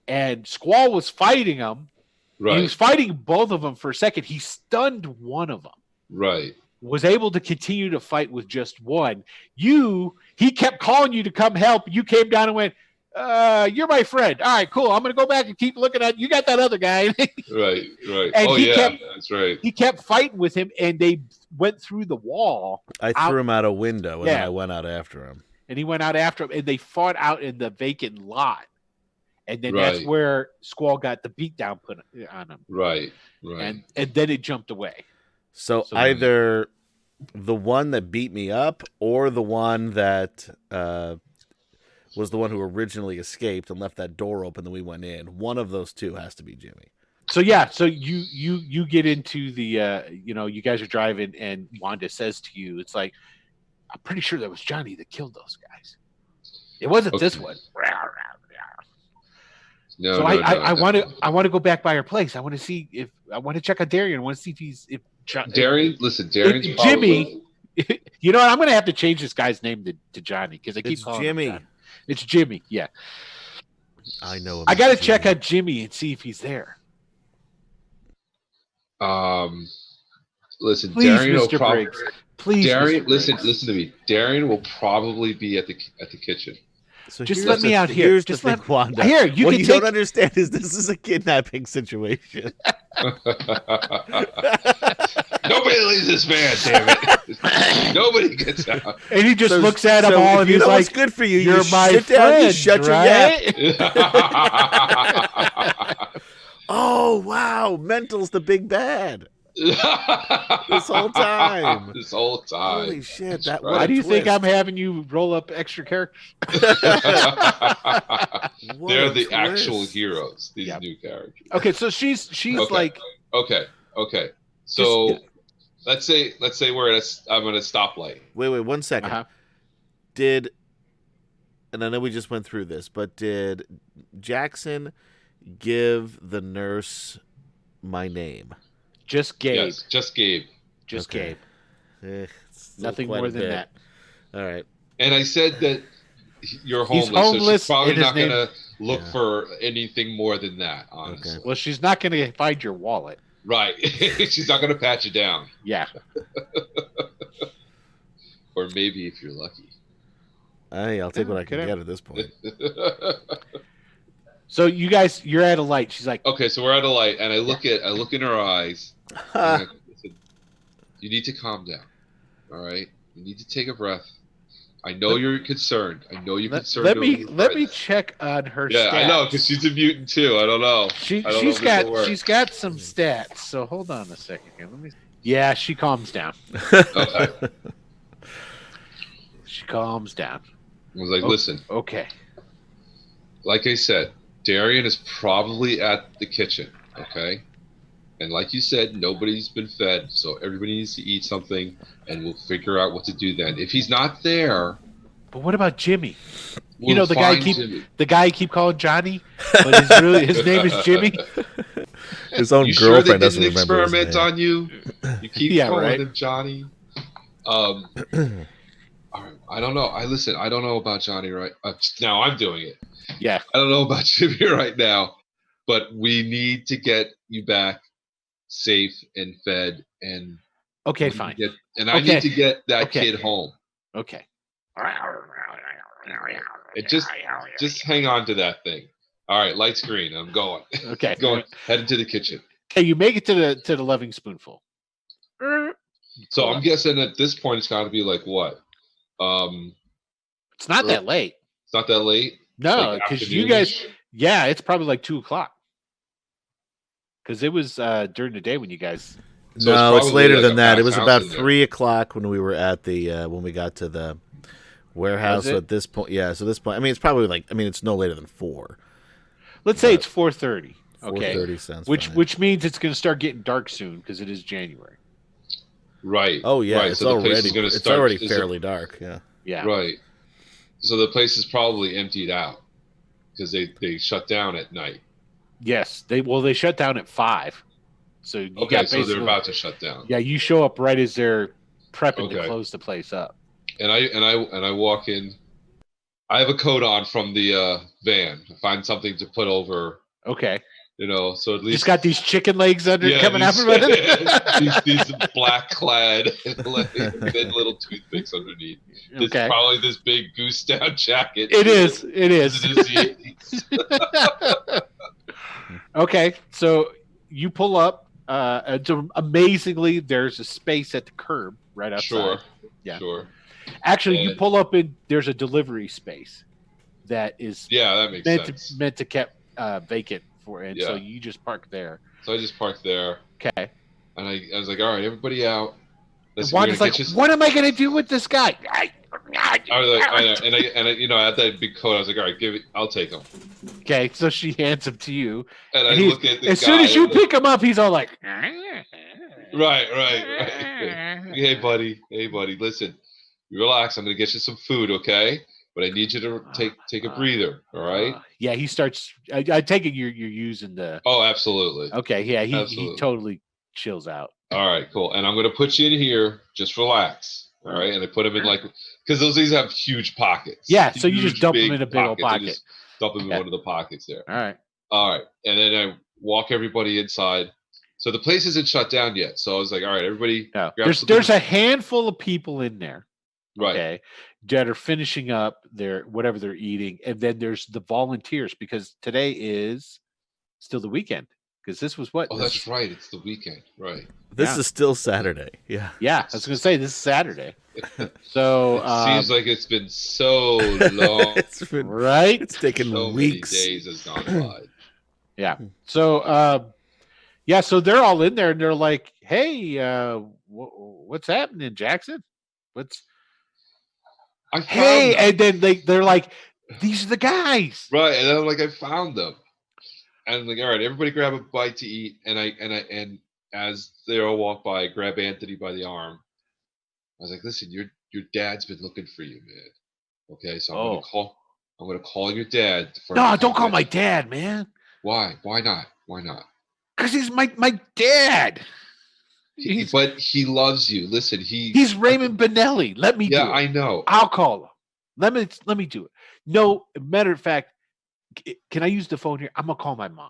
Speaker 4: And Squall was fighting them. He was
Speaker 3: Right.
Speaker 4: fighting both of them for a second. He stunned one of them.
Speaker 3: Right.
Speaker 4: Was able to continue to fight with just one. He kept calling you to come help. You came down and went, "You're my friend. All right, cool. I'm going to go back and keep looking at you. Got that other guy."
Speaker 3: Right. Right.
Speaker 4: And
Speaker 3: Oh
Speaker 4: he
Speaker 3: yeah,
Speaker 4: kept-
Speaker 3: that's right.
Speaker 4: He kept fighting with him, and they went through the wall,
Speaker 2: I threw him out a window and then
Speaker 4: Yeah.
Speaker 2: I went out after him.
Speaker 4: and he went out after him, and they fought out in the vacant lot. And then that's
Speaker 3: Right.
Speaker 4: where Squall got the beatdown put on him,
Speaker 3: Right. Right.
Speaker 4: and then it jumped away.
Speaker 2: So
Speaker 4: So-
Speaker 2: either the one that beat me up or the one that was the one who originally escaped and left that door open that we went in. One of those two has to be Jimmy.
Speaker 4: So yeah, so you get into the you guys are driving, and Wanda says to you, it's like, "I'm pretty sure that was Johnny that killed those guys. It wasn't this
Speaker 3: Okay.
Speaker 4: one."
Speaker 3: No,
Speaker 4: So
Speaker 3: no, no,
Speaker 4: I want to
Speaker 3: definitely.
Speaker 4: go back by her place. I want to see if I want to check on Darian. I want to see
Speaker 3: Darian, listen, Darian's
Speaker 4: if
Speaker 3: probably.
Speaker 4: Jimmy. You know what? I'm going to have to change this guy's name to Johnny because I keep
Speaker 2: It's
Speaker 4: calling him
Speaker 2: Jimmy.
Speaker 4: Johnny. It's Jimmy. Yeah,
Speaker 2: I know him.
Speaker 4: I got to
Speaker 2: as
Speaker 4: check
Speaker 2: Jimmy.
Speaker 4: on Jimmy and see if he's there.
Speaker 3: Listen,
Speaker 4: Please,
Speaker 3: Darian will
Speaker 4: Mr.
Speaker 3: probably.
Speaker 4: Briggs. Please,
Speaker 3: Darian,
Speaker 4: Mr.
Speaker 3: listen,
Speaker 4: Briggs.
Speaker 3: listen to me. Darian will probably be at the kitchen.
Speaker 2: So
Speaker 4: Just
Speaker 2: here's
Speaker 4: let me
Speaker 2: the,
Speaker 4: out here.
Speaker 2: Here's
Speaker 4: Just
Speaker 2: the thing,
Speaker 4: let-
Speaker 2: Wanda.
Speaker 4: Here, you
Speaker 2: what
Speaker 4: can
Speaker 2: you
Speaker 4: take-
Speaker 2: don't understand is this is a kidnapping situation.
Speaker 3: Nobody leaves this van, damn it. Nobody gets out.
Speaker 4: And he just
Speaker 2: So-
Speaker 4: looks at them
Speaker 2: so
Speaker 4: all
Speaker 2: if
Speaker 4: and
Speaker 2: you
Speaker 4: he's
Speaker 2: know what's
Speaker 4: like,
Speaker 2: good for you.
Speaker 4: "You're
Speaker 2: You
Speaker 4: my
Speaker 2: sit
Speaker 4: friend,
Speaker 2: down. You shut your yap.
Speaker 4: right?"
Speaker 2: Oh wow, Mental's the big bad. This whole time.
Speaker 3: This whole time.
Speaker 2: Holy shit! That
Speaker 3: Right.
Speaker 2: what
Speaker 4: Why
Speaker 2: a
Speaker 4: do you think
Speaker 2: twist.
Speaker 4: I'm having you roll up extra characters?
Speaker 2: What
Speaker 3: They're
Speaker 2: a
Speaker 3: the actual
Speaker 2: twist.
Speaker 3: heroes. These
Speaker 4: Yep.
Speaker 3: new characters.
Speaker 4: Okay, so she's
Speaker 3: Okay.
Speaker 4: like,
Speaker 3: Okay. So
Speaker 4: Just-
Speaker 3: let's say we're I'm at a stoplight.
Speaker 2: Wait, 1 second.
Speaker 4: uh-huh.
Speaker 2: Did, and I know we just went through this, but did Jackson give the nurse my name?
Speaker 4: Just Gabe.
Speaker 3: Yes, just Gabe.
Speaker 4: Just
Speaker 2: Okay.
Speaker 4: Gabe.
Speaker 2: Still
Speaker 4: Nothing
Speaker 2: quite
Speaker 4: more
Speaker 2: a
Speaker 4: than
Speaker 2: bit.
Speaker 4: that.
Speaker 2: All right.
Speaker 3: And I said that you're
Speaker 4: He's
Speaker 3: homeless, so
Speaker 4: homeless,
Speaker 3: she's probably
Speaker 4: and his
Speaker 3: not
Speaker 4: name-
Speaker 3: gonna look
Speaker 2: Yeah.
Speaker 3: for anything more than that, honestly.
Speaker 2: Okay.
Speaker 4: Well, she's not going to find your wallet.
Speaker 3: Right. She's not gonna pat you down.
Speaker 4: Yeah.
Speaker 3: Or maybe if you're lucky.
Speaker 2: Hey, I'll take
Speaker 4: Yeah,
Speaker 2: what I can
Speaker 4: whatever.
Speaker 2: get at this point.
Speaker 4: So you guys, you're at a light. She's like,
Speaker 3: Okay, so we're at a light, and I look in her eyes. And I'm like, "Listen, you need to calm down. All right, you need to take a breath. I know you're concerned. I know you're concerned.
Speaker 4: let
Speaker 3: over
Speaker 4: me
Speaker 3: your
Speaker 4: let me
Speaker 3: friends."
Speaker 4: check on her.
Speaker 3: Yeah, I know
Speaker 4: stats.
Speaker 3: because she's a mutant too. I don't know. I don't know
Speaker 4: She's
Speaker 3: if this will work.
Speaker 4: she's got some stats. So hold on a second here. Let me. Yeah, she calms down.
Speaker 3: Okay.
Speaker 4: She calms down.
Speaker 3: I was like,
Speaker 4: Oh.
Speaker 3: listen,
Speaker 4: Okay.
Speaker 3: like I said, Darian is probably at the kitchen. Okay. And like you said, nobody's been fed, so everybody needs to eat something, and we'll figure out what to do then. If he's not there,
Speaker 4: But what about Jimmy?
Speaker 3: we'll
Speaker 4: know, the guy
Speaker 3: find
Speaker 4: keep-
Speaker 3: Jimmy.
Speaker 4: The guy I keep calling Johnny, but his name is Jimmy.
Speaker 2: His own
Speaker 3: You sure they
Speaker 2: girlfriend doesn't
Speaker 3: didn't
Speaker 2: remember his
Speaker 3: experiment
Speaker 2: name.
Speaker 3: on you? You keep
Speaker 4: Yeah,
Speaker 3: calling
Speaker 4: right.
Speaker 3: him Johnny. All right, I don't know. I don't know about Johnny right now. I'm doing it.
Speaker 4: Yeah.
Speaker 3: I don't know about Jimmy right now, but we need to get you back safe and fed, and
Speaker 4: Okay,
Speaker 3: we need to
Speaker 4: fine.
Speaker 3: and I
Speaker 4: Okay.
Speaker 3: need to get that
Speaker 4: Okay.
Speaker 3: kid home.
Speaker 4: Okay.
Speaker 3: It just hang on to that thing. All right, lights green. I'm going.
Speaker 4: Okay.
Speaker 3: Going headed to the kitchen.
Speaker 4: Okay, you make it to the loving spoonful.
Speaker 3: So I'm guessing at this point it's got to be like what?
Speaker 4: It's not that late.
Speaker 3: It's not that late.
Speaker 4: No,
Speaker 3: Like
Speaker 4: because you
Speaker 3: afternoon-ish?
Speaker 4: guys, yeah, it's probably like 2:00. Because it was during the day when you guys.
Speaker 3: So
Speaker 2: No, it's
Speaker 3: probably
Speaker 2: later
Speaker 3: like
Speaker 2: than
Speaker 3: a
Speaker 2: that. It
Speaker 3: packed
Speaker 2: was
Speaker 3: house
Speaker 2: about
Speaker 3: in there.
Speaker 2: 3:00 when we were at the when we got to the warehouse.
Speaker 4: Was it?
Speaker 2: So at this point, yeah. So this point, I mean, it's probably like, I mean, it's no later than 4.
Speaker 4: Let's say it's 4:30. Okay.
Speaker 2: 4:30 sounds
Speaker 4: Which
Speaker 2: fine.
Speaker 4: which means it's going to start getting dark soon because it is January.
Speaker 3: Right.
Speaker 2: Oh yeah,
Speaker 3: Right.
Speaker 2: it's
Speaker 3: so the place
Speaker 2: already
Speaker 3: is gonna
Speaker 2: it's
Speaker 3: start,
Speaker 2: already
Speaker 3: is it-
Speaker 2: fairly dark. Yeah.
Speaker 4: Yeah.
Speaker 3: Right. So the place is probably emptied out because they shut down at night.
Speaker 4: Yes. They shut down at 5. So you
Speaker 3: Okay,
Speaker 4: got
Speaker 3: so they're
Speaker 4: basically.
Speaker 3: about to shut down.
Speaker 4: Yeah, you show up right as they're prepping to
Speaker 3: Okay.
Speaker 4: close the place up.
Speaker 3: And I walk in. I have a coat on from the van. I find something to put over,
Speaker 4: Okay.
Speaker 3: so at least
Speaker 4: Just got these chicken legs under
Speaker 3: Yeah,
Speaker 4: coming out
Speaker 3: these-
Speaker 4: from under there.
Speaker 3: these black clad thin little toothpicks underneath. This
Speaker 4: Okay.
Speaker 3: probably this big goose down jacket.
Speaker 4: It is. It is.
Speaker 3: It is the 80s.
Speaker 4: Okay, so you pull up. Amazingly, there's a space at the curb right outside.
Speaker 3: Sure.
Speaker 4: Yeah.
Speaker 3: Sure.
Speaker 4: Actually, you
Speaker 3: And-
Speaker 4: pull up in. There's a delivery space that is
Speaker 3: Yeah, that makes sense.
Speaker 4: meant to kept vacant for, and so
Speaker 3: Yeah.
Speaker 4: you just park there.
Speaker 3: So I just parked there,
Speaker 4: Okay.
Speaker 3: and I was like, "All right, everybody out."
Speaker 4: And
Speaker 3: Listen, we're
Speaker 4: Wanda's
Speaker 3: gonna
Speaker 4: like,
Speaker 3: get you-
Speaker 4: "What am I going to do with this guy?"
Speaker 3: I was like, I had that big coat. I was like, "All right, give it. I'll take him."
Speaker 4: Okay, so she hands him to you.
Speaker 3: And I
Speaker 4: And he's-
Speaker 3: look at the
Speaker 4: As
Speaker 3: guy.
Speaker 4: soon as you
Speaker 3: and-
Speaker 4: pick him up, he's all like,
Speaker 3: Right. Hey, buddy. Listen, you relax. I'm gonna get you some food, okay? but I need you to take a breather. All right?
Speaker 4: Yeah, he starts. I take it you're using the.
Speaker 3: Oh, absolutely.
Speaker 4: Okay, yeah, he
Speaker 3: Absolutely.
Speaker 4: totally chills out.
Speaker 3: All right, cool. And I'm going to put you in here. Just relax. All right. And I put them in because those things have huge pockets.
Speaker 4: Yeah, so you just
Speaker 3: Huge,
Speaker 4: dump them in a big old
Speaker 3: pockets. I
Speaker 4: pocket.
Speaker 3: just dump them in
Speaker 4: Okay.
Speaker 3: one of the pockets there.
Speaker 4: All right.
Speaker 3: All right. And then I walk everybody inside. So the place isn't shut down yet. So I was like, all right, everybody.
Speaker 4: No,
Speaker 3: grab
Speaker 4: there's a handful of people in there.
Speaker 3: Right.
Speaker 4: Okay, that are finishing up their whatever they're eating, and then there's the volunteers because today is still the weekend. Because this was what?
Speaker 3: Oh, that's right. It's the weekend. Right.
Speaker 2: This is still Saturday. Yeah.
Speaker 4: Yeah, I was going to say this is Saturday. So
Speaker 3: seems like it's been so long.
Speaker 2: It's been
Speaker 4: right.
Speaker 2: It's taken
Speaker 3: so
Speaker 2: weeks.
Speaker 3: many days has gone by.
Speaker 4: Yeah. So yeah. So they're all in there, and they're like, "Hey, what's happening, Jackson? What's hey?" And then they're like, "These are the guys."
Speaker 3: Right. And then I'm like, I found them. And I'm like, all right, everybody grab a bite to eat. And as they all walk by, I grab Anthony by the arm. I was like, listen, your dad's been looking for you, man. Okay, so I'm gonna call your dad.
Speaker 4: No, don't call my dad, man.
Speaker 3: Why? Why not? Why not?
Speaker 4: Because he's my dad.
Speaker 3: But he loves you. Listen,
Speaker 4: he's Raymond Benelli. Let me do it.
Speaker 3: Yeah, I know.
Speaker 4: I'll call him. Let me do it. No, matter of fact, can I use the phone here? I'm gonna call my mom.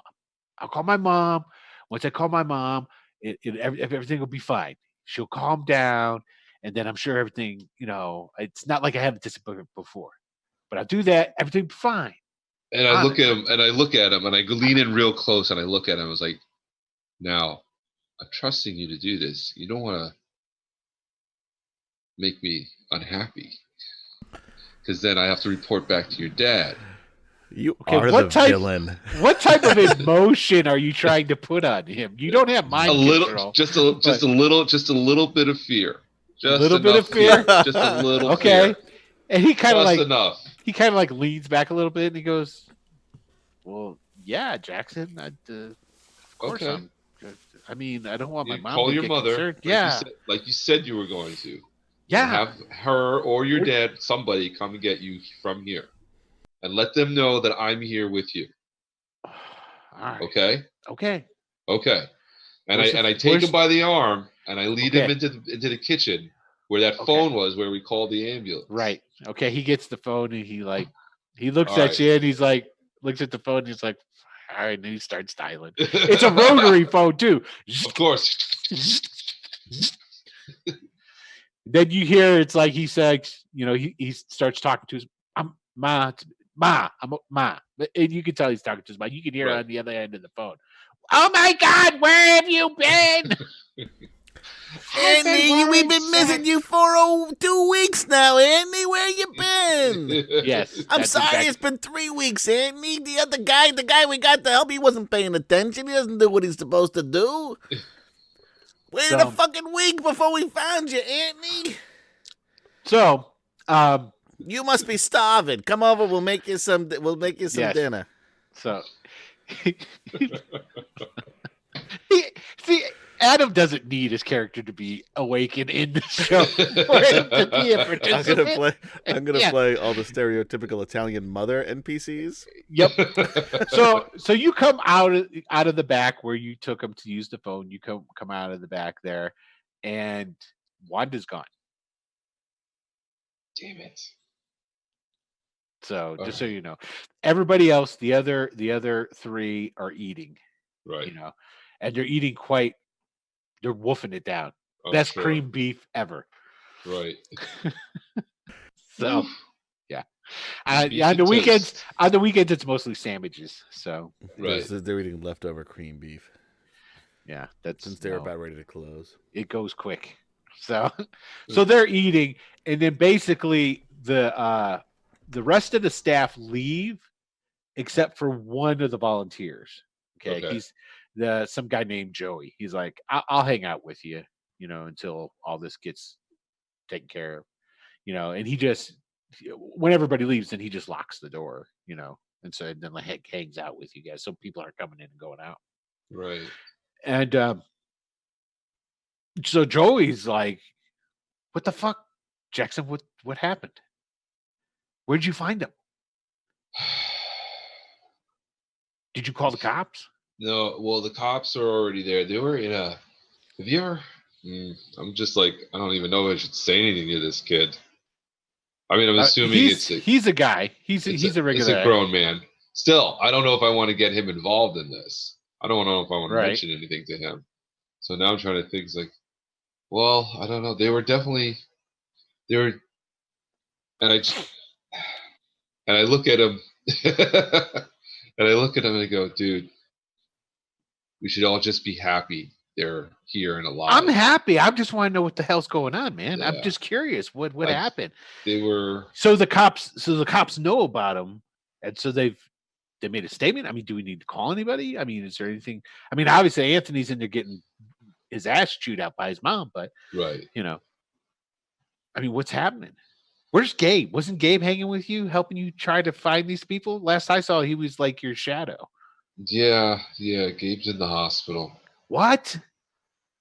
Speaker 4: I'll call my mom. Once I call my mom, everything will be fine. She'll calm down, and then I'm sure everything. It's not like I haven't disappointed before, but I'll do that. Everything will be fine.
Speaker 3: And I look at him, and I lean in real close, and I look at him. I was like, "Now, I'm trusting you to do this. You don't want to make me unhappy, because then I have to report back to your dad."
Speaker 2: You are the villain.
Speaker 4: What type of emotion are you trying to put on him? You don't have mind control.
Speaker 3: Just a little bit of fear. Just
Speaker 4: a little bit of fear.
Speaker 3: Just a little.
Speaker 4: Okay.
Speaker 3: Fear.
Speaker 4: And he kind of
Speaker 3: enough.
Speaker 4: He kind of leans back a little bit and he goes, "Well, yeah, Jackson. Of course I'm. I mean, I don't want my mom
Speaker 3: call
Speaker 4: to
Speaker 3: your
Speaker 4: get
Speaker 3: mother.
Speaker 4: Concerned. Yeah,
Speaker 3: like you said you were going to.
Speaker 4: Yeah.
Speaker 3: Have her or your dad, somebody, come and get you from here. And let them know that I'm here with you.
Speaker 4: All right.
Speaker 3: Okay.
Speaker 4: Okay.
Speaker 3: And I take him by the arm and I lead him into the kitchen where that phone was, where we called the ambulance.
Speaker 4: Right. Okay. He gets the phone and he looks at you and he's like, looks at the phone and he's like, all right, and he starts dialing. It's a rotary phone too.
Speaker 3: Of course.
Speaker 4: Then you hear it's like he says, he starts talking to his Ma, I'm Ma. And you can tell he's talking to his mom. You can hear on the other end of the phone. Oh my God, where have you been?
Speaker 2: Andy, we've been missing you for 2 weeks now, Andy. Where you been?
Speaker 4: Yes.
Speaker 2: I'm sorry, it's been 3 weeks, Andy. The other guy, we got to help, he wasn't paying attention. He doesn't do what he's supposed to do. Waited a fucking week before we found you, Andy.
Speaker 4: So,
Speaker 2: you must be starving. Come over. We'll make you some dinner.
Speaker 4: So, see, Adam doesn't need his character to be awakened in the show for him to be a participant.
Speaker 2: I'm gonna play all the stereotypical Italian mother NPCs.
Speaker 4: Yep. So you come out of the back where you took him to use the phone. You come out of the back there, and Wanda's gone.
Speaker 3: Damn it.
Speaker 4: So just so you know, everybody else, the other three are eating,
Speaker 3: right?
Speaker 4: And they're eating they're wolfing it down. Best cream beef ever,
Speaker 3: right?
Speaker 4: So, yeah. On the weekends, it's mostly sandwiches. So,
Speaker 2: right, they're eating leftover cream beef.
Speaker 4: Yeah, that's
Speaker 2: since they're about ready to close.
Speaker 4: It goes quick. So they're eating, and then basically the rest of the staff leave except for one of the volunteers. Okay. He's some guy named Joey. He's like, I'll hang out with you, until all this gets taken care of, and he just, when everybody leaves, then he just locks the door, and so then hangs out with you guys. So people aren't coming in and going out.
Speaker 3: Right.
Speaker 4: And, so Joey's like, what the fuck, Jackson, what happened? Where'd you find him? Did you call the cops?
Speaker 3: No, well, the cops are already there. They were in a. Have you ever? I'm just like, I don't even know if I should say anything to this kid. I mean, I'm assuming
Speaker 4: he's a guy. He's a regular.
Speaker 3: It's a grown man. Still, I don't know if I want to get him involved in this. I don't know if I want to mention anything to him. So now I'm trying to think. It's like, well, I don't know. They were, and I look at him, and I go, dude, we should all just be happy they're here and alive.
Speaker 4: I'm happy. I just want to know what the hell's going on, man.
Speaker 3: Yeah.
Speaker 4: I'm just curious what happened.
Speaker 3: They were
Speaker 4: so the cops know about him, and so they made a statement. I mean, do we need to call anybody? I mean, is there anything? I mean, obviously Anthony's in there getting his ass chewed out by his mom, but
Speaker 3: right.
Speaker 4: I mean, what's happening? Where's Gabe? Wasn't Gabe hanging with you, helping you try to find these people? Last I saw, he was like your shadow.
Speaker 3: Yeah. Gabe's in the hospital.
Speaker 4: What?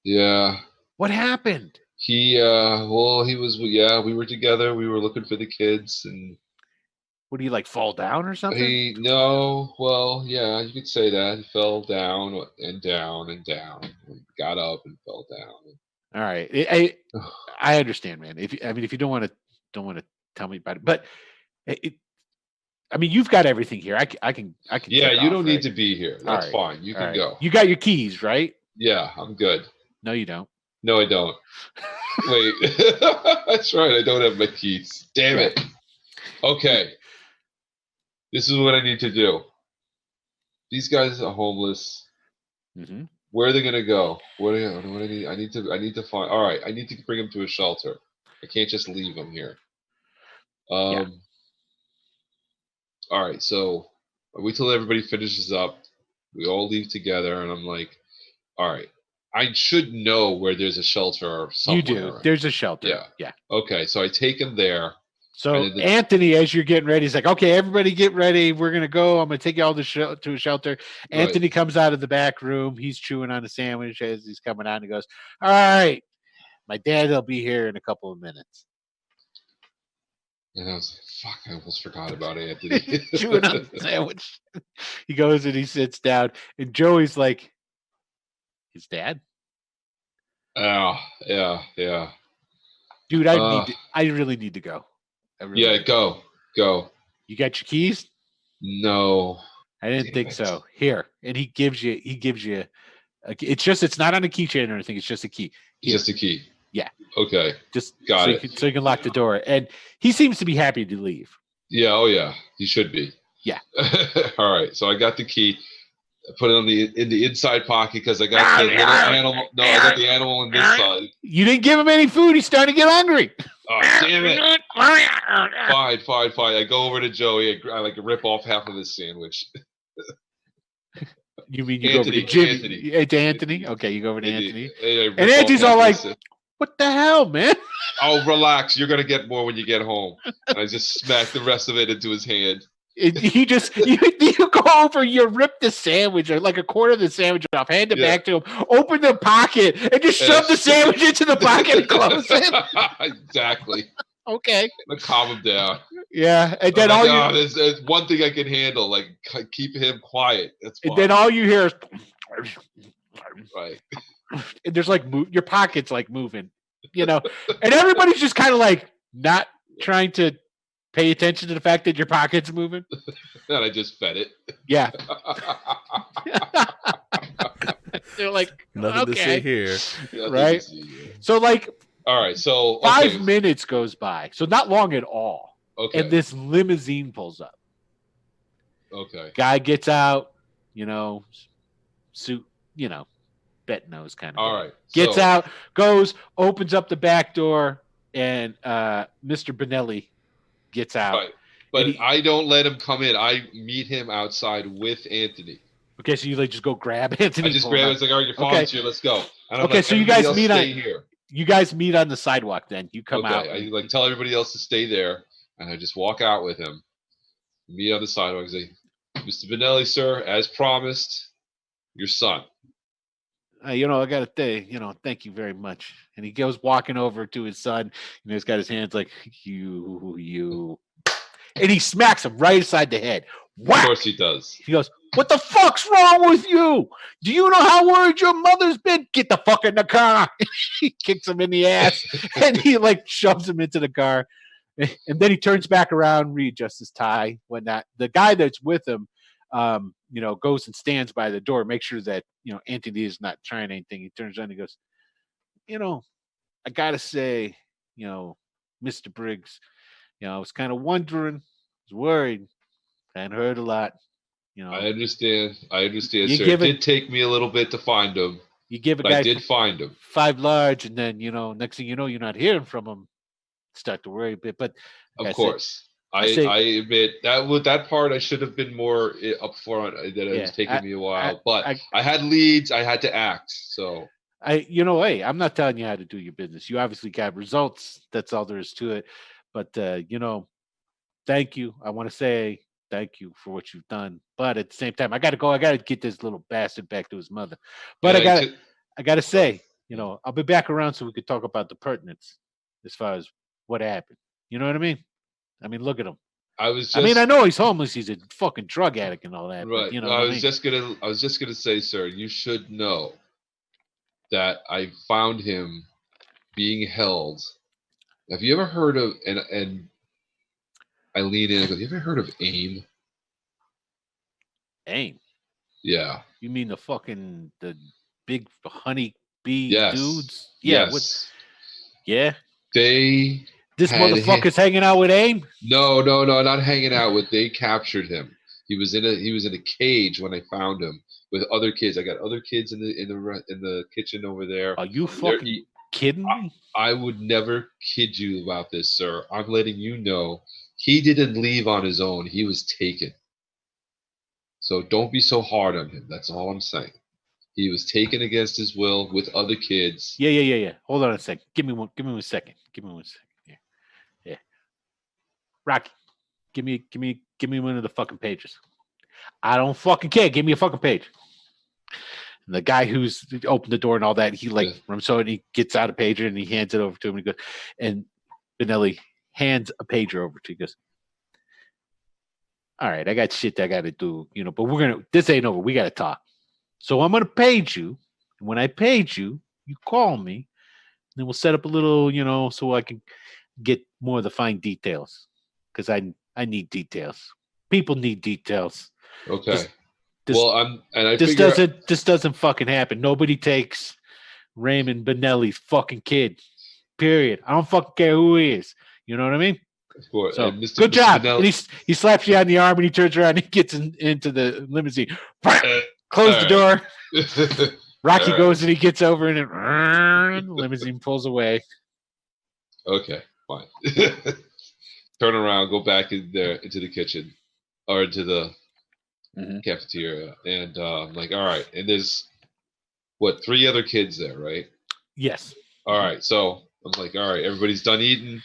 Speaker 3: Yeah.
Speaker 4: What happened?
Speaker 3: He was. Yeah, we were together. We were looking for the kids, and
Speaker 4: would he like fall down or something?
Speaker 3: Well, yeah, you could say that. He fell down and down and down, and got up and fell down.
Speaker 4: All right, I understand, man. If you don't want to tell me about it, but I mean, you've got everything here. I can.
Speaker 3: Yeah, you don't need to be here. That's fine. You can go.
Speaker 4: You got your keys, right?
Speaker 3: Yeah, I'm good.
Speaker 4: No, you don't.
Speaker 3: No, I don't. Wait, that's right. I don't have my keys. Damn it. Okay. This is what I need to do. These guys are homeless.
Speaker 4: Mm-hmm.
Speaker 3: Where are they gonna go? What do I need? I need to find. All right, I need to bring them to a shelter. I can't just leave them here. All right, so I wait till everybody finishes up. We all leave together, and I'm like, all right, I should know where there's a shelter or somewhere.
Speaker 4: You do. There's a shelter. Yeah.
Speaker 3: Okay, so I take him there.
Speaker 4: So Anthony, as you're getting ready, he's like, okay, everybody get ready. We're going to go. I'm going to take you all to a shelter. Anthony comes out of the back room. He's chewing on a sandwich as he's coming out, and he goes, all right, my dad will be here in a couple of minutes.
Speaker 3: And I was like, fuck, I almost forgot about Anthony.
Speaker 4: Chewing on the sandwich. He goes and he sits down, and Joey's like, his dad?
Speaker 3: Oh, yeah.
Speaker 4: Dude, I really need to go.
Speaker 3: Go.
Speaker 4: You got your keys?
Speaker 3: No.
Speaker 4: I didn't think so. Here. And he gives you it's not on a keychain or anything, it's just a key.
Speaker 3: Here. Just a key.
Speaker 4: Yeah.
Speaker 3: Okay.
Speaker 4: Just
Speaker 3: got it.
Speaker 4: So you can lock the door. And he seems to be happy to leave.
Speaker 3: Yeah, oh yeah. He should be.
Speaker 4: Yeah.
Speaker 3: All right. So I got the key. I put it in the inside pocket because I got the little animal. No, I got the animal on this side.
Speaker 4: You didn't give him any food. He's starting to get hungry.
Speaker 3: Oh, damn it. Fine. I go over to Joey. I like rip off half of his sandwich.
Speaker 4: You mean you go over to Jimmy? To Anthony? Okay, you go over to Anthony.
Speaker 3: And
Speaker 4: Anthony's all like, what the hell, man?
Speaker 3: Oh, relax. You're going to get more when you get home. And I just smack the rest of it into his hand.
Speaker 4: You go over, you rip the sandwich or like a quarter of the sandwich off, hand it back to him, open the pocket, and just shove the sandwich into the pocket and close it.
Speaker 3: Exactly.
Speaker 4: Okay.
Speaker 3: Calm him down.
Speaker 4: Yeah, and then
Speaker 3: there's one thing I can handle, like keep him quiet. That's fine.
Speaker 4: And then all you hear is
Speaker 3: right.
Speaker 4: And there's like your pocket's like moving, and everybody's just kind of like not trying to pay attention to the fact that your pocket's moving.
Speaker 3: And I just fed it.
Speaker 4: Yeah. They're like,
Speaker 2: nothing to see here.
Speaker 4: Right? So like,
Speaker 3: all right. So
Speaker 4: 5 minutes goes by. So not long at all.
Speaker 3: Okay.
Speaker 4: And this limousine pulls up.
Speaker 3: Okay.
Speaker 4: Guy gets out, suit, bet nose kind of.
Speaker 3: All right.
Speaker 4: Gets out, goes, opens up the back door, and Mr. Benelli gets out.
Speaker 3: Right. But I don't let him come in. I meet him outside with Anthony.
Speaker 4: Okay, so you like just go grab Anthony.
Speaker 3: I just grab him. It's like, all right, your father's here. Let's go. And I'm
Speaker 4: okay, so you guys meet
Speaker 3: here.
Speaker 4: You guys meet on the sidewalk. Then you come out.
Speaker 3: I like tell everybody else to stay there, and I just walk out with him. Meet on the sidewalk. And say, Mr. Benelli, sir, as promised, your son.
Speaker 4: I gotta say, thank you very much. And he goes walking over to his son. He's got his hands like you. and he smacks him right aside the head.
Speaker 3: Of
Speaker 4: Whack!
Speaker 3: course he does.
Speaker 4: He goes, "What the fuck's wrong with you? Do you know how worried your mother's been? Get the fuck in the car." He kicks him in the ass and he like shoves him into the car. And then he turns back around, readjusts his tie, whatnot. The guy that's with him, goes and stands by the door, make sure that, Anthony is not trying anything. He turns around and he goes, I gotta say, Mr. Briggs, I was kind of wondering, was worried, and heard a lot.
Speaker 3: I understand,
Speaker 4: You
Speaker 3: sir. It
Speaker 4: give it-
Speaker 3: did take me a little bit to find him,
Speaker 4: You give a
Speaker 3: but
Speaker 4: guy
Speaker 3: I did find him.
Speaker 4: 5 large, and then next thing you know, you're not hearing from him. Start to worry a bit, but like I
Speaker 3: Of
Speaker 4: said,
Speaker 3: course. I
Speaker 4: say-
Speaker 3: admit that part I should have been more upfront. That it was taking me a while, but I had leads. I had to act. So
Speaker 4: hey, I'm not telling you how to do your business. You obviously got results. That's all there is to it. But thank you. I want to say thank you for what you've done. But at the same time, I got to go. I got to get this little bastard back to his mother. But
Speaker 3: yeah,
Speaker 4: I got to say, I'll be back around so we could talk about the pertinence as far as what happened. You know what I mean? I mean, look at him.
Speaker 3: I was. Just,
Speaker 4: I know he's homeless. He's a fucking drug addict and all that.
Speaker 3: right.
Speaker 4: But,
Speaker 3: I was just gonna say, sir, you should know that I found him being held. Have you ever heard of and I lean in and go, have you ever heard of AIM?
Speaker 4: AIM.
Speaker 3: Yeah.
Speaker 4: You mean the big honey bee
Speaker 3: Yes.
Speaker 4: dudes? Yeah.
Speaker 3: Yes.
Speaker 4: Yeah.
Speaker 3: They
Speaker 4: This
Speaker 3: had
Speaker 4: motherfucker's hanging out with AIM?
Speaker 3: No, not hanging out with. They captured him. He was in a cage when I found him with other kids. I got other kids in the kitchen over there.
Speaker 4: Are you fucking kidding me?
Speaker 3: I would never kid you about this, sir. I'm letting you know he didn't leave on his own. He was taken. So don't be so hard on him. That's all I'm saying. He was taken against his will with other kids.
Speaker 4: Yeah. Hold on a second. Give me one second. Yeah. Rocky, give me one of the fucking pages. I don't fucking care. Give me a fucking page. And the guy who's opened the door and all that, he and he gets out a pager and he hands it over to him. And he goes, and Benelli hands a pager over to him. He goes, all right, I got shit that I got to do, but this ain't over. We got to talk. So I'm going to page you. And when I page you, you call me. And then we'll set up a little, so I can get more of the fine details. Because I need details. People need details.
Speaker 3: Okay.
Speaker 4: This doesn't fucking happen. Nobody takes Raymond Benelli's fucking kid. Period. I don't fucking care who he is. You know what I mean?
Speaker 3: Of course.
Speaker 4: So,
Speaker 3: Mr.
Speaker 4: good job.
Speaker 3: Benelli,
Speaker 4: And he slaps you on the arm and he turns around and he gets into the limousine. Close the door. Rocky goes and he gets over and the limousine pulls away.
Speaker 3: Okay, fine. Turn around, go back in there into the kitchen or into the cafeteria, and I'm like, all right. And there's 3 other kids there, right?
Speaker 4: Yes.
Speaker 3: All right. So I'm like, all right, everybody's done eating.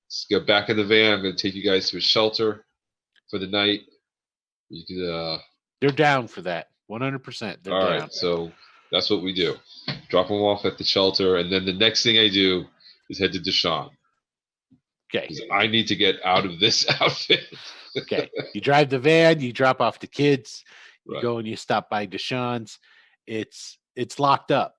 Speaker 3: Let's get back in the van. I'm gonna take you guys to a shelter for the night. You could.
Speaker 4: They're down for that. 100%. They're
Speaker 3: all
Speaker 4: down.
Speaker 3: right. So that's what we do. Drop them off at the shelter, and then the next thing I do is head to Deshaun.
Speaker 4: Okay.
Speaker 3: I need to get out of this outfit.
Speaker 4: Okay. You drive the van, you drop off the kids, you
Speaker 3: Right.
Speaker 4: go and you stop by Deshaun's. It's locked up.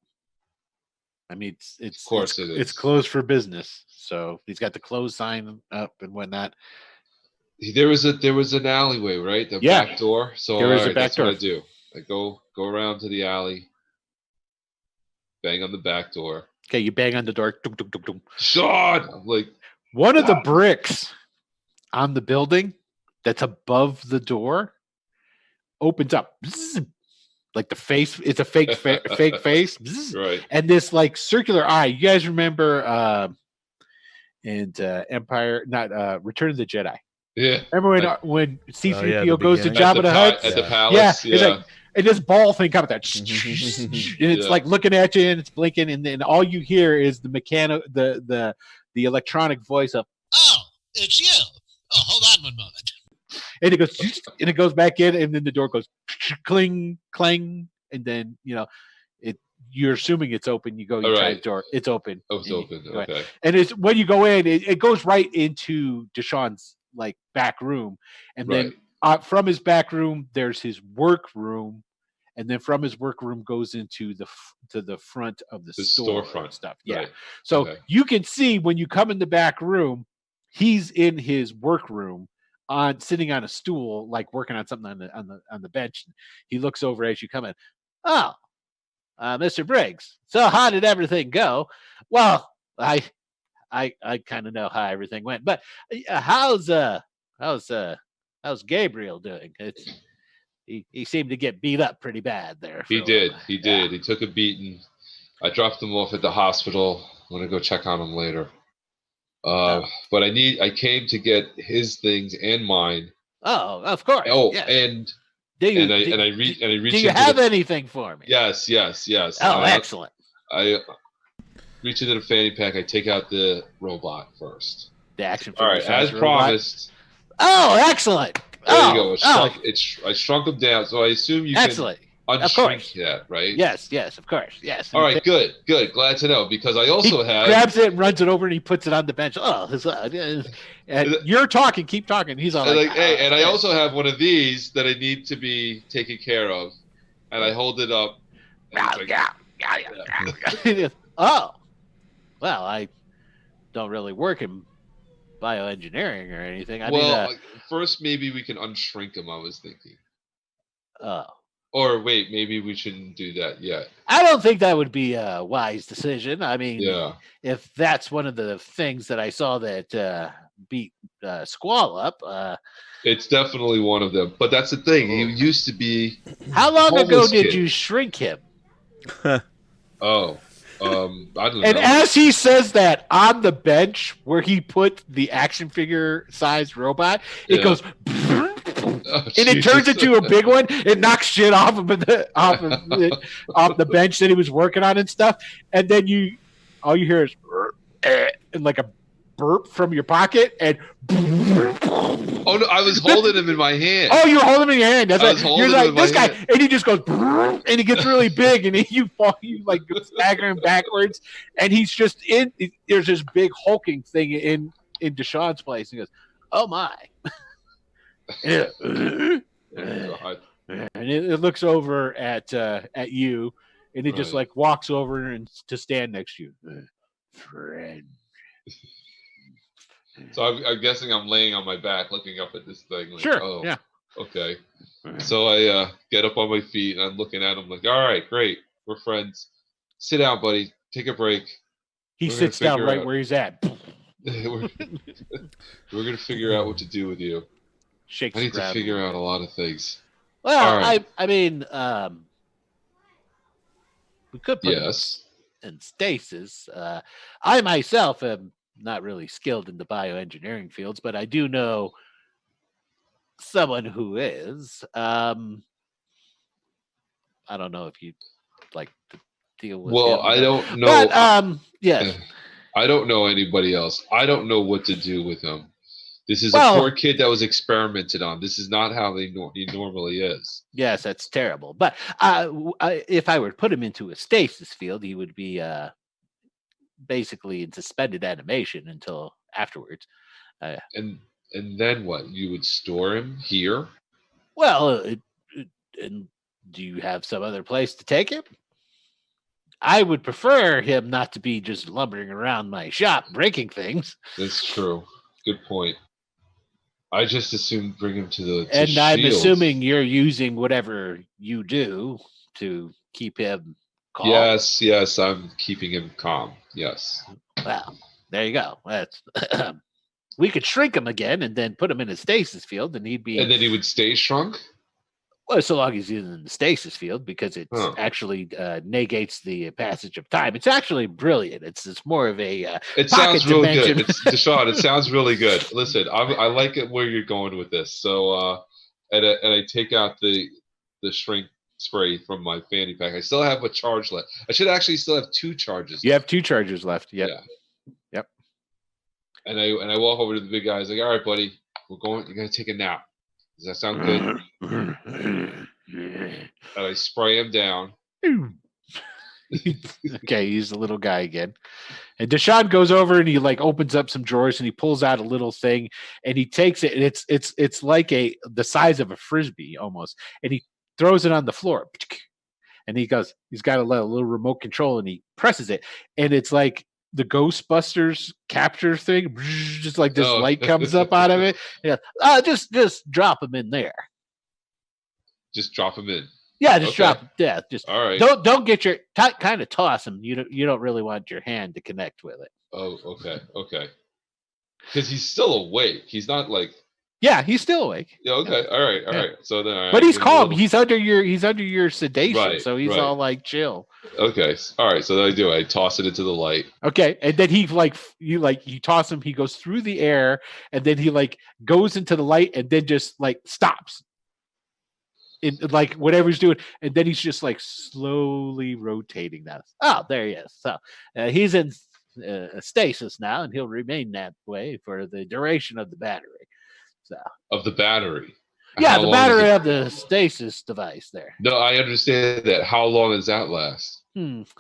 Speaker 4: I mean, it's
Speaker 3: Of course it is.
Speaker 4: It's closed for business. So he's got the closed sign up and whatnot.
Speaker 3: There was an alleyway, right? The
Speaker 4: Yeah.
Speaker 3: back door. So
Speaker 4: There is a
Speaker 3: all right,
Speaker 4: back
Speaker 3: that's what
Speaker 4: door.
Speaker 3: I do. I go around to the alley, bang on the back door.
Speaker 4: Okay, you bang on the door. Dunk, dunk, dunk, dunk.
Speaker 3: Sean, I'm like,
Speaker 4: One of the bricks on the building that's above the door opens up. Bzzz. Like the face, it's a fake fake face. Bzzz.
Speaker 3: right.
Speaker 4: And this like circular eye. You guys remember Empire, not Return of the Jedi.
Speaker 3: Yeah.
Speaker 4: Remember when C-3PO
Speaker 2: yeah, the
Speaker 4: goes to
Speaker 2: beginning.
Speaker 4: Jabba the Hutt?
Speaker 3: At the
Speaker 2: Yeah.
Speaker 3: palace.
Speaker 4: Yeah, it's like and this ball thing comes out, and it's
Speaker 3: Yeah.
Speaker 4: like looking at you and it's blinking, and then all you hear is the the electronic voice of,
Speaker 5: Oh, it's you. Oh, hold on one moment.
Speaker 4: and it goes and it goes back in, and then the door goes cling clang, and then you're assuming it's open. You go, you
Speaker 3: All
Speaker 4: try
Speaker 3: right.
Speaker 4: the door, it's open.
Speaker 3: Oh, it's
Speaker 4: and you
Speaker 3: open.
Speaker 4: go in.
Speaker 3: Okay.
Speaker 4: And it's when you go in, it goes right into Deshaun's like back room, and
Speaker 3: Right.
Speaker 4: then from his back room there's his work room, and then from his work room goes into to the front of the
Speaker 3: The
Speaker 4: store
Speaker 3: storefront.
Speaker 4: and stuff. Yeah,
Speaker 3: Right.
Speaker 4: so
Speaker 3: Okay.
Speaker 4: you can see when you come in the back room, he's in his work room sitting on a stool, like working on something on the bench. He looks over as you come in. Oh, Mr. Briggs. So how did everything go? Well, I kind of know how everything went, but how's Gabriel doing? He seemed to get beat up pretty bad there.
Speaker 3: He
Speaker 4: for a
Speaker 3: did.
Speaker 4: while.
Speaker 3: He
Speaker 4: Yeah.
Speaker 3: did. He took a beating. I dropped him off at the hospital. I'm gonna go check on him later.
Speaker 4: Oh.
Speaker 3: But I came to get his things and mine.
Speaker 4: Oh, of course.
Speaker 3: Oh,
Speaker 4: Yes.
Speaker 3: and
Speaker 4: do you
Speaker 3: reached
Speaker 4: do you
Speaker 3: into
Speaker 4: have
Speaker 3: the,
Speaker 4: anything for me?
Speaker 3: yes.
Speaker 4: Oh, excellent.
Speaker 3: I reach into the fanny pack. I take out the robot first.
Speaker 4: The action
Speaker 3: All
Speaker 4: figure
Speaker 3: right,
Speaker 4: size
Speaker 3: as
Speaker 4: robot.
Speaker 3: promised.
Speaker 4: Oh, excellent.
Speaker 3: There you go. I shrunk him down, so I assume you
Speaker 4: excellent.
Speaker 3: can
Speaker 4: Of course.
Speaker 3: unshrink that, right?
Speaker 4: Yes, of course. Yes.
Speaker 3: All right, good. Glad to know, because I also have.
Speaker 4: Grabs it and runs it over, and he puts it on the bench. And you're talking. Keep talking. He's all like,
Speaker 3: hey, and I also have one of these that I need to be taken care of, and I hold it up. And it's like,
Speaker 4: Oh, well, I don't really work in bioengineering or anything.
Speaker 3: first maybe we can unshrink him. I was thinking.
Speaker 4: Oh.
Speaker 3: Or wait, maybe we shouldn't do that yet.
Speaker 4: I don't think that would be a wise decision. I mean,
Speaker 3: Yeah.
Speaker 4: if that's one of the things that I saw that beat Squall up.
Speaker 3: It's definitely one of them. But that's the thing. He used to be.
Speaker 4: How long ago
Speaker 3: homeless
Speaker 4: did
Speaker 3: kid.
Speaker 4: you shrink him?
Speaker 3: Oh, I don't
Speaker 4: And
Speaker 3: know.
Speaker 4: as he says that on the bench where he put the action figure sized robot, it
Speaker 3: Yeah.
Speaker 4: goes.
Speaker 3: Oh,
Speaker 4: And it turns
Speaker 3: Jesus.
Speaker 4: into a big one. It knocks shit off of the bench that he was working on and stuff. And then all you hear is and like a burp from your pocket, and
Speaker 3: Oh no! I was holding him in my hand.
Speaker 4: oh, you're holding him in your hand. That's
Speaker 3: I
Speaker 4: right.
Speaker 3: was
Speaker 4: You're
Speaker 3: holding him
Speaker 4: like
Speaker 3: in my
Speaker 4: this guy,
Speaker 3: hand.
Speaker 4: and he just goes and he gets really big, and you fall, you like go staggering backwards, and he's just in. There's this big hulking thing in Deshaun's place. He goes, "Oh my."
Speaker 3: Oh, God.
Speaker 4: And it looks over at you, and it just
Speaker 3: Right.
Speaker 4: like walks over and to stand next to you, friend.
Speaker 3: So I'm guessing I'm laying on my back, looking up at this thing. Like,
Speaker 4: Sure.
Speaker 3: Oh,
Speaker 4: Yeah.
Speaker 3: okay. So I get up on my feet and I'm looking at him like, all right, great, we're friends. Sit down, buddy. Take a break.
Speaker 4: He
Speaker 3: We're gonna
Speaker 4: sits down
Speaker 3: figure
Speaker 4: right
Speaker 3: out-
Speaker 4: where he's at.
Speaker 3: we're gonna figure out what to do with you.
Speaker 4: Shakes.
Speaker 3: I need to
Speaker 4: grab
Speaker 3: figure
Speaker 4: him.
Speaker 3: out a lot of things.
Speaker 4: Well,
Speaker 3: All right.
Speaker 4: I mean, we could put him
Speaker 3: Yes.
Speaker 4: in stasis. I myself am not really skilled in the bioengineering fields, but I do know someone who is. I don't know if you'd like to deal with
Speaker 3: Well,
Speaker 4: him,
Speaker 3: I don't know.
Speaker 4: But yes.
Speaker 3: I don't know anybody else. I don't know what to do with him. This is
Speaker 4: Well-
Speaker 3: a poor kid that was experimented on. This is not how he normally is.
Speaker 4: Yes, that's terrible. But if I were to put him into a stasis field, he would be basically in suspended animation until afterwards.
Speaker 3: And then what? You would store him here?
Speaker 4: Well, and do you have some other place to take him? I would prefer him not to be just lumbering around my shop breaking things.
Speaker 3: That's true. Good point. I just assumed bring him to the.
Speaker 4: And I'm
Speaker 3: Shields.
Speaker 4: assuming you're using whatever you do to keep him calm.
Speaker 3: Yes, I'm keeping him calm. Yes.
Speaker 4: Well, there you go. That's we could shrink him again and then put him in a stasis field, and he'd be
Speaker 3: And then he would stay shrunk?
Speaker 4: well, so long as he's in the stasis field, because it actually negates the passage of time. It's actually brilliant. It's more of a
Speaker 3: It sounds
Speaker 4: pocket
Speaker 3: really
Speaker 4: dimension.
Speaker 3: good. It's Deshaun, it sounds really good. Listen, I like it where you're going with this. So and I take out the shrink spray from my fanny pack. I still have a charge left. I should actually still have 2 charges.
Speaker 4: You have 2 chargers left. Yep.
Speaker 3: Yeah.
Speaker 4: Yep.
Speaker 3: And I walk over to the big guy. He's like, all right, buddy, you're gonna take a nap. Does that sound good? And I spray him down.
Speaker 4: Okay, he's the little guy again. And Deshaun goes over and he like opens up some drawers and he pulls out a little thing and he takes it and it's like the size of a frisbee almost. And he throws it on the floor. And he's got a little remote control and he presses it. And it's like the Ghostbusters capture thing, just like this
Speaker 3: Oh.
Speaker 4: light comes up out of it. Yeah, just drop him in there.
Speaker 3: Just drop him in.
Speaker 4: Yeah, just
Speaker 3: Okay.
Speaker 4: drop. Yeah, just
Speaker 3: All right.
Speaker 4: don't get your kind of toss him. You don't really want your hand to connect with it.
Speaker 3: Oh, okay. Because he's still awake. He's not like.
Speaker 4: Yeah, he's still awake,
Speaker 3: Yeah. Okay. All right.
Speaker 4: Yeah.
Speaker 3: So then. All right,
Speaker 4: but he's
Speaker 3: give him a
Speaker 4: calm.
Speaker 3: little-
Speaker 4: He's under your sedation,
Speaker 3: Right,
Speaker 4: so he's
Speaker 3: right.
Speaker 4: all like chill.
Speaker 3: Okay. All right. So then I do. I toss it into the light.
Speaker 4: Okay, and then he you toss him. He goes through the air, and then he like goes into the light, and then just like stops. In like whatever he's doing, and then he's just like slowly rotating that. Oh, there he is. So he's in stasis now, and he'll remain that way for the duration of the battery. So
Speaker 3: Of the battery.
Speaker 4: yeah,
Speaker 3: How
Speaker 4: the
Speaker 3: long does
Speaker 4: battery
Speaker 3: it-
Speaker 4: of the stasis device there.
Speaker 3: No, I understand that. How long does that last?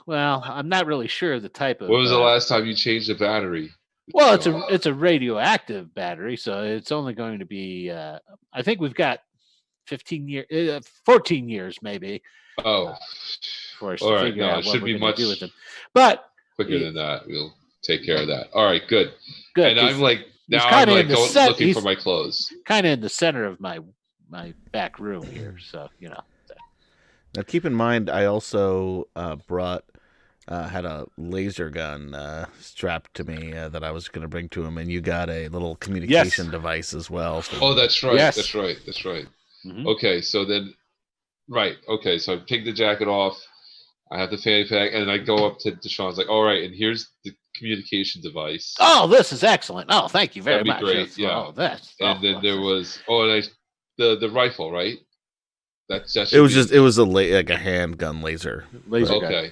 Speaker 4: Well, I'm not really sure the type of.
Speaker 3: When was the last time you changed the battery?
Speaker 4: Well, it's a radioactive battery, so it's only going to be. I think we've got 14 years maybe
Speaker 3: Oh,
Speaker 4: for us
Speaker 3: all
Speaker 4: to
Speaker 3: right.
Speaker 4: figure
Speaker 3: No,
Speaker 4: out
Speaker 3: it
Speaker 4: what
Speaker 3: should
Speaker 4: we're
Speaker 3: be
Speaker 4: going to
Speaker 3: much
Speaker 4: do with them. But
Speaker 3: quicker than that. We'll take care of that. All right, good.
Speaker 4: good.
Speaker 3: And I'm like now I'm
Speaker 4: kinda
Speaker 3: like
Speaker 4: in the
Speaker 3: going,
Speaker 4: set-
Speaker 3: looking
Speaker 4: he's-
Speaker 3: for my clothes.
Speaker 4: kind of in the center of my back room here, so you know.
Speaker 2: Now, keep in mind, I also had a laser gun strapped to me that I was going to bring to him, and you got a little communication device as well. So
Speaker 3: Oh, that's right.
Speaker 4: Yes.
Speaker 3: That's right.
Speaker 4: Mhm.
Speaker 3: Okay, so then, right. Okay, so I take the jacket off. I have the fanny pack, and I go up to Deshaun's like, all right, and here's the communication device.
Speaker 4: Oh, this is excellent. Oh, thank you very
Speaker 3: That'd be
Speaker 4: much.
Speaker 3: great,
Speaker 4: That's-
Speaker 3: yeah.
Speaker 4: Oh, that's.
Speaker 3: And then there was the rifle, right? That
Speaker 2: it
Speaker 3: should
Speaker 2: was
Speaker 3: be-
Speaker 2: just like a handgun laser.
Speaker 4: laser gun.
Speaker 3: okay,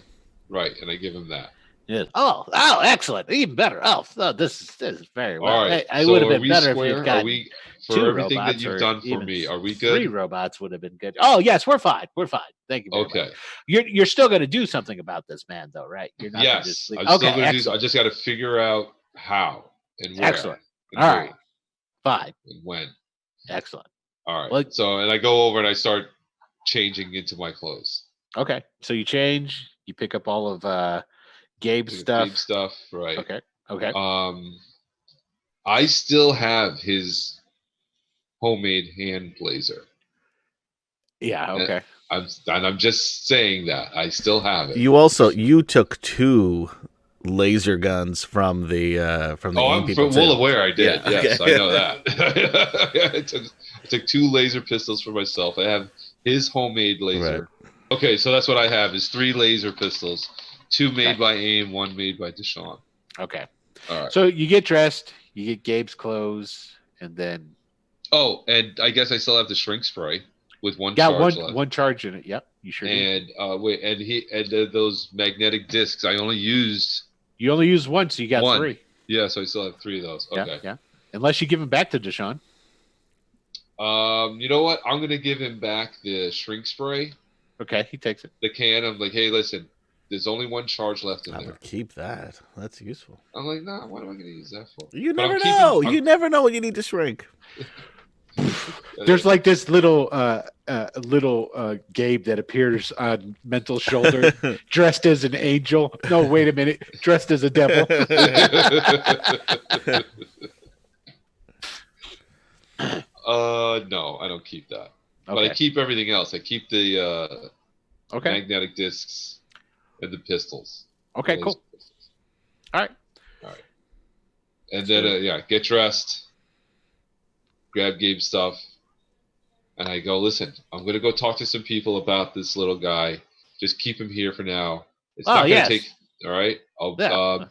Speaker 3: right, and I give him that.
Speaker 4: Yes. Oh, excellent. Even better. Oh, this is very well.
Speaker 3: All right,
Speaker 4: I
Speaker 3: so
Speaker 4: would have
Speaker 3: are
Speaker 4: been
Speaker 3: we
Speaker 4: better if
Speaker 3: square?
Speaker 4: you'd gotten
Speaker 3: Are we for
Speaker 4: two
Speaker 3: everything that
Speaker 4: robots
Speaker 3: you've
Speaker 4: or
Speaker 3: done for
Speaker 4: even
Speaker 3: me? Are we
Speaker 4: 3
Speaker 3: good?
Speaker 4: robots would have been good. Oh, yes, we're fine. We're fine. Thank you very much.
Speaker 3: Okay.
Speaker 4: You're still going to do something about this man, though, right? You're not gonna just
Speaker 3: Yes,
Speaker 4: leave-
Speaker 3: I'm
Speaker 4: okay,
Speaker 3: still gonna do.
Speaker 4: excellent.
Speaker 3: I just got to figure out how and where.
Speaker 4: Excellent.
Speaker 3: And
Speaker 4: All
Speaker 3: who
Speaker 4: right. Fine.
Speaker 3: And when.
Speaker 4: Excellent.
Speaker 3: All right.
Speaker 4: Well-
Speaker 3: So and I go over and I start changing into my clothes.
Speaker 4: Okay. So you change, you pick up all of Gabe's
Speaker 3: Like
Speaker 4: stuff.
Speaker 3: Gabe stuff, right?
Speaker 4: Okay. Okay.
Speaker 3: I still have his homemade hand blazer.
Speaker 4: Yeah, okay.
Speaker 3: I'm just saying that I still have it.
Speaker 2: You took 2 laser guns from the
Speaker 3: Oh, I'm
Speaker 2: people
Speaker 3: well
Speaker 2: too.
Speaker 3: aware I did.
Speaker 2: Yeah,
Speaker 3: Yes,
Speaker 2: okay.
Speaker 3: I know that. I took 2 laser pistols for myself. I have his homemade laser. Okay, so that's what I have is 3 laser pistols, 2 made
Speaker 4: Okay.
Speaker 3: by AIM, 1 made by Deshaun.
Speaker 4: Okay.
Speaker 3: All right.
Speaker 4: So you get dressed, you get Gabe's clothes, and then
Speaker 3: Oh, and I guess I still have the shrink spray with one
Speaker 4: got
Speaker 3: charge left.
Speaker 4: one charge in it. Yep, you sure do.
Speaker 3: And wait, and those magnetic discs. I only used
Speaker 4: You only used one, so you got
Speaker 3: one.
Speaker 4: 3.
Speaker 3: Yeah, so I still have 3 of those.
Speaker 4: Yeah,
Speaker 3: Okay.
Speaker 4: yeah. Unless you give them back to Deshaun.
Speaker 3: You know what? I'm gonna give him back the shrink spray,
Speaker 4: Okay, he takes it.
Speaker 3: the can. I'm like, hey, listen, there's only 1 charge left in
Speaker 2: I
Speaker 3: there.
Speaker 2: would keep that. That's useful.
Speaker 3: I'm like, nah, what am I gonna use that for?
Speaker 2: You
Speaker 3: But I'm
Speaker 2: never
Speaker 3: keeping-
Speaker 2: know.
Speaker 3: I'm-
Speaker 2: You never know when you need to shrink.
Speaker 4: There's like this little Gabe that appears on Mental Shoulder dressed as an angel. No, wait a minute, dressed as a devil.
Speaker 3: No, I don't keep that. But I
Speaker 4: Okay.
Speaker 3: keep everything else. I keep the
Speaker 4: Okay.
Speaker 3: magnetic discs and the pistols.
Speaker 4: Okay.
Speaker 3: The
Speaker 4: Cool.
Speaker 3: laser pistols.
Speaker 4: All right.
Speaker 3: And then, get dressed, grab Gabe's stuff, and I go, listen, I'm going to go talk to some people about this little guy. Just keep him here for now. It's
Speaker 4: Oh,
Speaker 3: not going
Speaker 4: yes.
Speaker 3: to take, all right?
Speaker 4: Yeah.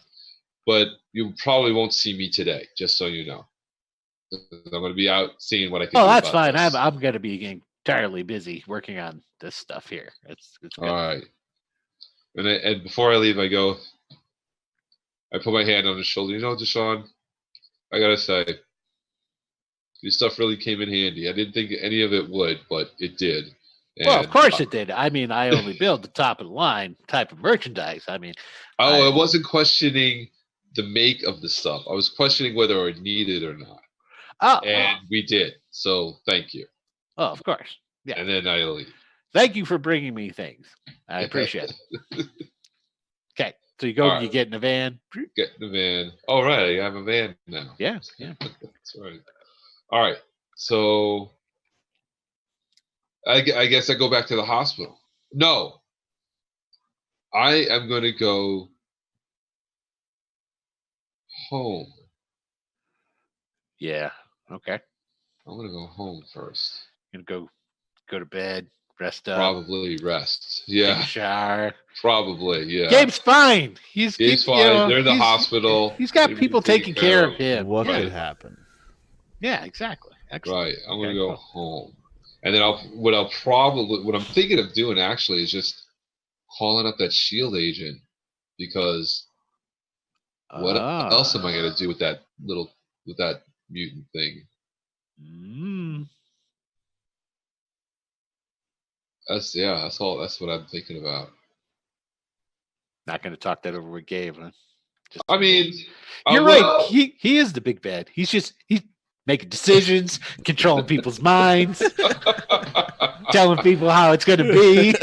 Speaker 3: But you probably won't see me today, just so you know. I'm going to be out seeing what I can do.
Speaker 4: Oh, that's
Speaker 3: about
Speaker 4: fine.
Speaker 3: this.
Speaker 4: I'm going to be entirely busy working on this stuff here. It's good.
Speaker 3: All right. And before I leave, I go, I put my hand on his shoulder. You know, Deshaun, I gotta say, your stuff really came in handy. I didn't think any of it would, but it did.
Speaker 4: Well, of
Speaker 3: And,
Speaker 4: course it did. I mean, I only build the top of the line type of merchandise. I mean,
Speaker 3: I wasn't questioning the make of the stuff. I was questioning whether I needed it or not.
Speaker 4: oh,
Speaker 3: And we did. So thank you.
Speaker 4: of course. Yeah.
Speaker 3: And then I leave.
Speaker 4: Thank you for bringing me things. I appreciate it. Okay. So you go,
Speaker 3: All right.
Speaker 4: you get in a van.
Speaker 3: Get in the van. All right, I have a van now.
Speaker 4: Yeah.
Speaker 3: That's right. All right. So I guess I go back to the hospital. No. I am going to go home.
Speaker 4: Yeah. Okay.
Speaker 3: I'm going to go home first.
Speaker 4: Gonna go to bed, rest up,
Speaker 3: Probably rest.
Speaker 4: take
Speaker 3: Yeah,
Speaker 4: a shower.
Speaker 3: probably. Yeah.
Speaker 4: Gabe's fine.
Speaker 3: He's
Speaker 4: he's,
Speaker 3: fine.
Speaker 4: you know,
Speaker 3: They're in the
Speaker 4: he's-
Speaker 3: hospital.
Speaker 4: He's got
Speaker 3: They're
Speaker 4: people taking care of him.
Speaker 2: What
Speaker 3: Right.
Speaker 2: could happen?
Speaker 4: Yeah, exactly. Excellent.
Speaker 3: Right. I'm going
Speaker 4: Okay,
Speaker 3: to go
Speaker 4: cool.
Speaker 3: home. And then what I'm thinking of doing actually is just calling up that shield agent, because what
Speaker 4: Ah.
Speaker 3: else am I going to do with that mutant thing?
Speaker 4: Mm.
Speaker 3: That's all. That's what I'm thinking about.
Speaker 4: Not going to talk that over with Gabe. Huh? Just
Speaker 3: I mean,
Speaker 4: you're
Speaker 3: well,
Speaker 4: right. He is the big bad. He's making decisions, controlling people's minds, telling people how it's going to be.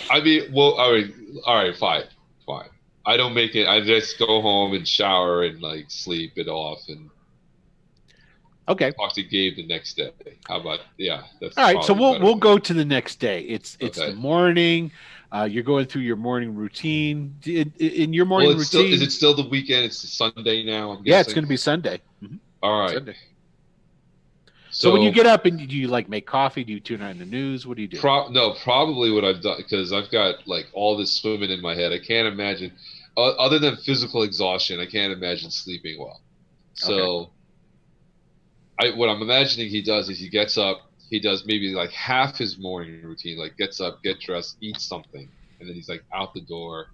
Speaker 3: I mean, well, all right, fine. I don't make it. I just go home and shower and like sleep it off and
Speaker 4: Okay.
Speaker 3: talk to Gabe the next day. How about that's
Speaker 4: All right. So
Speaker 3: probably better.
Speaker 4: we'll go to the next day. It's
Speaker 3: Okay.
Speaker 4: the morning. You're going through your morning routine. In your morning
Speaker 3: Well,
Speaker 4: routine,
Speaker 3: is it still the weekend? It's Sunday now. I'm
Speaker 4: yeah, it's
Speaker 3: guessing?
Speaker 4: going to be Sunday. Mhm.
Speaker 3: All right.
Speaker 4: Sunday. So when you get up and do you like make coffee? Do you tune on the news? What do you do?
Speaker 3: Probably what I've done, because I've got like all this swimming in my head. I can't imagine, other than physical exhaustion, I can't imagine sleeping well. So, what I'm imagining he does is he gets up, he does maybe like half his morning routine, like gets up, get dressed, eats something, and then he's like out the door,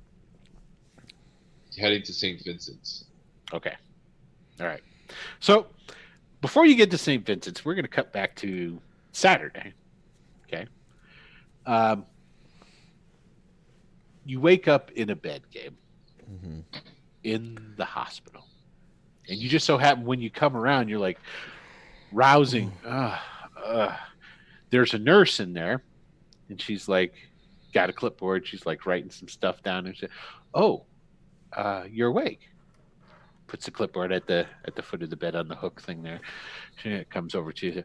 Speaker 3: heading to St. Vincent's.
Speaker 4: Okay. All right. So before you get to St. Vincent's, we're going to cut back to Saturday. Okay. You wake up in a bed, Gabe,
Speaker 2: Mhm.
Speaker 4: in the hospital. And you just so happen when you come around, you're like rousing. There's a nurse in there, and she's like, got a clipboard. She's like writing some stuff down, and she said, "Oh, you're awake." Puts the clipboard at the foot of the bed on the hook thing there. She comes over to you.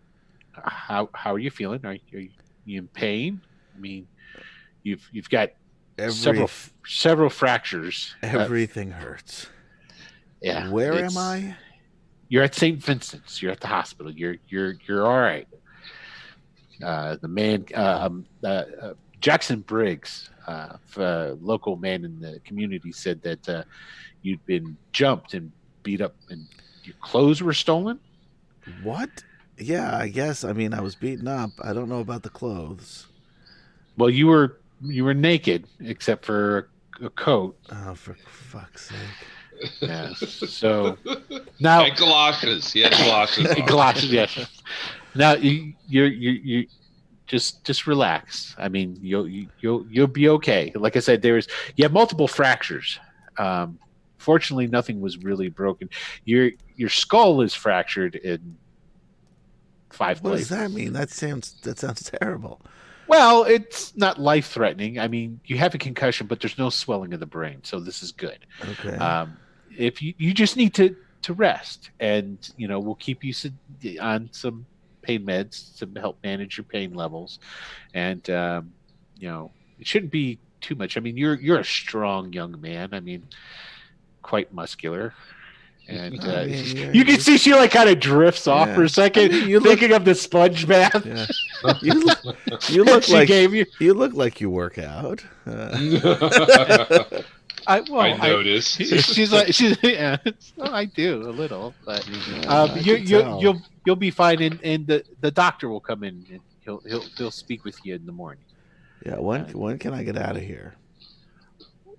Speaker 4: How are you feeling? Are you in pain? I mean, you've got several fractures.
Speaker 2: Everything hurts.
Speaker 4: Yeah.
Speaker 2: Where
Speaker 4: it's-
Speaker 2: am I?
Speaker 4: You're at St. Vincent's. You're at the hospital. You're all right. The man, Jackson Briggs, local man in the community, said that you'd been jumped and beat up, and your clothes were stolen.
Speaker 2: What? Yeah, I guess. I mean, I was beaten up. I don't know about the clothes.
Speaker 4: Well, you were naked except for a coat.
Speaker 2: Oh, for fuck's sake.
Speaker 4: Yeah. So now
Speaker 3: And galoshes. He had galoshes. on.
Speaker 4: Galoshes, yes. Now you just relax. I mean, you'll be okay. Like I said, you have multiple fractures. Fortunately, nothing was really broken. Your skull is fractured in 5
Speaker 2: What
Speaker 4: places.
Speaker 2: does that mean? That sounds terrible.
Speaker 4: Well, it's not life threatening. I mean, you have a concussion, but there's no swelling of the brain, so this is good.
Speaker 2: Okay.
Speaker 4: If you just need to rest, and we'll keep you on some pain meds to help manage your pain levels, and it shouldn't be too much. I mean, you're a strong young man. I mean, quite muscular, and
Speaker 2: I mean, yeah,
Speaker 4: you can see she like kind of drifts off
Speaker 2: Yeah.
Speaker 4: for a second,
Speaker 2: I mean, you
Speaker 4: thinking of the sponge bath.
Speaker 2: Yeah. You look
Speaker 4: she
Speaker 2: like
Speaker 4: gave you.
Speaker 2: you look like you work out.
Speaker 3: I noticed.
Speaker 4: She's like yeah. Well, I do a little, but
Speaker 2: I can tell.
Speaker 4: you'll be fine, and the doctor will come in and he'll speak with you in the morning.
Speaker 2: Yeah. When can I get out of here?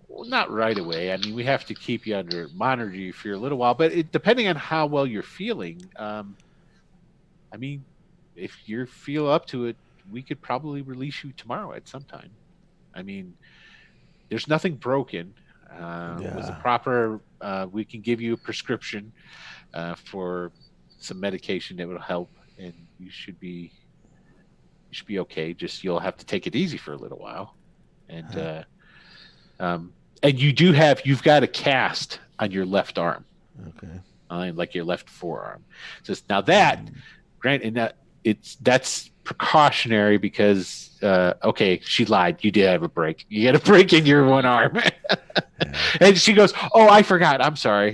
Speaker 4: Well, not right away. I mean, we have to keep you monitor you for a little while, but depending on how well you're feeling, I mean, if you feel up to it, we could probably release you tomorrow at some time. I mean, there's nothing broken. With a
Speaker 2: Yeah.
Speaker 4: proper, we can give you a prescription for some medication that will help, and you should be okay. Just you'll have to take it easy for a little while, and you've got a cast on your left arm,
Speaker 2: Okay.
Speaker 4: like your left forearm. Just now that, grant, and that's precautionary because okay, she lied. You did have a break. You had a break in your one arm, and she goes, "Oh, I forgot. I'm sorry."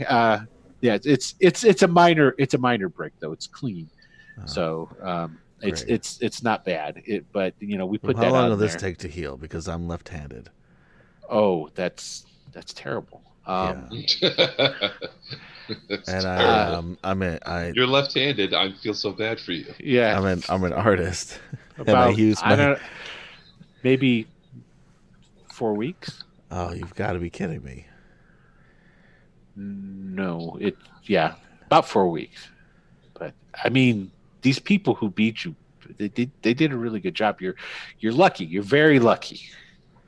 Speaker 4: Yeah, it's a minor break though. It's clean, so
Speaker 2: great.
Speaker 4: it's not bad. But we put
Speaker 2: How
Speaker 4: that
Speaker 2: long
Speaker 4: on
Speaker 2: will this
Speaker 4: there.
Speaker 2: take to heal? Because I'm left-handed.
Speaker 4: Oh, that's terrible.
Speaker 3: That's
Speaker 2: And
Speaker 3: terrible.
Speaker 2: I'm
Speaker 3: You're left-handed. I feel so bad for you.
Speaker 4: Yeah,
Speaker 2: I'm an artist, and I
Speaker 4: about
Speaker 2: use
Speaker 4: I
Speaker 2: my.
Speaker 4: don't maybe 4 weeks.
Speaker 2: Oh, you've got to be kidding me!
Speaker 4: No, about 4 weeks. But I mean, these people who beat you, they did a really good job. You're lucky. You're very lucky.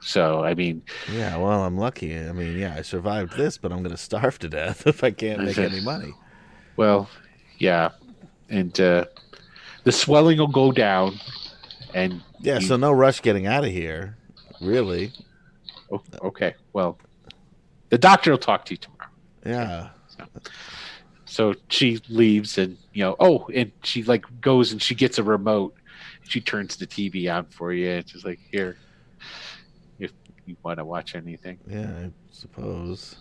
Speaker 4: So I mean,
Speaker 2: Yeah, well, I'm lucky. I mean, yeah, I survived this, but I'm going to starve to death if I can't make any money.
Speaker 4: well, yeah, and the swelling will go down, and
Speaker 2: Yeah, so no rush getting out of here, really.
Speaker 4: okay. Well, the doctor will talk to you tomorrow.
Speaker 2: Yeah.
Speaker 4: So she leaves, and and she like goes and she gets a remote. She turns the TV on for you. And she's like, "Here, if you want to watch anything."
Speaker 2: Yeah, I suppose.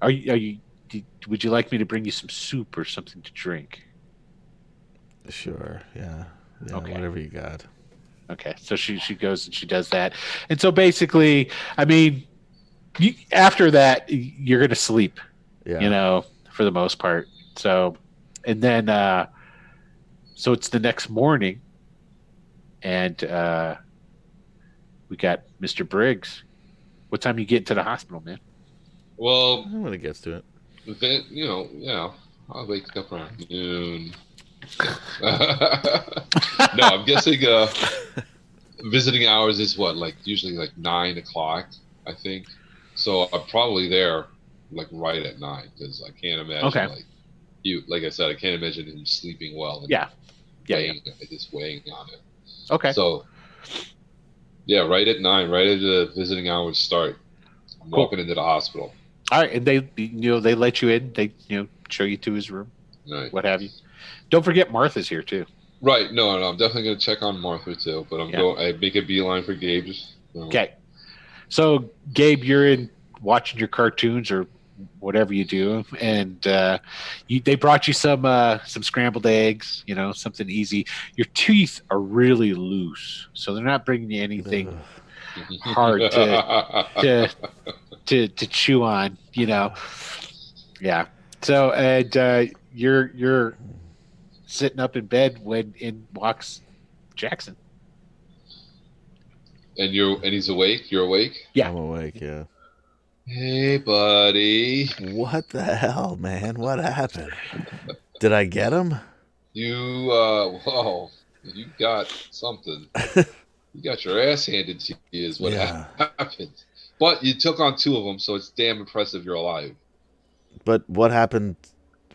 Speaker 4: Would you like me to bring you some soup or something to drink?
Speaker 2: Sure. Yeah. Yeah.
Speaker 4: Okay.
Speaker 2: Whatever you got.
Speaker 4: Okay, so she goes and she does that, and so basically, I mean, after that, you're gonna sleep.
Speaker 2: Yeah.
Speaker 4: For the most part. So, and then, so it's the next morning, and we got Mr. Briggs. What time you get to the hospital, man?
Speaker 3: Well,
Speaker 2: When it gets to it.
Speaker 3: then yeah, I'll wake up around noon. No, I'm guessing visiting hours is what, like usually like 9 o'clock, I think. So I'm probably there like right at 9 because I can't imagine like I said, I can't imagine him sleeping well. And
Speaker 4: Yeah.
Speaker 3: just weighing on it.
Speaker 4: Okay.
Speaker 3: So yeah, right at 9, right as the visiting hours start, I'm
Speaker 4: Cool.
Speaker 3: walking into the hospital.
Speaker 4: All right, and they they let you in. They show you to his room,
Speaker 3: Right.
Speaker 4: what have you. Don't forget Martha's here too.
Speaker 3: Right. No, I'm definitely gonna check on Martha too. But I make a beeline for Gabe's.
Speaker 4: Okay. So Gabe, you're in watching your cartoons or whatever you do, and they brought you some scrambled eggs. Something easy. Your teeth are really loose, so they're not bringing you anything hard to chew on. Yeah. So and you're sitting up in bed when in walks Jackson.
Speaker 3: And he's awake. You're awake.
Speaker 4: Yeah.
Speaker 2: I'm awake, yeah.
Speaker 3: Hey, buddy.
Speaker 2: What the hell, man? What happened? Did I get him?
Speaker 3: You you got something. You got your ass handed to you is what happened. But you took on 2 of them, so it's damn impressive you're alive.
Speaker 2: But what happened?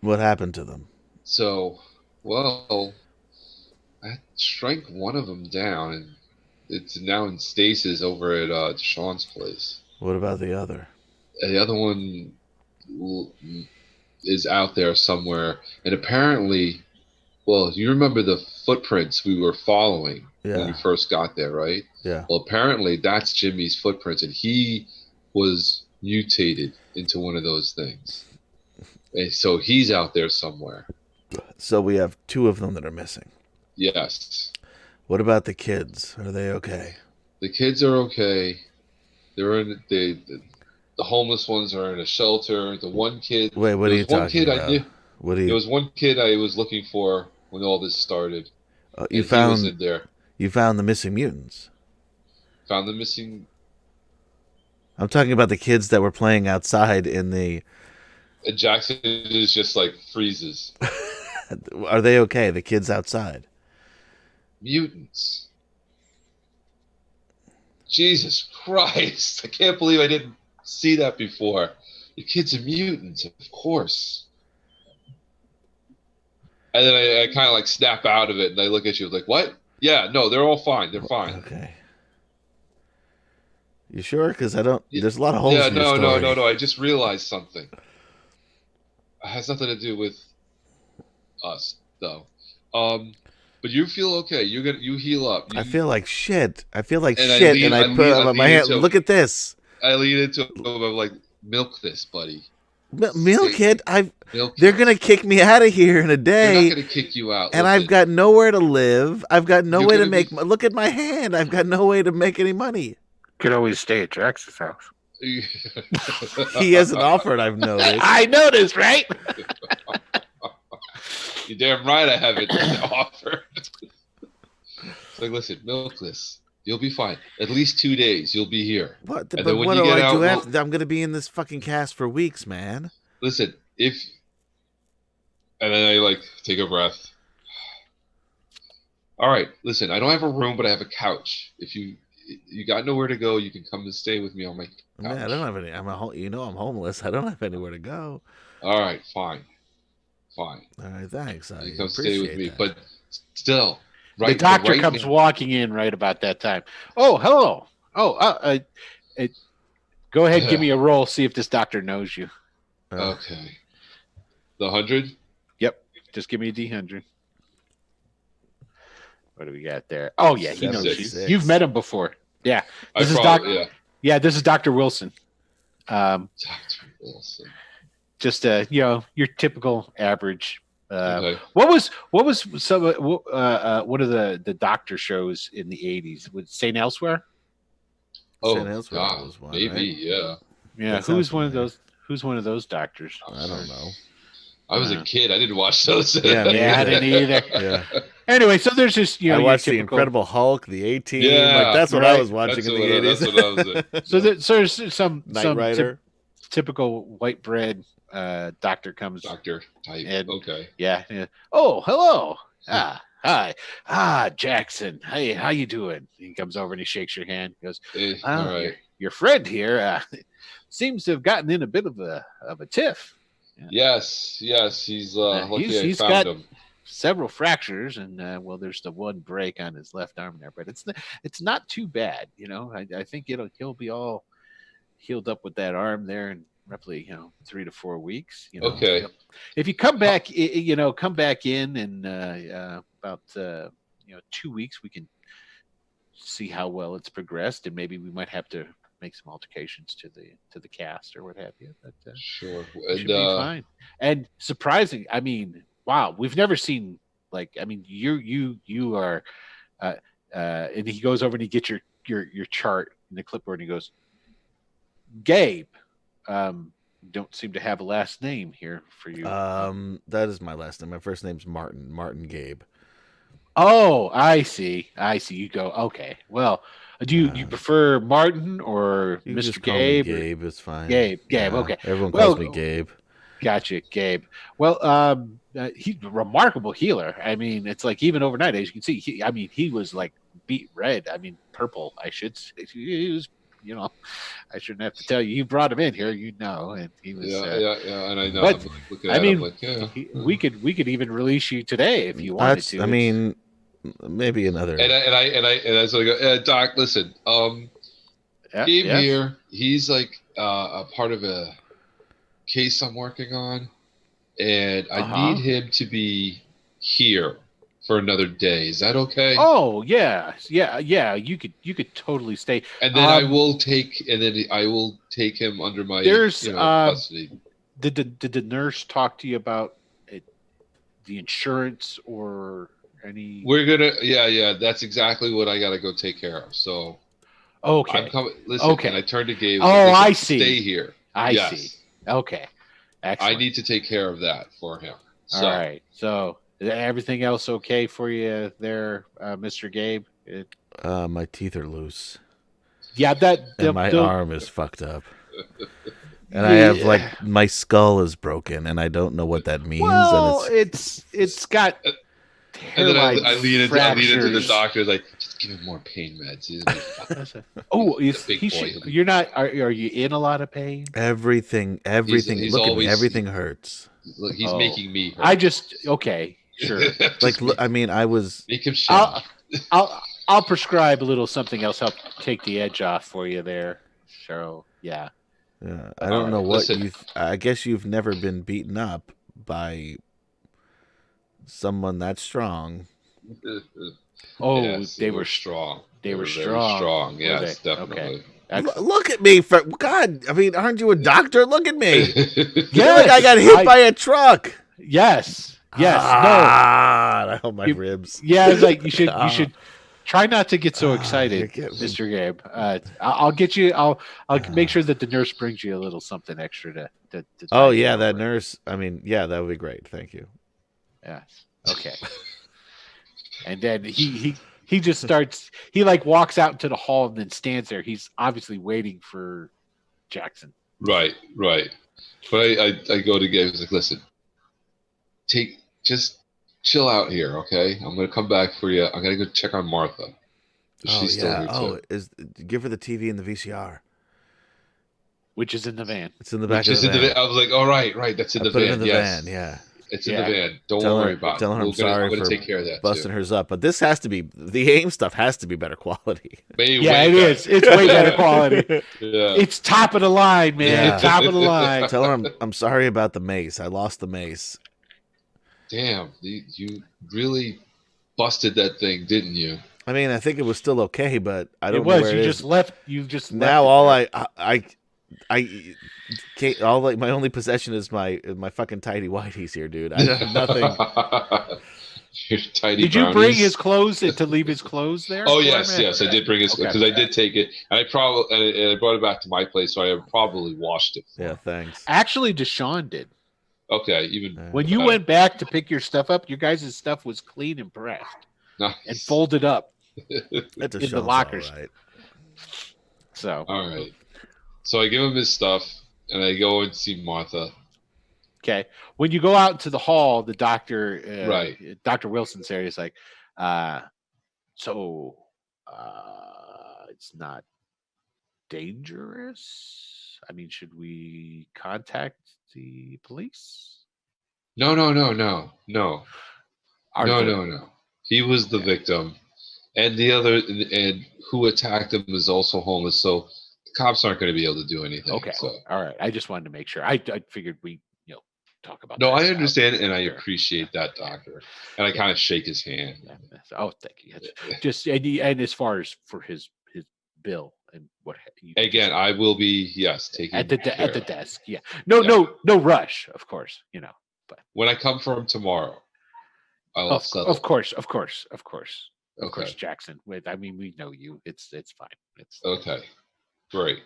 Speaker 2: What happened to them?
Speaker 3: So, well, I shrank one of them down, and it's now in stasis over at Sean's place.
Speaker 2: What about the other?
Speaker 3: And the other one is out there somewhere, and apparently, well, you remember the footprints we were following when we first got there, right?
Speaker 2: Yeah.
Speaker 3: Well, apparently that's Jimmy's footprints, and he was mutated into one of those things. And so he's out there somewhere.
Speaker 2: So we have 2 of them that are missing.
Speaker 3: Yes.
Speaker 2: What about the kids? Are they okay?
Speaker 3: The kids are okay. They're in the homeless ones are in a shelter. The one kid.
Speaker 2: Wait, what are you talking about?
Speaker 3: I knew. There was one kid I was looking for when all this started.
Speaker 2: You
Speaker 3: He was in
Speaker 2: found
Speaker 3: there.
Speaker 2: you found the missing mutants.
Speaker 3: Found the missing.
Speaker 2: I'm talking about the kids that were playing outside in the.
Speaker 3: And Jackson is just like freezes.
Speaker 2: Are they okay? The kids outside.
Speaker 3: Mutants. Jesus Christ! I can't believe I didn't see that before. The kids are mutants, of course. And then I kind of like snap out of it, and I look at you like, "What? Yeah, no, they're all fine. They're fine."
Speaker 2: Okay. You sure? Because I don't. There's a lot of holes
Speaker 3: Yeah,
Speaker 2: in your
Speaker 3: no,
Speaker 2: story.
Speaker 3: no. I just realized something. It has nothing to do with us, though. But you feel okay. You heal up.
Speaker 2: I feel like shit. I feel like
Speaker 3: And I
Speaker 2: shit,
Speaker 3: lean-
Speaker 2: and
Speaker 3: I
Speaker 2: I
Speaker 3: lean-
Speaker 2: put
Speaker 3: I
Speaker 2: my
Speaker 3: lean
Speaker 2: hand.
Speaker 3: into-
Speaker 2: Look at this.
Speaker 3: I lean into it. I'm like, milk this, buddy.
Speaker 2: Milk it.
Speaker 3: Milk.
Speaker 2: They're gonna kick me out of here in a
Speaker 3: They're
Speaker 2: day,
Speaker 3: not gonna kick you out.
Speaker 2: and I've got nowhere to live. I've got no
Speaker 3: You're
Speaker 2: way to
Speaker 3: gonna
Speaker 2: make.
Speaker 3: be-
Speaker 2: Look at my hand. I've got no way to make any money.
Speaker 4: Could always stay at Jax's house.
Speaker 2: He hasn't offered. I've noticed.
Speaker 4: I noticed, right?
Speaker 3: You're damn right. I haven't offered. It's like, listen, milk this. You'll be fine. At least 2 days, you'll be here.
Speaker 2: What?
Speaker 3: And
Speaker 2: But
Speaker 3: then when
Speaker 2: what
Speaker 3: you
Speaker 2: do
Speaker 3: get
Speaker 2: I do
Speaker 3: out,
Speaker 2: after? I'm gonna be in this fucking cast for weeks, man.
Speaker 3: Listen, and then I like take a breath. All right, listen. I don't have a room, but I have a couch. If you got nowhere to go, you can come and stay with me on my couch.
Speaker 2: Man, I don't have any. I'm homeless. I don't have anywhere to go.
Speaker 3: All right, fine.
Speaker 2: All right, thanks. I
Speaker 3: You come stay with
Speaker 2: appreciate
Speaker 3: me,
Speaker 2: that.
Speaker 3: but still,
Speaker 4: The doctor comes walking in right about that time. Oh, hello. Oh, go ahead, give me a roll. See if this doctor knows you.
Speaker 3: Okay. The 100.
Speaker 4: Yep. Just give me a D100. What do we got there? Oh yeah, he knows you.
Speaker 3: 6.
Speaker 4: You've met him before. Yeah.
Speaker 3: I
Speaker 4: This is
Speaker 3: probably,
Speaker 4: Doc. Yeah, this is Dr. Wilson.
Speaker 3: Dr. Wilson.
Speaker 4: Just your typical average.
Speaker 3: Okay.
Speaker 4: What was some one of the doctor shows in the 80s? Was St. Elsewhere?
Speaker 3: Oh,
Speaker 2: St. Elsewhere
Speaker 3: God,
Speaker 2: was one,
Speaker 3: maybe,
Speaker 2: right?
Speaker 3: yeah.
Speaker 4: Yeah.
Speaker 2: That sounds familiar.
Speaker 4: Who's one of those doctors?
Speaker 2: I don't know.
Speaker 3: I was a kid. I didn't watch those.
Speaker 2: Yeah, me
Speaker 4: Yeah, I
Speaker 2: either.
Speaker 4: didn't either.
Speaker 2: Yeah,
Speaker 4: Anyway, so there's just
Speaker 2: I
Speaker 4: your
Speaker 2: watched the
Speaker 4: typical-
Speaker 2: Incredible Hulk, the A-Team.
Speaker 3: Yeah,
Speaker 2: like that's what I
Speaker 4: right.
Speaker 2: was watching
Speaker 3: That's
Speaker 2: in
Speaker 3: what
Speaker 2: the
Speaker 3: I-
Speaker 2: 80s.
Speaker 3: that's what I was at.
Speaker 4: So there's some
Speaker 2: Knight Rider.
Speaker 4: typical white bread doctor comes.
Speaker 3: Doctor type.
Speaker 4: Ed.
Speaker 3: Okay.
Speaker 4: Yeah. Oh, hello. Hi. Jackson. Hey, how you doing? He comes over and he shakes your hand. He goes,
Speaker 3: All right.
Speaker 4: your friend here seems to have gotten in a bit of a tiff.
Speaker 3: Yes. He's lucky
Speaker 4: he's
Speaker 3: I
Speaker 4: got-
Speaker 3: found him.
Speaker 4: Several fractures, and there's the one break on his left arm there, but it's not too bad. I think he'll be all healed up with that arm there in roughly 3 to 4 weeks.
Speaker 3: Okay.
Speaker 4: If you come back, come back in about 2 weeks, we can see how well it's progressed, and maybe we might have to make some altercations to the cast or what have you. But
Speaker 3: Sure.
Speaker 4: it should be fine. And surprising, wow, we've never seen you are, and he goes over and he gets your chart in the clipboard and he goes, Gabe, don't seem to have a last name here for you.
Speaker 2: That is my last name. My first name's Martin Gabe.
Speaker 4: Oh, I see. You go, okay. Well, do you prefer Martin or
Speaker 2: You can
Speaker 4: Mr.
Speaker 2: just call
Speaker 4: Gabe?
Speaker 2: me Gabe. It's fine.
Speaker 4: Gabe,
Speaker 2: Yeah,
Speaker 4: okay.
Speaker 2: Everyone
Speaker 4: Well,
Speaker 2: calls me Gabe.
Speaker 4: Gotcha, Gabe. Well, he's a remarkable healer. It's like even overnight, as you can see, he was like beet red. Purple, I should say. He was, I shouldn't have to tell you. You brought him in here, and he was.
Speaker 3: Yeah, and I know.
Speaker 4: but,
Speaker 3: I'm like, looking at him like, yeah.
Speaker 4: we could even release you today if you wanted to.
Speaker 2: Maybe another.
Speaker 3: And I so I go, Doc, listen, Gabe
Speaker 4: yeah.
Speaker 3: here, he's like a part of a case I'm working on, and I need him to be here for another day. Is that okay?
Speaker 4: Oh yeah. You could totally stay.
Speaker 3: And then I will take him under my custody.
Speaker 4: Did the nurse talk to you about it, the insurance or any?
Speaker 3: We're gonna that's exactly what I gotta go take care of. So
Speaker 4: okay.
Speaker 3: I'm coming. Listen,
Speaker 4: Okay.
Speaker 3: and I turned to Gabe.
Speaker 4: Oh,
Speaker 3: listen,
Speaker 4: I see.
Speaker 3: Stay here.
Speaker 4: I
Speaker 3: Yes.
Speaker 4: see. Okay. Excellent.
Speaker 3: I need to take care of that for him. So,
Speaker 4: All right. So is everything else okay for you there, Mr. Gabe?
Speaker 2: My teeth are loose.
Speaker 4: Yeah,
Speaker 2: And my arm is fucked up. And I have like my skull is broken, and I don't know what that means.
Speaker 4: Well,
Speaker 2: and
Speaker 4: it's got
Speaker 3: And then
Speaker 4: hairline
Speaker 3: I lean into the
Speaker 4: fractures.
Speaker 3: doctor, like, just give him more pain meds. He's gonna be fine.
Speaker 4: Oh,
Speaker 3: Big
Speaker 4: he
Speaker 3: boy.
Speaker 4: should, you're not. Are you in a lot of pain?
Speaker 2: everything.
Speaker 3: he's
Speaker 2: Look at me.
Speaker 3: always-
Speaker 2: Everything hurts.
Speaker 3: Look, he's
Speaker 4: Oh.
Speaker 3: making me hurt.
Speaker 4: I just okay, sure.
Speaker 3: Just
Speaker 2: Like, I mean, I was.
Speaker 3: make him shit.
Speaker 4: I'll prescribe a little something else. Help take the edge off for you there. So yeah.
Speaker 2: Yeah, I don't know
Speaker 3: Alright,
Speaker 2: what
Speaker 3: listen.
Speaker 2: you. I guess you've never been beaten up by someone that strong.
Speaker 4: Oh,
Speaker 3: Yes,
Speaker 4: they were
Speaker 3: strong.
Speaker 4: they were
Speaker 3: very
Speaker 4: strong.
Speaker 3: strong.
Speaker 4: Were
Speaker 3: Yes,
Speaker 4: they?
Speaker 3: definitely.
Speaker 2: Look at me, for God! I mean, aren't you a doctor? Look at me.
Speaker 4: Yeah.
Speaker 2: Like I got hit by a truck.
Speaker 4: Yes. Yes.
Speaker 2: Ah, I hope my
Speaker 4: You-
Speaker 2: ribs.
Speaker 4: No. Yeah. It's like you should.
Speaker 2: Ah.
Speaker 4: You should try not to get so
Speaker 2: you're
Speaker 4: excited,
Speaker 2: getting me.
Speaker 4: Mr. Gabe. I'll get you. I'll make sure that the nurse brings you a little something extra to
Speaker 2: Oh
Speaker 4: tide you
Speaker 2: yeah, that
Speaker 4: over.
Speaker 2: nurse. I mean, yeah, that would be great. Thank you.
Speaker 4: Yes. Okay. And then he just starts. He like walks out into the hall and then stands there. He's obviously waiting for Jackson.
Speaker 3: Right. But I go to Gabe. He's like, listen, just chill out here, okay? I'm gonna come back for you. I'm gonna go check on Martha. She's still here too.
Speaker 2: Give her the TV and the VCR.
Speaker 4: Which is in the van.
Speaker 2: It's in the back
Speaker 3: Which
Speaker 2: of
Speaker 3: is
Speaker 2: the
Speaker 3: in the
Speaker 2: van.
Speaker 3: van. I was like, all right, that's in
Speaker 2: I
Speaker 3: the
Speaker 2: put
Speaker 3: van.
Speaker 2: it in the
Speaker 3: Yes,
Speaker 2: van. Yeah,
Speaker 3: it's in
Speaker 4: Yeah.
Speaker 3: the van. Don't
Speaker 2: Tell her-
Speaker 3: worry about it.
Speaker 2: tell her I'm sorry
Speaker 3: I'm gonna
Speaker 2: for
Speaker 3: take care of that
Speaker 2: busting
Speaker 3: too.
Speaker 2: hers up. But this has to be the AIM stuff. Has to be better quality.
Speaker 4: Yeah, it is. It's way better quality.
Speaker 3: Yeah.
Speaker 4: It's top of the line, man.
Speaker 2: Yeah.
Speaker 4: Top of the line.
Speaker 2: Tell her I'm sorry about the mace. I lost the mace.
Speaker 3: Damn, you really busted that thing, didn't you?
Speaker 2: I mean, I think it was still okay, but I don't
Speaker 4: It
Speaker 2: know
Speaker 4: was.
Speaker 2: where
Speaker 4: You
Speaker 2: it
Speaker 4: just
Speaker 2: is.
Speaker 4: left. You just
Speaker 2: Now
Speaker 4: left
Speaker 2: all
Speaker 4: it there.
Speaker 2: I can't, all like my only possession is my fucking tidy whities here, dude. I have nothing.
Speaker 3: Your tiny
Speaker 4: Did you bring
Speaker 3: brownies.
Speaker 4: his clothes to leave his clothes there?
Speaker 3: Oh
Speaker 4: for
Speaker 3: yes,
Speaker 4: him?
Speaker 3: yes, I did bring his
Speaker 4: Okay.
Speaker 3: because I did take it, and I brought it back to my place, so I probably washed it.
Speaker 2: Yeah, thanks.
Speaker 4: Actually, Deshaun did.
Speaker 3: Okay, even
Speaker 2: Yeah.
Speaker 4: When you
Speaker 3: Okay.
Speaker 4: went back to pick your stuff up, your guys' stuff was clean and pressed
Speaker 3: nice.
Speaker 4: and folded up.
Speaker 2: That's a
Speaker 4: in the
Speaker 2: show's
Speaker 4: lockers.
Speaker 2: all right.
Speaker 4: So
Speaker 3: All right. So I give him his stuff, and I go and see Martha.
Speaker 4: okay, when you go out into the hall, the doctor,
Speaker 3: Right.
Speaker 4: Dr. Wilson's there. He's like, it's not dangerous. I mean, should we contact the police?
Speaker 3: No.
Speaker 4: Are
Speaker 3: No. He was the victim, and the other and who attacked him is also homeless. So the cops aren't going to be able to do anything.
Speaker 4: Okay,
Speaker 3: So.
Speaker 4: all right. I just wanted to make sure. I figured we talk about.
Speaker 3: No,
Speaker 4: that
Speaker 3: I
Speaker 4: stuff.
Speaker 3: understand, and I
Speaker 4: Sure.
Speaker 3: appreciate that, doctor. And I kind of shake his hand.
Speaker 4: Yeah. Oh, thank you. Just and as far as for his bill and what you
Speaker 3: Again, I will be taking
Speaker 4: at the
Speaker 3: care
Speaker 4: at the
Speaker 3: of.
Speaker 4: desk. Yeah. No,
Speaker 3: Yeah.
Speaker 4: no rush. Of course,
Speaker 3: When I come for him tomorrow, I'll
Speaker 4: Of
Speaker 3: settle.
Speaker 4: course,
Speaker 3: Okay.
Speaker 4: Jackson. I mean, we know you. It's fine. It's
Speaker 3: Okay. Great.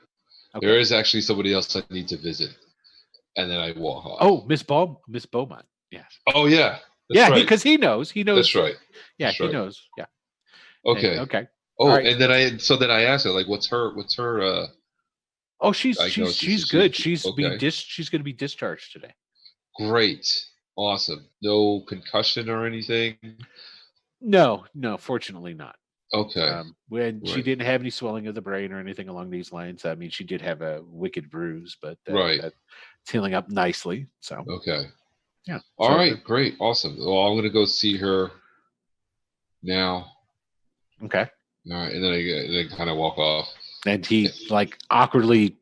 Speaker 4: okay.
Speaker 3: There is actually somebody else I need to visit, and then I walk off.
Speaker 4: Oh, Miss Beaumont. Yes.
Speaker 3: Oh yeah. That's
Speaker 4: Yeah,
Speaker 3: right.
Speaker 4: because he knows. He knows.
Speaker 3: That's right.
Speaker 4: Yeah,
Speaker 3: That's
Speaker 4: he
Speaker 3: right.
Speaker 4: knows. Yeah.
Speaker 3: Okay.
Speaker 4: Okay.
Speaker 3: Oh,
Speaker 4: All right.
Speaker 3: and then I asked her like, what's her
Speaker 4: Oh, she's
Speaker 3: diagnosis?
Speaker 4: she's
Speaker 3: Is
Speaker 4: good.
Speaker 3: she-
Speaker 4: She's
Speaker 3: okay.
Speaker 4: she's going to be discharged today.
Speaker 3: Great, awesome. No concussion or anything.
Speaker 4: No, fortunately not.
Speaker 3: Okay.
Speaker 4: When she
Speaker 3: Right.
Speaker 4: didn't have any swelling of the brain or anything along these lines. I mean, she did have a wicked bruise, but
Speaker 3: Right.
Speaker 4: that's healing up nicely. So
Speaker 3: Okay.
Speaker 4: yeah.
Speaker 3: All
Speaker 4: So-
Speaker 3: right. Great. Awesome. Well, I'm gonna go see her now.
Speaker 4: Okay.
Speaker 3: All right, and then kind of walk off.
Speaker 4: And he like awkwardly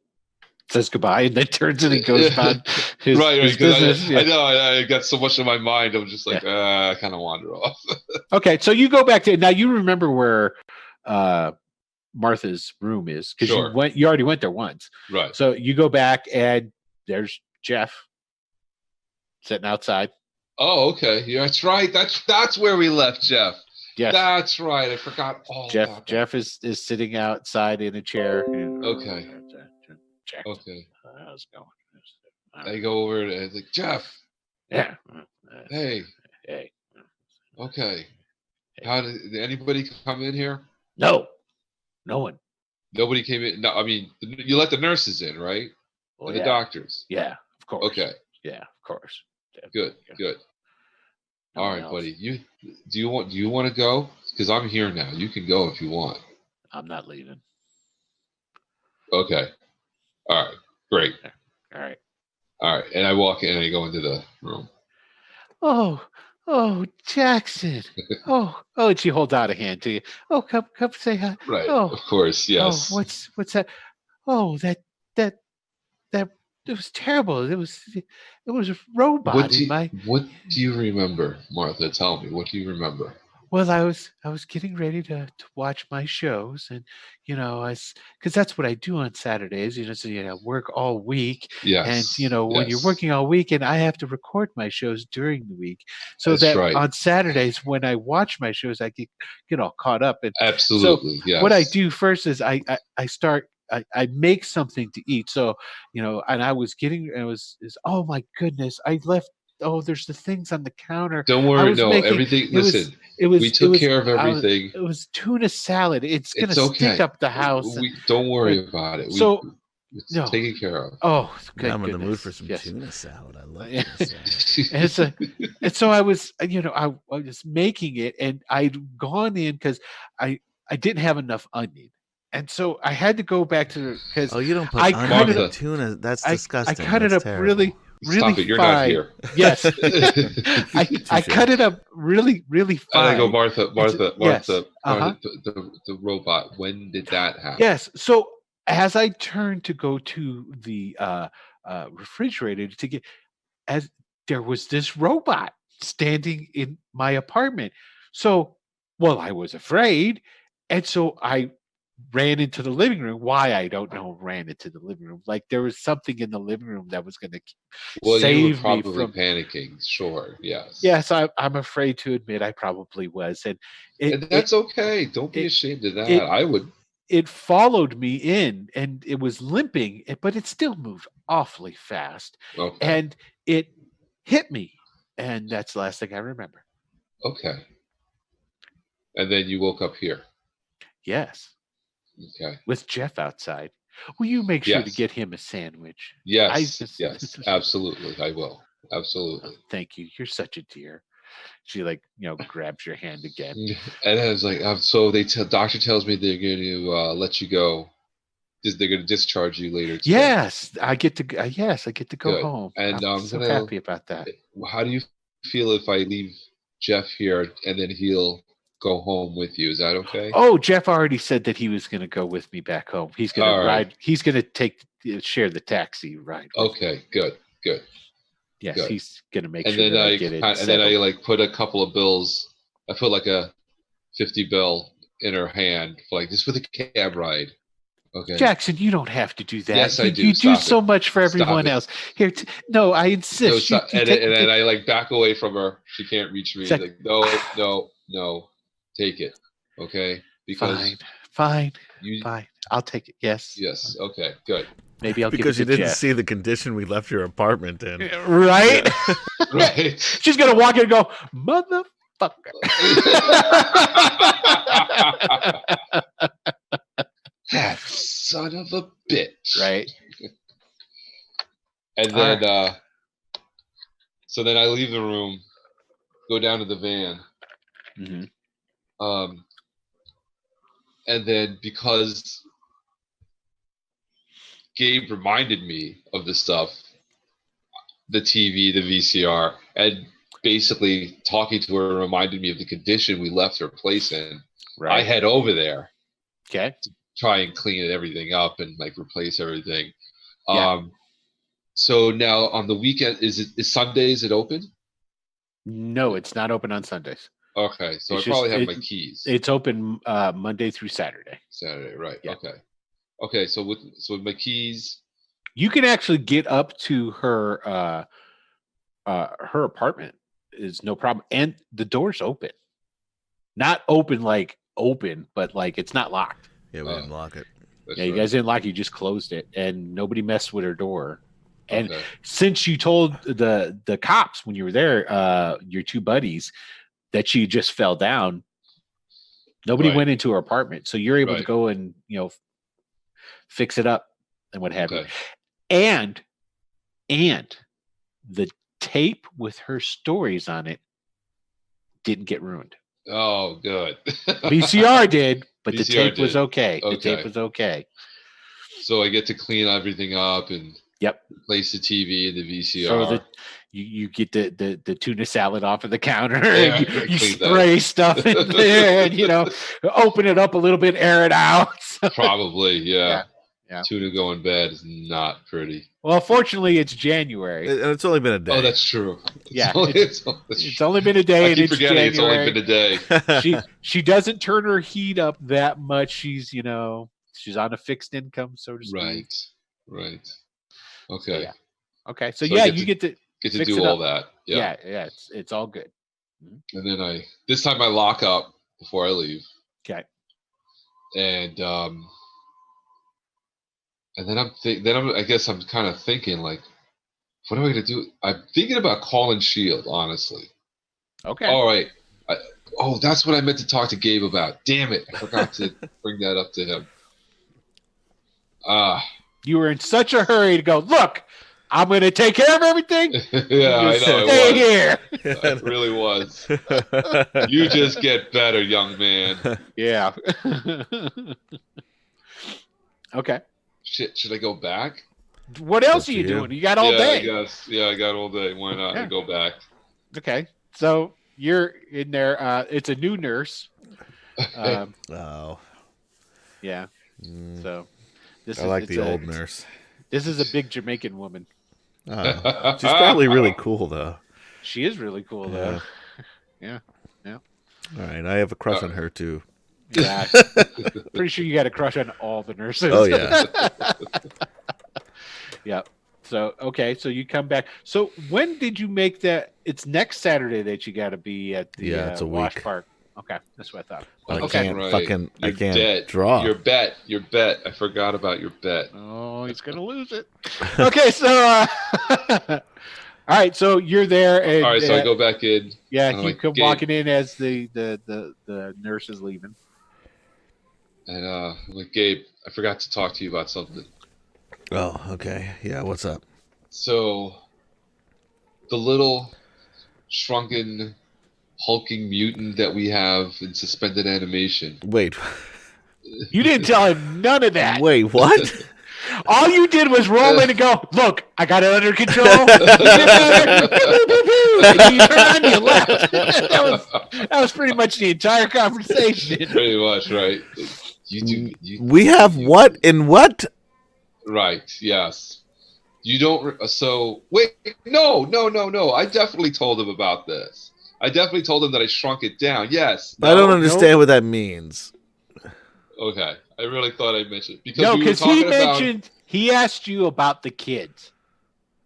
Speaker 4: says goodbye and then turns and he goes about his,
Speaker 3: Right.
Speaker 4: his
Speaker 3: 'cause
Speaker 4: business.
Speaker 3: I
Speaker 4: Yeah.
Speaker 3: know. I got so much in my mind. I'm just like, I kind of wander off.
Speaker 4: Okay, so you go back to now. You remember where Martha's room is because
Speaker 3: Sure.
Speaker 4: you already went there once.
Speaker 3: Right.
Speaker 4: So you go back and there's Jeff sitting outside.
Speaker 3: Oh, okay. Yeah, that's right. That's where we left Jeff.
Speaker 4: Yes,
Speaker 3: That's right. I forgot all
Speaker 4: Jeff.
Speaker 3: about that.
Speaker 4: Jeff is sitting outside in a chair.
Speaker 3: Okay.
Speaker 4: Jack,
Speaker 3: Okay.
Speaker 4: how's it going?
Speaker 3: I go over and it's like, Jeff,
Speaker 4: Yeah.
Speaker 3: hey,
Speaker 4: Hey.
Speaker 3: okay. How did anybody come in here?
Speaker 4: No one.
Speaker 3: Nobody came in. No, I mean, you let the nurses in, right?
Speaker 4: Well,
Speaker 3: and the
Speaker 4: yeah.
Speaker 3: doctors.
Speaker 4: Yeah, of course.
Speaker 3: Okay,
Speaker 4: Yeah, of course.
Speaker 3: good,
Speaker 4: Yeah.
Speaker 3: good.
Speaker 4: No
Speaker 3: All
Speaker 4: one
Speaker 3: right,
Speaker 4: else.
Speaker 3: buddy. Do you want to go? Because I'm here now. You can go if you want.
Speaker 4: I'm not leaving.
Speaker 3: Okay. All right. Great.
Speaker 4: All right.
Speaker 3: All right. And I walk in and I go into the room.
Speaker 4: Oh, Jackson. Oh, and she holds out a hand to you. Oh, come say hi.
Speaker 3: Right.
Speaker 4: Oh,
Speaker 3: Of course. Yes.
Speaker 4: oh, what's that? Oh, that it was terrible. It was a robot in my.
Speaker 3: What do you remember, Martha? Tell me. What do you remember?
Speaker 4: Well, I was getting ready to watch my shows, and because that's what I do on Saturdays. So work all week, and
Speaker 3: Yes.
Speaker 4: when you're
Speaker 3: Yes.
Speaker 4: working all week, and I have to record my shows during the week, so
Speaker 3: That's
Speaker 4: that
Speaker 3: right.
Speaker 4: on Saturdays when I watch my shows, I get all caught up. And
Speaker 3: Absolutely. Yes.
Speaker 4: what I do first is I start. I make something to eat. So, and I was getting, oh my goodness, I left. Oh, there's the things on the counter.
Speaker 3: Don't
Speaker 4: I
Speaker 3: worry.
Speaker 4: was
Speaker 3: No,
Speaker 4: making,
Speaker 3: everything.
Speaker 4: it was,
Speaker 3: Listen,
Speaker 4: it was,
Speaker 3: we
Speaker 4: it
Speaker 3: took
Speaker 4: was,
Speaker 3: care of
Speaker 4: I was-
Speaker 3: everything.
Speaker 4: it was tuna salad. It's gonna
Speaker 3: It's okay.
Speaker 4: stink up the house.
Speaker 3: We don't worry about it.
Speaker 4: So,
Speaker 3: it's
Speaker 4: no.
Speaker 3: taken care of.
Speaker 4: Oh, good
Speaker 2: I'm in the mood
Speaker 4: goodness.
Speaker 2: for some
Speaker 4: Yes.
Speaker 2: tuna salad. I love
Speaker 4: Yeah.
Speaker 2: tuna salad.
Speaker 4: And so I was, I was making it, and I'd gone in because I didn't have enough onion, and so I had to go back to because
Speaker 2: Oh, you don't put
Speaker 4: I
Speaker 2: onion
Speaker 4: cut
Speaker 3: it
Speaker 2: in
Speaker 3: up-
Speaker 2: tuna? That's
Speaker 4: I
Speaker 2: disgusting.
Speaker 4: cut it
Speaker 2: That's
Speaker 4: up
Speaker 2: terrible.
Speaker 4: really
Speaker 3: Stop it. You're
Speaker 4: fine.
Speaker 3: not here.
Speaker 4: Yes, I
Speaker 2: Touche.
Speaker 4: cut it up really
Speaker 3: And
Speaker 4: fine.
Speaker 3: I go, Martha,
Speaker 4: yes. Uh-huh.
Speaker 3: the robot. When did that happen?
Speaker 4: Yes. So as I turned to go to the refrigerator to get, as there was this robot standing in my apartment. So, well, I was afraid, and so I ran into the living room. Why I don't know. Ran into the living room. Like there was something in the living room that was going to
Speaker 3: Well, you
Speaker 4: save
Speaker 3: were
Speaker 4: me
Speaker 3: probably
Speaker 4: from.
Speaker 3: panicking. Sure. Yes.
Speaker 4: Yes, I'm afraid to admit I probably was, and
Speaker 3: And that's okay. Don't be ashamed of that.
Speaker 4: it-
Speaker 3: I would.
Speaker 4: it followed me in, and it was limping, but it still moved awfully fast,
Speaker 3: Okay.
Speaker 4: and it hit me, and that's the last thing I remember.
Speaker 3: Okay. And then you woke up here.
Speaker 4: Yes,
Speaker 3: Okay.
Speaker 4: with Jeff outside. Will you make sure to
Speaker 3: Yes.
Speaker 4: get him a sandwich?
Speaker 3: Yes.
Speaker 4: just-
Speaker 3: Yes. Absolutely. I will. Absolutely.
Speaker 4: Thank you. You're such a dear. She grabs your hand again.
Speaker 3: And I was like, so doctor tells me they're going to let you go. They're going to discharge you later today.
Speaker 4: Yes, I get to. Yes, I get to go
Speaker 3: Good.
Speaker 4: home.
Speaker 3: And
Speaker 4: I'm
Speaker 3: I'm
Speaker 4: so
Speaker 3: gonna-
Speaker 4: happy about that.
Speaker 3: How do you feel if I leave Jeff here and then he'll go home with you? Is that okay?
Speaker 4: Oh, Jeff already said that he was going to go with me back home. He's going
Speaker 3: All
Speaker 4: to
Speaker 3: right.
Speaker 4: ride. He's going to share the taxi ride. with me.
Speaker 3: Okay. Good. Good.
Speaker 4: Yes,
Speaker 3: good.
Speaker 4: he's going to make
Speaker 3: And
Speaker 4: sure
Speaker 3: then
Speaker 4: that I
Speaker 3: I
Speaker 4: get it.
Speaker 3: and then I
Speaker 4: settled.
Speaker 3: like put a couple of bills. I put like a 50 bill in her hand, like just for the cab ride. Okay.
Speaker 4: Jackson, you don't have to do that.
Speaker 3: Yes, I do.
Speaker 4: You do
Speaker 3: Stop
Speaker 4: so
Speaker 3: it.
Speaker 4: much for
Speaker 3: Stop
Speaker 4: everyone
Speaker 3: it.
Speaker 4: else. Here, no, I insist.
Speaker 3: So stop-
Speaker 4: You
Speaker 3: and,
Speaker 4: take
Speaker 3: and
Speaker 4: the-
Speaker 3: then I like back away from her. She can't reach me.
Speaker 4: Sec-
Speaker 3: Like no, take it. Okay. Because
Speaker 4: fine.
Speaker 3: you.
Speaker 4: I'll take it. Yes.
Speaker 3: Yes. Okay. Good.
Speaker 4: Maybe I'll
Speaker 2: Because you
Speaker 4: give it to
Speaker 2: didn't
Speaker 4: Jeff.
Speaker 2: see the condition we left your apartment in.
Speaker 4: Right?
Speaker 3: Right.
Speaker 4: She's gonna walk in and go, motherfucker.
Speaker 3: That son of a bitch.
Speaker 4: Right.
Speaker 3: And then, so then I leave the room, go down to the van.
Speaker 4: Mhm.
Speaker 3: And then because Gabe reminded me of the stuff, the TV, the VCR, and basically talking to her reminded me of the condition we left her place in. I
Speaker 4: Right.
Speaker 3: head over there,
Speaker 4: Okay.
Speaker 3: try and clean everything up and like replace everything.
Speaker 4: Yeah.
Speaker 3: So now on the weekend, is Sunday, is it open?
Speaker 4: No, it's not open on Sundays.
Speaker 3: Okay, so
Speaker 4: It's
Speaker 3: I probably
Speaker 4: just-
Speaker 3: have
Speaker 4: it-
Speaker 3: my keys.
Speaker 4: It's open Monday through Saturday.
Speaker 3: Saturday, right?
Speaker 4: Yeah.
Speaker 3: Okay. So with my keys,
Speaker 4: You can actually get up to her apartment is no problem, and the door's open. Not open like open, but like it's not locked.
Speaker 2: Yeah, we didn't lock it.
Speaker 3: that's
Speaker 4: Yeah, you
Speaker 3: right.
Speaker 4: guys didn't lock it, you just closed it, and nobody messed with her door. And
Speaker 3: Okay.
Speaker 4: since you told the cops when you were there, your two buddies, that she just fell down, nobody
Speaker 3: Right.
Speaker 4: went into her apartment, so you're able to
Speaker 3: Right.
Speaker 4: go and fix it up and what have you.
Speaker 3: Okay.
Speaker 4: and the tape with her stories on it didn't get ruined.
Speaker 3: Oh, good.
Speaker 4: VCR did, but the
Speaker 3: VCR
Speaker 4: tape was
Speaker 3: did.
Speaker 4: okay. The
Speaker 3: Okay.
Speaker 4: tape was okay.
Speaker 3: So I get to clean everything up and
Speaker 4: Yep.
Speaker 3: place the TV in the VCR.
Speaker 4: So you get the tuna salad off of the counter,
Speaker 3: Yeah,
Speaker 4: and
Speaker 3: I
Speaker 4: you
Speaker 3: cleaned
Speaker 4: spray stuff in there, and open it up a little bit, air it out.
Speaker 3: Probably, yeah.
Speaker 4: Yeah.
Speaker 3: Tuna going bad is not pretty.
Speaker 4: Well, fortunately, it's January.
Speaker 2: And it's only been a day.
Speaker 3: Oh, that's true.
Speaker 4: Yeah,
Speaker 3: It's
Speaker 4: It's only been a day,
Speaker 3: I
Speaker 4: and
Speaker 3: keep
Speaker 4: it's
Speaker 3: forgetting
Speaker 4: January.
Speaker 3: it's only been a day.
Speaker 4: She doesn't turn her heat up that much. She's she's on a fixed income, so to speak.
Speaker 3: Right. Okay.
Speaker 4: yeah. Okay, so
Speaker 3: So
Speaker 4: yeah,
Speaker 3: I get
Speaker 4: you
Speaker 3: to-
Speaker 4: get to
Speaker 3: Get to
Speaker 4: Fix
Speaker 3: do
Speaker 4: it
Speaker 3: all
Speaker 4: up.
Speaker 3: that. Yeah.
Speaker 4: yeah, it's all good.
Speaker 3: And then this time I lock up before I leave.
Speaker 4: Okay.
Speaker 3: And then I guess I'm kind of thinking like, what am I gonna do? I'm thinking about calling Shield, honestly.
Speaker 4: Okay.
Speaker 3: All right. That's what I meant to talk to Gabe about. Damn it. I forgot to bring that up to him.
Speaker 4: You were in such a hurry to go, look, I'm going to take care of everything.
Speaker 3: Yeah, I know.
Speaker 4: Stay
Speaker 3: It
Speaker 4: here.
Speaker 3: was. It really was. You just get better, young man.
Speaker 4: Yeah. Okay.
Speaker 3: Shit, should I go back?
Speaker 4: What else
Speaker 2: Up
Speaker 4: are
Speaker 2: to
Speaker 4: you
Speaker 2: you.
Speaker 4: doing? You got all
Speaker 3: I
Speaker 4: day.
Speaker 3: guess. Yeah, I got all day. Why not?
Speaker 4: Yeah.
Speaker 3: I go back.
Speaker 4: Okay. So you're in there. It's a new nurse.
Speaker 2: Oh.
Speaker 4: Yeah.
Speaker 2: Mm,
Speaker 4: So
Speaker 2: I like the old nurse.
Speaker 4: This is a big Jamaican woman.
Speaker 2: Oh. She's probably really cool, though.
Speaker 4: She is really cool, though. Yeah.
Speaker 2: All right, I have a crush on her, too.
Speaker 4: Yeah. Pretty sure you got a crush on all the nurses.
Speaker 2: Oh, yeah.
Speaker 4: Yeah. So, okay. So you come back. So when did you make that? It's next Saturday that you got to be at the
Speaker 2: Yeah, it's a
Speaker 4: wash
Speaker 2: week.
Speaker 4: park. Okay. That's what I thought.
Speaker 2: I
Speaker 4: Okay.
Speaker 2: can't
Speaker 3: Right.
Speaker 2: fucking, I
Speaker 3: Your
Speaker 2: can't
Speaker 3: bet.
Speaker 2: draw.
Speaker 3: Your bet. I forgot about your bet.
Speaker 4: Oh, he's going to lose it. Okay. So, all right. So you're there. And,
Speaker 3: All right, so I go back in.
Speaker 4: Yeah.
Speaker 3: I'm
Speaker 4: You
Speaker 3: like,
Speaker 4: come
Speaker 3: Gabe.
Speaker 4: walking in as the nurse is leaving.
Speaker 3: And I'm like, Gabe, I forgot to talk to you about something.
Speaker 2: Oh, okay. Yeah, what's up?
Speaker 3: So, the little shrunken, hulking mutant that we have in suspended animation.
Speaker 2: Wait.
Speaker 4: You didn't tell him none of that.
Speaker 2: Wait, what?
Speaker 4: All you did was roll in and go, look, I got it under control. And you turned on, you left. That was pretty much the entire conversation.
Speaker 3: Pretty much, right? You
Speaker 2: We have what in what?
Speaker 3: right? Yes. You don't. So wait, no. I definitely told him about this. I definitely told him that I shrunk it down. Yes.
Speaker 2: I don't
Speaker 3: No?
Speaker 2: understand what that means.
Speaker 3: Okay, I really thought I mentioned because
Speaker 4: No,
Speaker 3: we were
Speaker 4: because
Speaker 3: talking
Speaker 4: he
Speaker 3: about.
Speaker 4: mentioned, he asked you about the kids.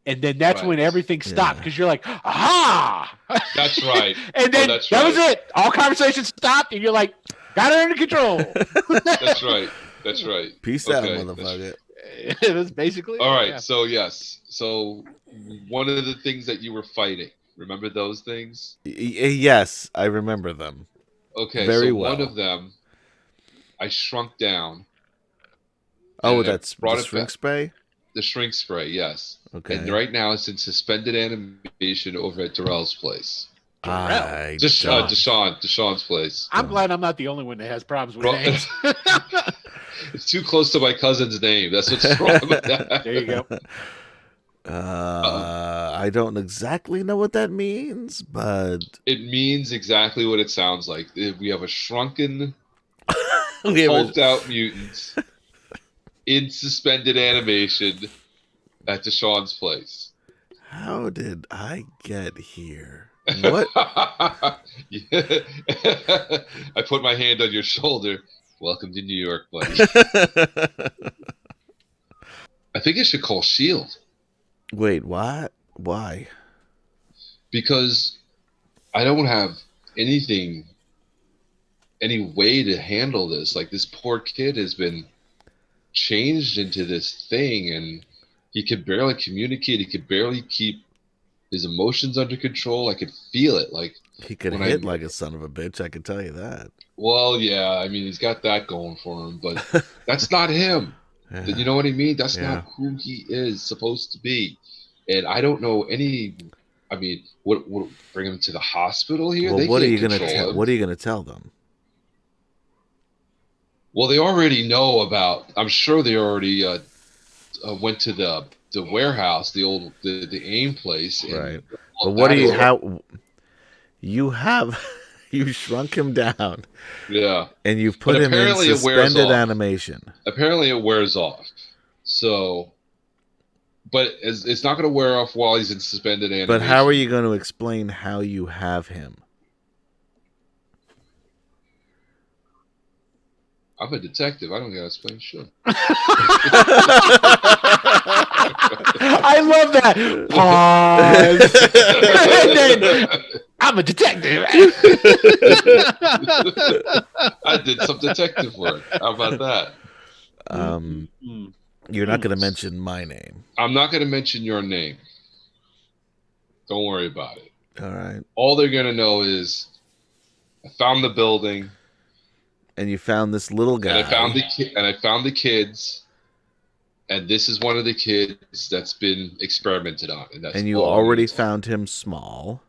Speaker 4: And then that's
Speaker 3: Right.
Speaker 4: when everything stopped because you're like, aha!
Speaker 3: That's right.
Speaker 4: And then
Speaker 3: that's
Speaker 4: that was
Speaker 3: right.
Speaker 4: it. All conversations stopped, and you're like, got it under control.
Speaker 3: That's right. That's right.
Speaker 2: Peace out,
Speaker 3: Okay,
Speaker 2: motherfucker.
Speaker 4: It was basically
Speaker 3: All right.
Speaker 4: yeah.
Speaker 3: So yes. So one of the things that you were fighting. Remember those things?
Speaker 2: Yes, I remember them.
Speaker 3: Okay.
Speaker 2: Very
Speaker 3: so
Speaker 2: well.
Speaker 3: one of them, I shrunk down.
Speaker 2: Oh,
Speaker 3: And I
Speaker 2: that's
Speaker 3: brought
Speaker 2: the
Speaker 3: it
Speaker 2: shrink
Speaker 3: back.
Speaker 2: spray?
Speaker 3: The shrink spray, yes.
Speaker 2: Okay.
Speaker 3: And right now it's in suspended animation over at Darrell's place.
Speaker 2: I
Speaker 4: Deshaun.
Speaker 2: don't-
Speaker 3: Deshaun's place.
Speaker 4: I'm glad I'm not the only one that has problems with
Speaker 3: Bro-
Speaker 4: names.
Speaker 3: It's too close to my cousin's name. That's what's wrong with that.
Speaker 4: There you go.
Speaker 2: I don't exactly know what that means, but
Speaker 3: It means exactly what it sounds like. We have a shrunken,
Speaker 2: we have a-
Speaker 3: hulked out mutant in suspended animation at Deshaun's place.
Speaker 2: how did I get here? What?
Speaker 3: Yeah. I put my hand on your shoulder. Welcome to New York, buddy. I think I should call Shield
Speaker 2: Wait, what? Why?
Speaker 3: because I don't have any way to handle this. Like, this poor kid has been changed into this thing, and he could barely communicate. He could barely keep his emotions under control. I could feel it. Like,
Speaker 2: He could
Speaker 3: When
Speaker 2: hit
Speaker 3: I-
Speaker 2: like a son of a bitch, I can tell you that.
Speaker 3: well, yeah, I mean, he's got that going for him, but that's not him. You know what I mean? That's
Speaker 2: Yeah.
Speaker 3: not who he is supposed to be. And I don't know any. I mean, what bring him to the hospital here?
Speaker 2: Well,
Speaker 3: They
Speaker 2: what are
Speaker 3: can't
Speaker 2: you gonna
Speaker 3: control
Speaker 2: tell?
Speaker 3: him.
Speaker 2: What are you gonna tell them?
Speaker 3: Well, they already know about. I'm sure they already went to the warehouse, the AIM place. And
Speaker 2: Right.
Speaker 3: all
Speaker 2: But what
Speaker 3: that
Speaker 2: do you
Speaker 3: is-
Speaker 2: how you have you shrunk him down
Speaker 3: Yeah.
Speaker 2: and you've put
Speaker 3: But
Speaker 2: him in
Speaker 3: apparently it wears
Speaker 2: suspended
Speaker 3: off.
Speaker 2: animation.
Speaker 3: Apparently, it wears off. So, but it's not going to wear off while he's in suspended animation.
Speaker 2: But how are you going to explain how you have him?
Speaker 3: I'm a detective. I don't gotta explain shit.
Speaker 4: I love that. Pause. And then, I'm a detective.
Speaker 3: I did some detective work. How about that?
Speaker 4: Mm.
Speaker 2: You're not going to mention my name.
Speaker 3: I'm not going to mention your name. Don't worry about it.
Speaker 2: All right.
Speaker 3: All they're going to know is I found the building
Speaker 2: And you found this little guy.
Speaker 3: and I found the kids, and this is one of the kids that's been experimented on, and that's
Speaker 2: and you
Speaker 3: all
Speaker 2: already
Speaker 3: it is.
Speaker 2: found him small.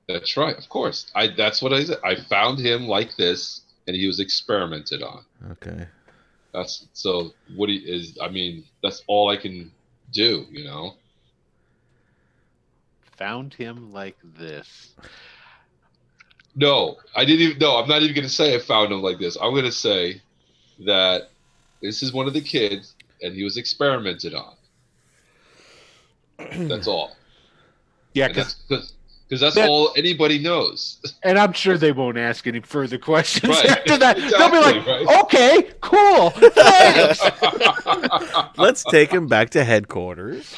Speaker 3: That's right, of course. That's what I said. I found him like this, and he was experimented on.
Speaker 2: Okay.
Speaker 3: That's so. What he is? I mean, that's all I can do. You know.
Speaker 4: Found him like this.
Speaker 3: No, I didn't even. No, I'm not even going to say I found him like this. I'm going to say that this is one of the kids, and he was experimented on. That's all.
Speaker 4: Yeah,
Speaker 3: And
Speaker 4: because
Speaker 3: because that's
Speaker 4: that-
Speaker 3: all anybody knows.
Speaker 4: and I'm sure they won't ask any further questions
Speaker 3: Right.
Speaker 4: after that. They'll be like,
Speaker 3: Exactly, right.
Speaker 4: okay, cool, thanks.
Speaker 2: Let's take him back to headquarters.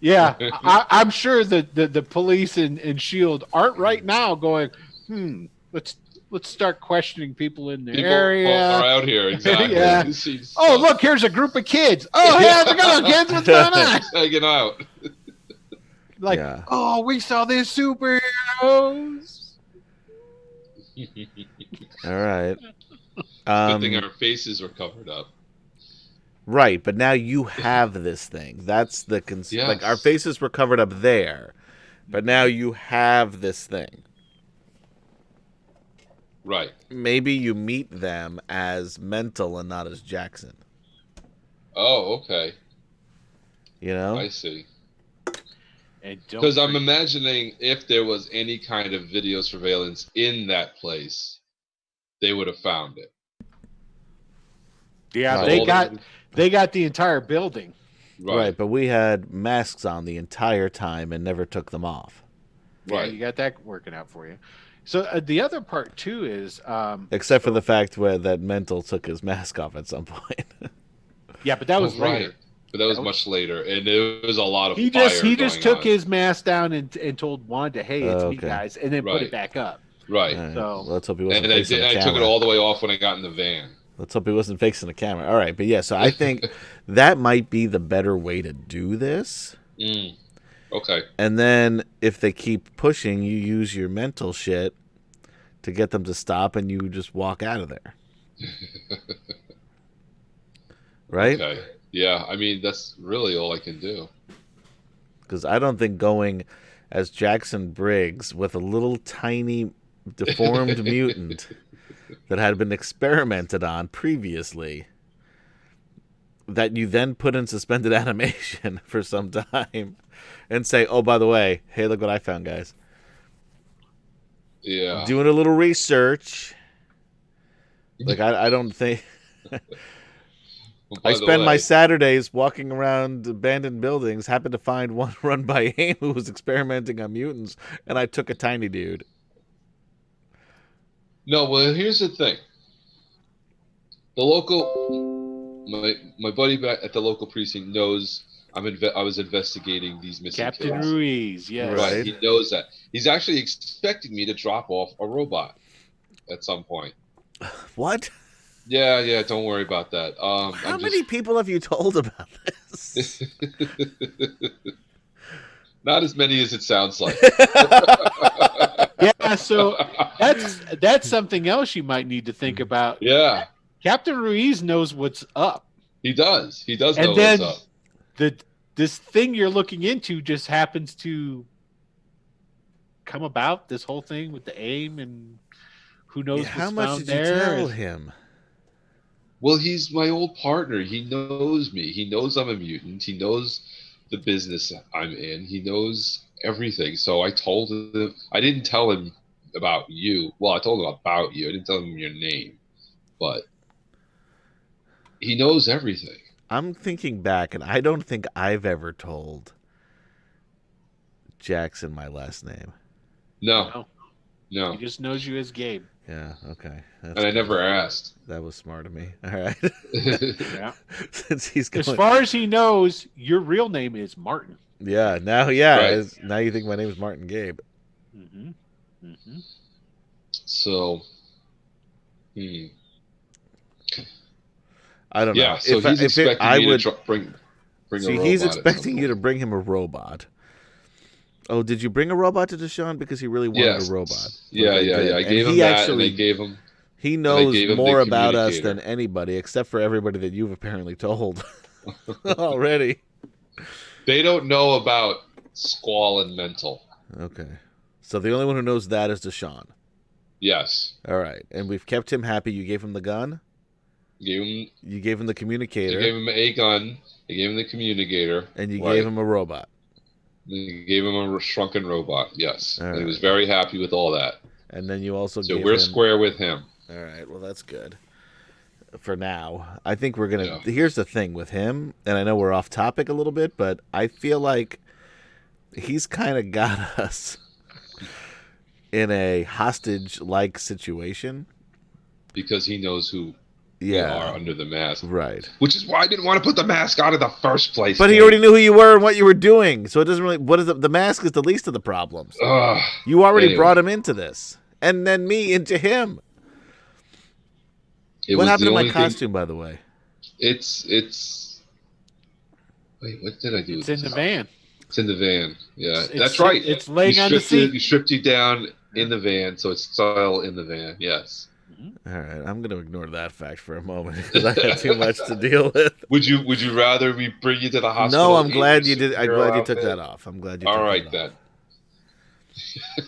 Speaker 4: Yeah, I'm sure that the police and Shield aren't right now going, let's start questioning people in the
Speaker 3: People
Speaker 4: area.
Speaker 3: are out here. Exactly.
Speaker 4: Yeah.
Speaker 3: This seems-
Speaker 4: Oh, look, here's a group of kids. Oh, hey, how's it going, kids? What's going on?
Speaker 3: Hanging out.
Speaker 4: Like,
Speaker 2: Yeah.
Speaker 4: oh, we saw these superheroes.
Speaker 2: All right.
Speaker 3: Good thing our faces were covered up.
Speaker 2: Right, but now you have this thing. That's the
Speaker 3: Yes.
Speaker 2: like our faces were covered up there, but now you have this thing.
Speaker 3: Right.
Speaker 2: Maybe you meet them as Mental and not as Jackson.
Speaker 3: Oh, okay.
Speaker 2: You know?
Speaker 3: I see.
Speaker 4: And don't
Speaker 3: Because I'm
Speaker 4: forget-
Speaker 3: imagining if there was any kind of video surveillance in that place, they would have found it.
Speaker 4: yeah,
Speaker 2: Right.
Speaker 4: they got the entire building.
Speaker 2: Right, but we had masks on the entire time and never took them off.
Speaker 4: Yeah,
Speaker 3: Right.
Speaker 4: you got that working out for you. So the other part too is,
Speaker 2: Except for the fact that Mental took his mask off at some point.
Speaker 4: yeah, but that was
Speaker 3: Oh, right.
Speaker 4: later.
Speaker 3: But that was
Speaker 4: That was-
Speaker 3: much later, and it was a lot of
Speaker 4: He
Speaker 3: fire
Speaker 4: just
Speaker 3: going
Speaker 4: took
Speaker 3: on.
Speaker 4: his mask down and told Wanda, "Hey, it's me,
Speaker 2: Okay.
Speaker 4: guys," and then put
Speaker 3: Right.
Speaker 4: it back up.
Speaker 3: Right.
Speaker 2: All right,
Speaker 4: So-
Speaker 2: let's hope he wasn't
Speaker 3: And I,
Speaker 2: facing
Speaker 3: did,
Speaker 2: the
Speaker 3: I
Speaker 2: camera.
Speaker 3: took it all the way off when I got in the van.
Speaker 2: Let's hope he wasn't facing the camera. All right, but yeah, so I think that might be the better way to do this.
Speaker 3: Mm. Okay.
Speaker 2: And then if they keep pushing, you use your mental shit to get them to stop and you just walk out of there. Right?
Speaker 3: Okay. Yeah. I mean, that's really all I can do.
Speaker 2: Because I don't think going as Jackson Briggs with a little tiny deformed mutant that had been experimented on previously that you then put in suspended animation for some time and say, oh, by the way, hey, look what I found, guys.
Speaker 3: Yeah.
Speaker 2: Doing a little research. Like, I don't think...
Speaker 3: By
Speaker 2: I
Speaker 3: the
Speaker 2: spend my
Speaker 3: way,
Speaker 2: Saturdays walking around abandoned buildings, happened to find one run by AIM who was experimenting on mutants, and I took a tiny dude.
Speaker 3: No, well, here's the thing. The local, my buddy back at the local precinct knows I was investigating these missing
Speaker 4: Captain
Speaker 3: kids.
Speaker 4: Ruiz, yes.
Speaker 2: Right.
Speaker 3: Right. He knows that. He's actually expecting me to drop off a robot at some point.
Speaker 2: What?
Speaker 3: Yeah. Don't worry about that.
Speaker 2: How many people have you told about this?
Speaker 3: Not as many as it sounds like.
Speaker 4: Yeah, so that's something else you might need to think about.
Speaker 3: Yeah.
Speaker 4: Captain Ruiz knows what's up.
Speaker 3: He does. He does know
Speaker 4: And then
Speaker 3: what's up.
Speaker 4: this thing you're looking into just happens to come about. This whole thing with the aim and who knows
Speaker 2: How
Speaker 4: what's
Speaker 2: much
Speaker 4: found
Speaker 2: did you
Speaker 4: there.
Speaker 2: tell him?
Speaker 3: Well, he's my old partner. He knows me. He knows I'm a mutant. He knows the business I'm in. He knows everything. So I told him. I didn't tell him about you. Well, I told him about you. I didn't tell him your name, but he knows everything.
Speaker 2: I'm thinking back, and I don't think I've ever told Jackson my last name.
Speaker 3: No.
Speaker 4: He just knows you as Gabe.
Speaker 2: Yeah, okay.
Speaker 3: And I never asked.
Speaker 2: That was smart of me. All right.
Speaker 4: Yeah.
Speaker 2: Since he's going.
Speaker 4: As far as he knows, your real name is Martin.
Speaker 2: Yeah, now,
Speaker 3: Right.
Speaker 2: now you think my name is Martin Gabe.
Speaker 4: Mm-hmm. Mm-hmm.
Speaker 3: So,
Speaker 2: I don't know.
Speaker 3: yeah. So he's expecting
Speaker 2: I
Speaker 3: me
Speaker 2: would
Speaker 3: to bring a
Speaker 2: see.
Speaker 3: robot.
Speaker 2: He's
Speaker 3: at some
Speaker 2: expecting you to
Speaker 3: point.
Speaker 2: bring him a robot. Oh, did you bring a robot to Deshaun because he really wanted
Speaker 3: Yes.
Speaker 2: a robot?
Speaker 3: Yeah,
Speaker 2: Okay,
Speaker 3: yeah,
Speaker 2: good.
Speaker 3: yeah. I
Speaker 2: And
Speaker 3: gave him
Speaker 2: he
Speaker 3: that,
Speaker 2: actually,
Speaker 3: and I gave him.
Speaker 2: he knows
Speaker 3: gave him the
Speaker 2: more about us
Speaker 3: communicator.
Speaker 2: than anybody, except for everybody that you've apparently told already.
Speaker 3: They don't know about Squall and Mental.
Speaker 2: Okay, so the only one who knows that is Deshaun.
Speaker 3: Yes.
Speaker 2: All right, and we've kept him happy. You gave him the gun.
Speaker 3: Gave him.
Speaker 2: You gave him the
Speaker 3: They
Speaker 2: communicator,
Speaker 3: gave him a gun. They gave him the communicator.
Speaker 2: and you
Speaker 3: Right.
Speaker 2: gave him a robot.
Speaker 3: They gave him a shrunken robot. Yes.
Speaker 2: All
Speaker 3: And he was
Speaker 2: right.
Speaker 3: very happy with all that.
Speaker 2: And then you also
Speaker 3: So
Speaker 2: gave
Speaker 3: we're
Speaker 2: him.
Speaker 3: square with him.
Speaker 2: All right, well that's good. For now, I think we're gonna.
Speaker 3: Yeah.
Speaker 2: Here's the thing with him, and I know we're off topic a little bit, but I feel like he's kind of got us in a hostage-like situation.
Speaker 3: Because he knows who they
Speaker 2: Yeah,
Speaker 3: are under the mask.
Speaker 2: right.
Speaker 3: Which is why I didn't want to put the mask on in the first place.
Speaker 2: But he
Speaker 3: man.
Speaker 2: already knew who you were and what you were doing, so it doesn't really. What is the mask is the least of the problems.
Speaker 3: Ugh.
Speaker 2: You already
Speaker 3: Anyway.
Speaker 2: brought him into this, and then me into him.
Speaker 3: It
Speaker 2: What
Speaker 3: was
Speaker 2: happened
Speaker 3: the
Speaker 2: to my
Speaker 3: only thing-
Speaker 2: costume, by the way?
Speaker 3: It's. Wait, what did I do?
Speaker 4: It's
Speaker 3: with
Speaker 4: in the
Speaker 3: this?
Speaker 4: van.
Speaker 3: It's in the van. Yeah,
Speaker 4: It's-
Speaker 3: that's right.
Speaker 4: It's laying
Speaker 3: You
Speaker 4: on the
Speaker 3: stripped it-
Speaker 4: seat.
Speaker 3: You stripped you down in the van, so it's still in the van. Yes.
Speaker 2: All right, I'm going to ignore that fact for a moment because I have too much to deal with.
Speaker 3: Would you rather me bring you to the hospital?
Speaker 2: No, I'm
Speaker 3: in
Speaker 2: glad
Speaker 3: your
Speaker 2: you did. I'm
Speaker 3: superhero
Speaker 2: glad you took
Speaker 3: outfit?
Speaker 2: that off. I'm glad you.
Speaker 3: All
Speaker 2: took
Speaker 3: right
Speaker 2: that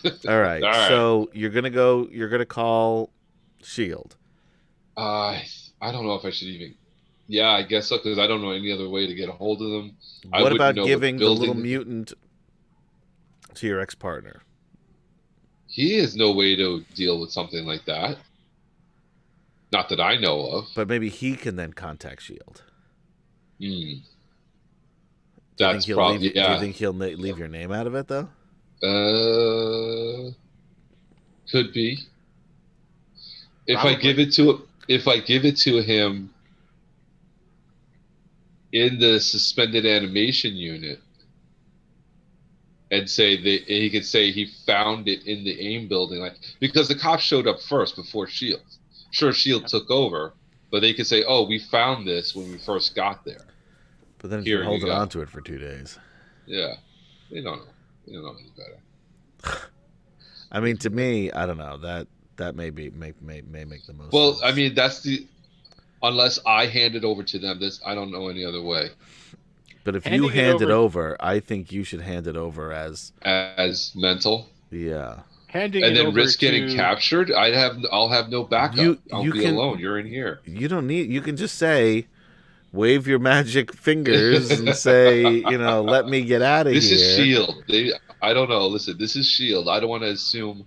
Speaker 3: then.
Speaker 2: off. All right.
Speaker 3: All right.
Speaker 2: So you're gonna go. You're gonna call Shield.
Speaker 3: I don't know if I should even. Yeah, I guess so because I don't know any other way to get a hold of them. I
Speaker 2: What
Speaker 3: wouldn't
Speaker 2: about
Speaker 3: know what
Speaker 2: giving the little
Speaker 3: building-
Speaker 2: mutant to your ex-partner?
Speaker 3: He has no way to deal with something like that. Not that I know of.
Speaker 2: But maybe he can then contact Shield.
Speaker 3: Hmm.
Speaker 2: Do you
Speaker 3: That's
Speaker 2: think he'll
Speaker 3: probably
Speaker 2: leave, Do
Speaker 3: yeah.
Speaker 2: you think he'll leave your name out of it though?
Speaker 3: Could be. If
Speaker 4: Probably.
Speaker 3: I give it to him in the suspended animation unit, and say that he could say he found it in the AIM building, like because the cops showed up first before Shield. Sure, Shield took over, but they could say, "Oh, we found this when we first got there."
Speaker 2: But then
Speaker 3: Here
Speaker 2: you're
Speaker 3: you
Speaker 2: holding
Speaker 3: go.
Speaker 2: on to it for 2 days.
Speaker 3: Yeah, they don't know. They don't know any better.
Speaker 2: I mean, to me, I don't know that may make the most.
Speaker 3: Well,
Speaker 2: sense.
Speaker 3: I mean, that's the unless I hand it over to them. This I don't know any other way.
Speaker 2: but if
Speaker 4: handing
Speaker 2: you
Speaker 4: it
Speaker 2: hand it
Speaker 4: over-
Speaker 2: over, I think you should hand it over as
Speaker 3: As mental,
Speaker 2: yeah.
Speaker 4: Handing
Speaker 3: and
Speaker 4: it
Speaker 3: then
Speaker 4: over
Speaker 3: risk getting
Speaker 4: to-
Speaker 3: captured. I'll have no backup. I'll
Speaker 2: you
Speaker 3: be
Speaker 2: can-
Speaker 3: alone. You're in here.
Speaker 2: You don't need. You can just say, wave your magic fingers and say, let me get out of here.
Speaker 3: This is Shield. I don't know. Listen, this is Shield. I don't want to assume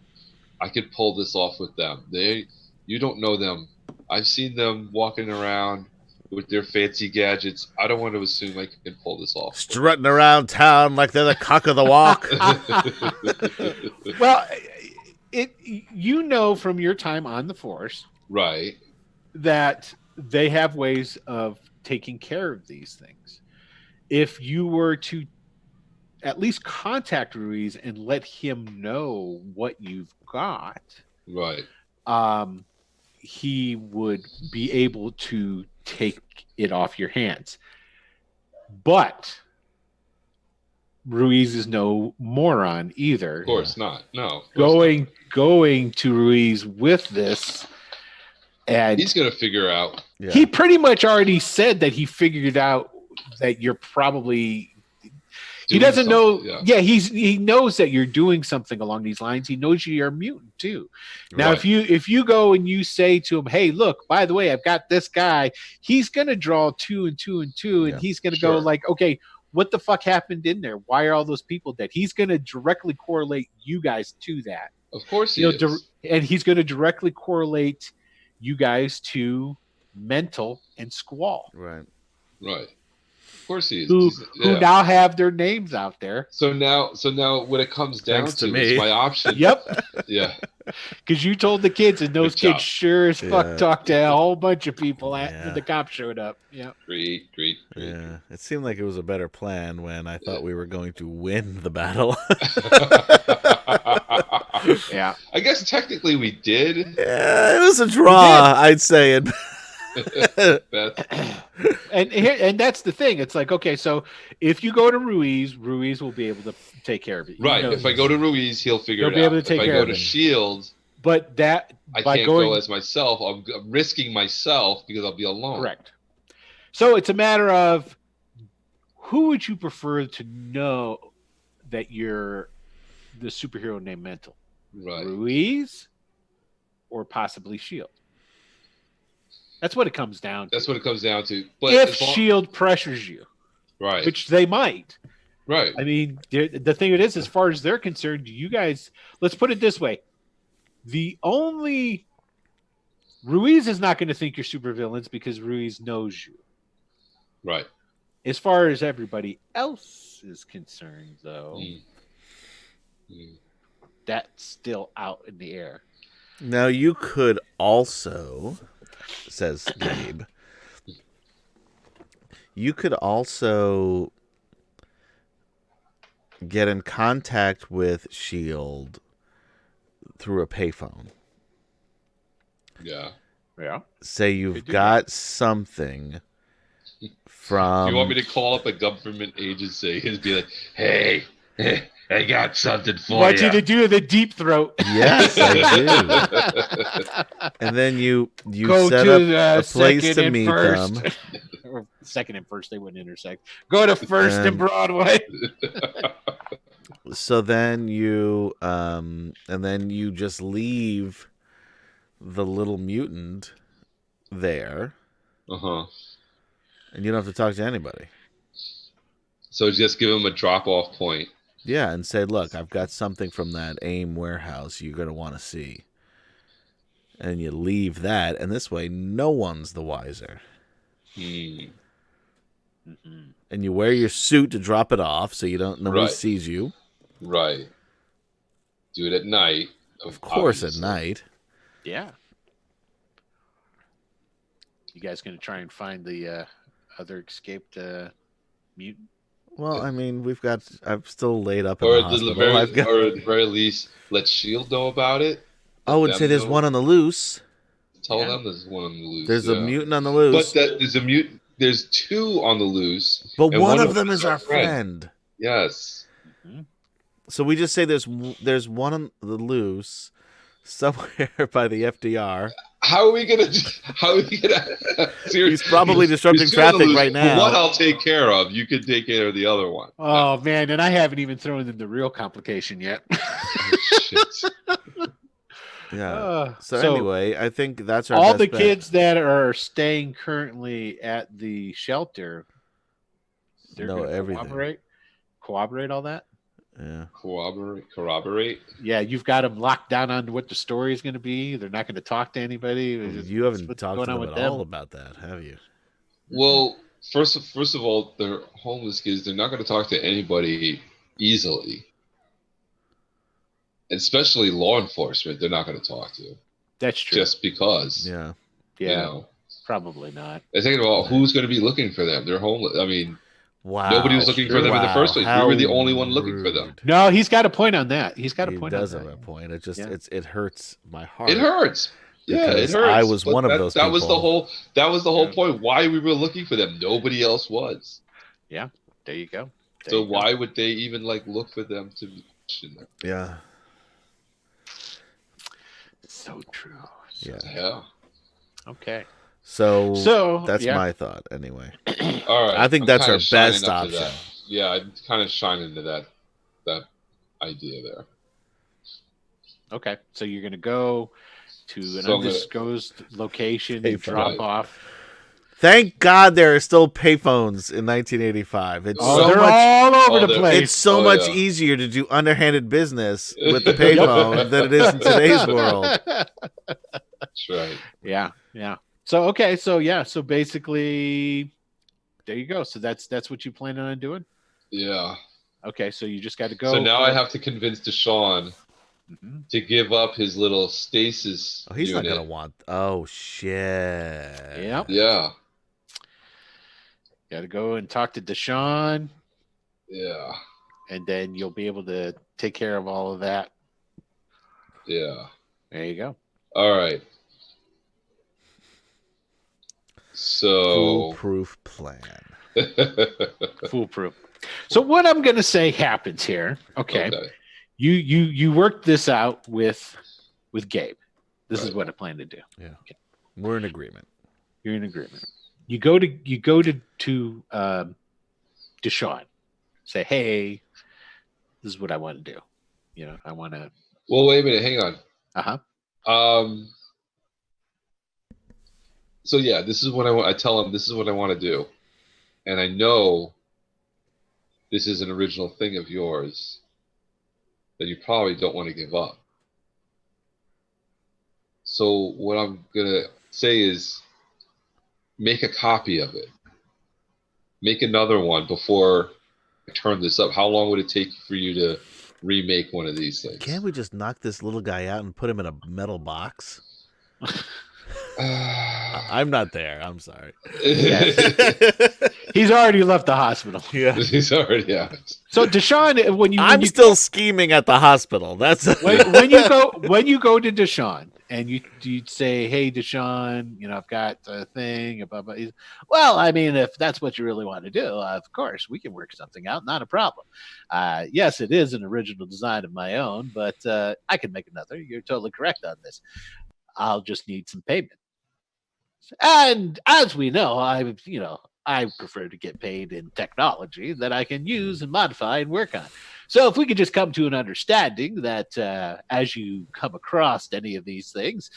Speaker 3: I could pull this off with them. You don't know them. I've seen them walking around with their fancy gadgets. I don't want to assume I can pull this off.
Speaker 2: Strutting around town like they're the cock of the walk.
Speaker 4: Well, from your time on the force
Speaker 3: Right.
Speaker 4: that they have ways of taking care of these things. If you were to at least contact Ruiz and let him know what you've got,
Speaker 3: Right.
Speaker 4: he would be able to take it off your hands. But Ruiz is no moron either.
Speaker 3: Of course not. No. Of course
Speaker 4: Going to Ruiz with this And
Speaker 3: He's gonna figure out.
Speaker 2: Yeah.
Speaker 4: he pretty much already said that he figured out that you're probably. He
Speaker 3: doing
Speaker 4: doesn't know.
Speaker 3: something,
Speaker 4: Yeah, he knows that you're doing something along these lines. He knows you're a mutant too. Now,
Speaker 3: Right.
Speaker 4: if you go and you say to him, "Hey, look, by the way, I've got this guy," he's gonna draw 2 and 2 and 2, and
Speaker 2: Yeah,
Speaker 4: he's gonna go
Speaker 3: sure.
Speaker 4: like, "Okay, what the fuck happened in there? Why are all those people dead?" He's gonna directly correlate you guys to that.
Speaker 3: Of course he
Speaker 4: You know,
Speaker 3: is.
Speaker 4: and he's gonna directly correlate you guys to Mental and Squall,
Speaker 2: Right.
Speaker 3: Right. Of course he is.
Speaker 4: who
Speaker 3: Yeah.
Speaker 4: now have their names out there.
Speaker 3: So now, what it comes down
Speaker 2: Thanks to
Speaker 3: to
Speaker 2: me.
Speaker 3: is my option.
Speaker 4: Yep.
Speaker 3: Yeah.
Speaker 4: Because you told the kids, and those
Speaker 3: Good job.
Speaker 4: kids sure as fuck
Speaker 2: Yeah.
Speaker 4: talked to a whole bunch of people
Speaker 2: Yeah.
Speaker 4: when the cops showed up. Yeah.
Speaker 3: Great.
Speaker 2: Yeah. It seemed like it was a better plan when I thought we were going to win the battle.
Speaker 4: Yeah.
Speaker 3: I guess technically we did.
Speaker 2: Yeah, it was a draw, I'd say. It.
Speaker 3: Beth.
Speaker 4: And that's the thing. It's like, okay, so if you go to Ruiz will be able to take care of it. He
Speaker 3: Right.
Speaker 4: knows
Speaker 3: If I go to Ruiz, he'll figure
Speaker 4: He'll
Speaker 3: it
Speaker 4: be
Speaker 3: out.
Speaker 4: able to take
Speaker 3: if I
Speaker 4: care
Speaker 3: go
Speaker 4: of
Speaker 3: to
Speaker 4: him.
Speaker 3: Shield,
Speaker 4: But that
Speaker 3: I
Speaker 4: by
Speaker 3: can't
Speaker 4: going
Speaker 3: go as myself. I'm risking myself because I'll be alone.
Speaker 4: correct. So it's a matter of who would you prefer to know that you're the superhero named Mental?
Speaker 3: Right.
Speaker 4: Ruiz or possibly Shield? That's what it comes down to.
Speaker 3: That's what it comes down to. But
Speaker 4: If
Speaker 3: as long-
Speaker 4: Shield pressures you,
Speaker 3: right.
Speaker 4: which they might.
Speaker 3: Right.
Speaker 4: I mean, the thing it is, as far as they're concerned, you guys, let's put it this way. The only Ruiz is not going to think you're supervillains because Ruiz knows you.
Speaker 3: Right.
Speaker 4: As far as everybody else is concerned, though, that's still out in the air.
Speaker 2: Now, you could also, says Gabe, you could also get in contact with S.H.I.E.L.D. through a payphone.
Speaker 3: Yeah.
Speaker 4: Yeah.
Speaker 2: Say
Speaker 4: Could
Speaker 2: you've
Speaker 4: do
Speaker 2: got something from...
Speaker 3: you want me to call up a government agency and be like, "Hey, I got something for
Speaker 4: Want you to do the deep throat.
Speaker 2: Yes, I do. And then you
Speaker 4: Go
Speaker 2: set
Speaker 4: to
Speaker 2: up
Speaker 4: the
Speaker 2: a place
Speaker 4: second
Speaker 2: to
Speaker 4: and
Speaker 2: meet
Speaker 4: first.
Speaker 2: them.
Speaker 4: Or second and first, they wouldn't intersect. Go to First and
Speaker 2: And-
Speaker 4: Broadway.
Speaker 2: So then you just leave the little mutant there,
Speaker 3: Uh-huh.
Speaker 2: and you don't have to talk to anybody.
Speaker 3: So just give him a drop-off point.
Speaker 2: Yeah, and say, look, I've got something from that AIM warehouse you're going to want to see. And you leave that, and this way no one's the wiser.
Speaker 3: Hmm.
Speaker 2: And you wear your suit to drop it off so nobody
Speaker 3: Right.
Speaker 2: sees you.
Speaker 3: Right. Do it at night.
Speaker 2: Of course,
Speaker 3: obviously.
Speaker 2: at night.
Speaker 4: Yeah. You guys going to try and find the other escaped mutant?
Speaker 2: Well, I mean, I'm still laid up in
Speaker 3: Or
Speaker 2: the
Speaker 3: at, the
Speaker 2: hospital. I've got,
Speaker 3: or at the very least, let S.H.I.E.L.D. know about it.
Speaker 2: oh, and
Speaker 3: them
Speaker 2: say there's
Speaker 3: know.
Speaker 2: one on the loose.
Speaker 3: Tell
Speaker 4: Yeah.
Speaker 3: them there's one on the loose.
Speaker 2: There's a
Speaker 3: yeah.
Speaker 2: mutant on the
Speaker 3: But
Speaker 2: loose.
Speaker 3: there's a mutant. There's two on the loose.
Speaker 2: But
Speaker 3: and
Speaker 2: one of them is our friend.
Speaker 3: Yes.
Speaker 2: So we just say there's one on the loose somewhere by the FDR.
Speaker 3: How are we gonna? Seriously,
Speaker 2: He's probably disrupting
Speaker 3: He's two on the
Speaker 2: traffic
Speaker 3: loose.
Speaker 2: right now.
Speaker 3: One I'll take care of. You can take care of the other one.
Speaker 4: Oh, man. And I haven't even thrown in the real complication yet.
Speaker 3: Shit.
Speaker 2: Yeah. So anyway, I think that's our
Speaker 4: all
Speaker 2: best
Speaker 4: the
Speaker 2: bet.
Speaker 4: kids that are staying currently at the shelter, they're
Speaker 2: Know
Speaker 4: going to
Speaker 2: everything.
Speaker 4: corroborate all that.
Speaker 2: Yeah.
Speaker 3: Corroborate.
Speaker 4: Yeah, you've got them locked down on what the story is going to be. They're not going to talk to anybody. It's just-
Speaker 2: You haven't
Speaker 4: what's
Speaker 2: talked
Speaker 4: going
Speaker 2: to
Speaker 4: on
Speaker 2: them
Speaker 4: with
Speaker 2: at all about that, have you?
Speaker 3: Well, first of all, they're homeless kids. They're not going to talk to anybody easily, especially law enforcement. They're not going to talk to
Speaker 4: That's true.
Speaker 3: just because.
Speaker 2: Yeah.
Speaker 3: You
Speaker 4: yeah,
Speaker 3: know,
Speaker 4: probably not.
Speaker 3: they're thinking about who's going to be looking for them. They're homeless. I mean,
Speaker 2: Wow.
Speaker 3: nobody was looking for them in the first place. We
Speaker 2: How
Speaker 3: were the only one looking for them.
Speaker 2: rude.
Speaker 4: No, he's got a point on that. He's got a
Speaker 2: He
Speaker 4: point
Speaker 2: does
Speaker 4: on
Speaker 2: have
Speaker 4: that.
Speaker 2: a point. It just
Speaker 4: Yeah.
Speaker 2: it hurts my heart.
Speaker 3: It hurts. Yeah, it
Speaker 2: Because
Speaker 3: hurts.
Speaker 2: I was
Speaker 3: But
Speaker 2: one of
Speaker 3: that,
Speaker 2: those
Speaker 3: That was the
Speaker 2: people.
Speaker 3: whole. That was the whole
Speaker 4: Yeah.
Speaker 3: point. Why we were looking for them. Nobody else was.
Speaker 4: There you go. There
Speaker 3: So
Speaker 4: you go.
Speaker 3: why would they even look for them to mention them?
Speaker 2: Yeah.
Speaker 4: So true.
Speaker 2: Yeah.
Speaker 3: Yeah.
Speaker 4: Okay.
Speaker 2: So
Speaker 4: So
Speaker 2: that's
Speaker 4: yeah.
Speaker 2: my thought anyway.
Speaker 3: All right.
Speaker 2: I think
Speaker 3: I'm
Speaker 2: that's
Speaker 3: kinda
Speaker 2: our
Speaker 3: shining
Speaker 2: best
Speaker 3: up to
Speaker 2: option.
Speaker 3: that. Yeah, I'm kind of shining to that idea there.
Speaker 4: Okay. So you're gonna go to an
Speaker 3: So I'm gonna-
Speaker 4: undisclosed location
Speaker 2: Payphone.
Speaker 4: and drop
Speaker 3: Right.
Speaker 4: off.
Speaker 2: Thank God there are still payphones in 1985. It's
Speaker 3: Oh,
Speaker 2: so
Speaker 4: they're
Speaker 2: much.
Speaker 4: all over
Speaker 3: Oh,
Speaker 4: the
Speaker 3: they're-
Speaker 4: place.
Speaker 2: It's so
Speaker 3: Oh,
Speaker 2: much
Speaker 3: yeah.
Speaker 2: easier to do underhanded business with the payphone than it is in today's world.
Speaker 3: That's right.
Speaker 4: Yeah, yeah. So okay, so yeah, so basically, there you go. So that's what you plan on doing.
Speaker 3: Yeah.
Speaker 4: Okay, so you just got to go.
Speaker 3: So now I have to convince Deshaun
Speaker 4: Mhm.
Speaker 3: to give up his little stasis
Speaker 2: Oh, he's
Speaker 3: unit.
Speaker 2: not gonna want. Oh shit.
Speaker 4: Yep.
Speaker 3: Yeah.
Speaker 4: Got to go and talk to Deshaun,
Speaker 3: Yeah.
Speaker 4: and then you'll be able to take care of all of that.
Speaker 3: Yeah.
Speaker 4: There you go.
Speaker 3: All right. So
Speaker 2: Foolproof plan.
Speaker 4: Foolproof. So what I'm going to say happens here. Okay. You worked this out with Gabe. This is
Speaker 3: Right.
Speaker 4: what I plan to do.
Speaker 2: We're in agreement.
Speaker 4: You're in agreement. You go to Deshaun. Say, hey, this is what I want to do. You know, I want to.
Speaker 3: Well, wait a minute. Hang on. So yeah, this is what I want. I tell him this is what I want to do, and I know this is an original thing of yours that you probably don't want to give up. So what I'm gonna say is, make a copy of it. Make another one before I turn this up. How long would it take for you to remake one of these things?
Speaker 2: Can't we just knock this little guy out and put him in a metal box? I'm not there. I'm sorry.
Speaker 4: He's already left the hospital.
Speaker 2: Yeah.
Speaker 3: He's already out.
Speaker 4: So Deshaun, when you
Speaker 2: still scheming at the hospital. That's
Speaker 4: when you go to Deshaun and you say, hey Deshaun, you know, I've got a thing about. Well, I mean, if that's what you really want to do, of course we can work something out. Not a problem. Yes, it is an original design of my own, but I can make another. You're totally correct on this. I'll just need some payment. And as we know, I prefer to get paid in technology that I can use and modify and work on. So if we could just come to an understanding that as you come across any of these things,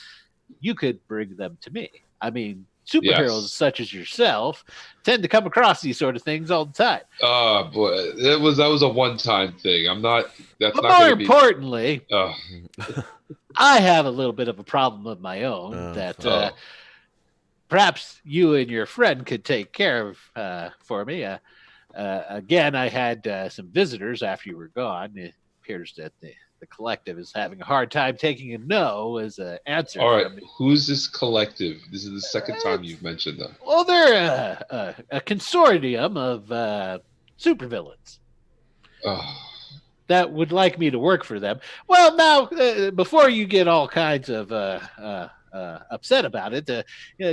Speaker 4: you could bring them to me. I mean, superheroes such as yourself tend to come across these sort of things all the time.
Speaker 3: Boy, that was a one-time thing. I'm not. That's
Speaker 4: But
Speaker 3: not
Speaker 4: more
Speaker 3: going to be.
Speaker 4: importantly,
Speaker 3: Oh,
Speaker 4: I have a little bit of a problem of my own that perhaps you and your friend could take care of for me. Again, I had some visitors after you were gone. It appears that the collective is having a hard time taking a no as an answer.
Speaker 3: all right.
Speaker 4: from me.
Speaker 3: Who's this collective? This is the second time you've mentioned them.
Speaker 4: Well, they're a consortium of supervillains
Speaker 3: Oh,
Speaker 4: that would like me to work for them. Well, now, before you get all kinds of upset about it,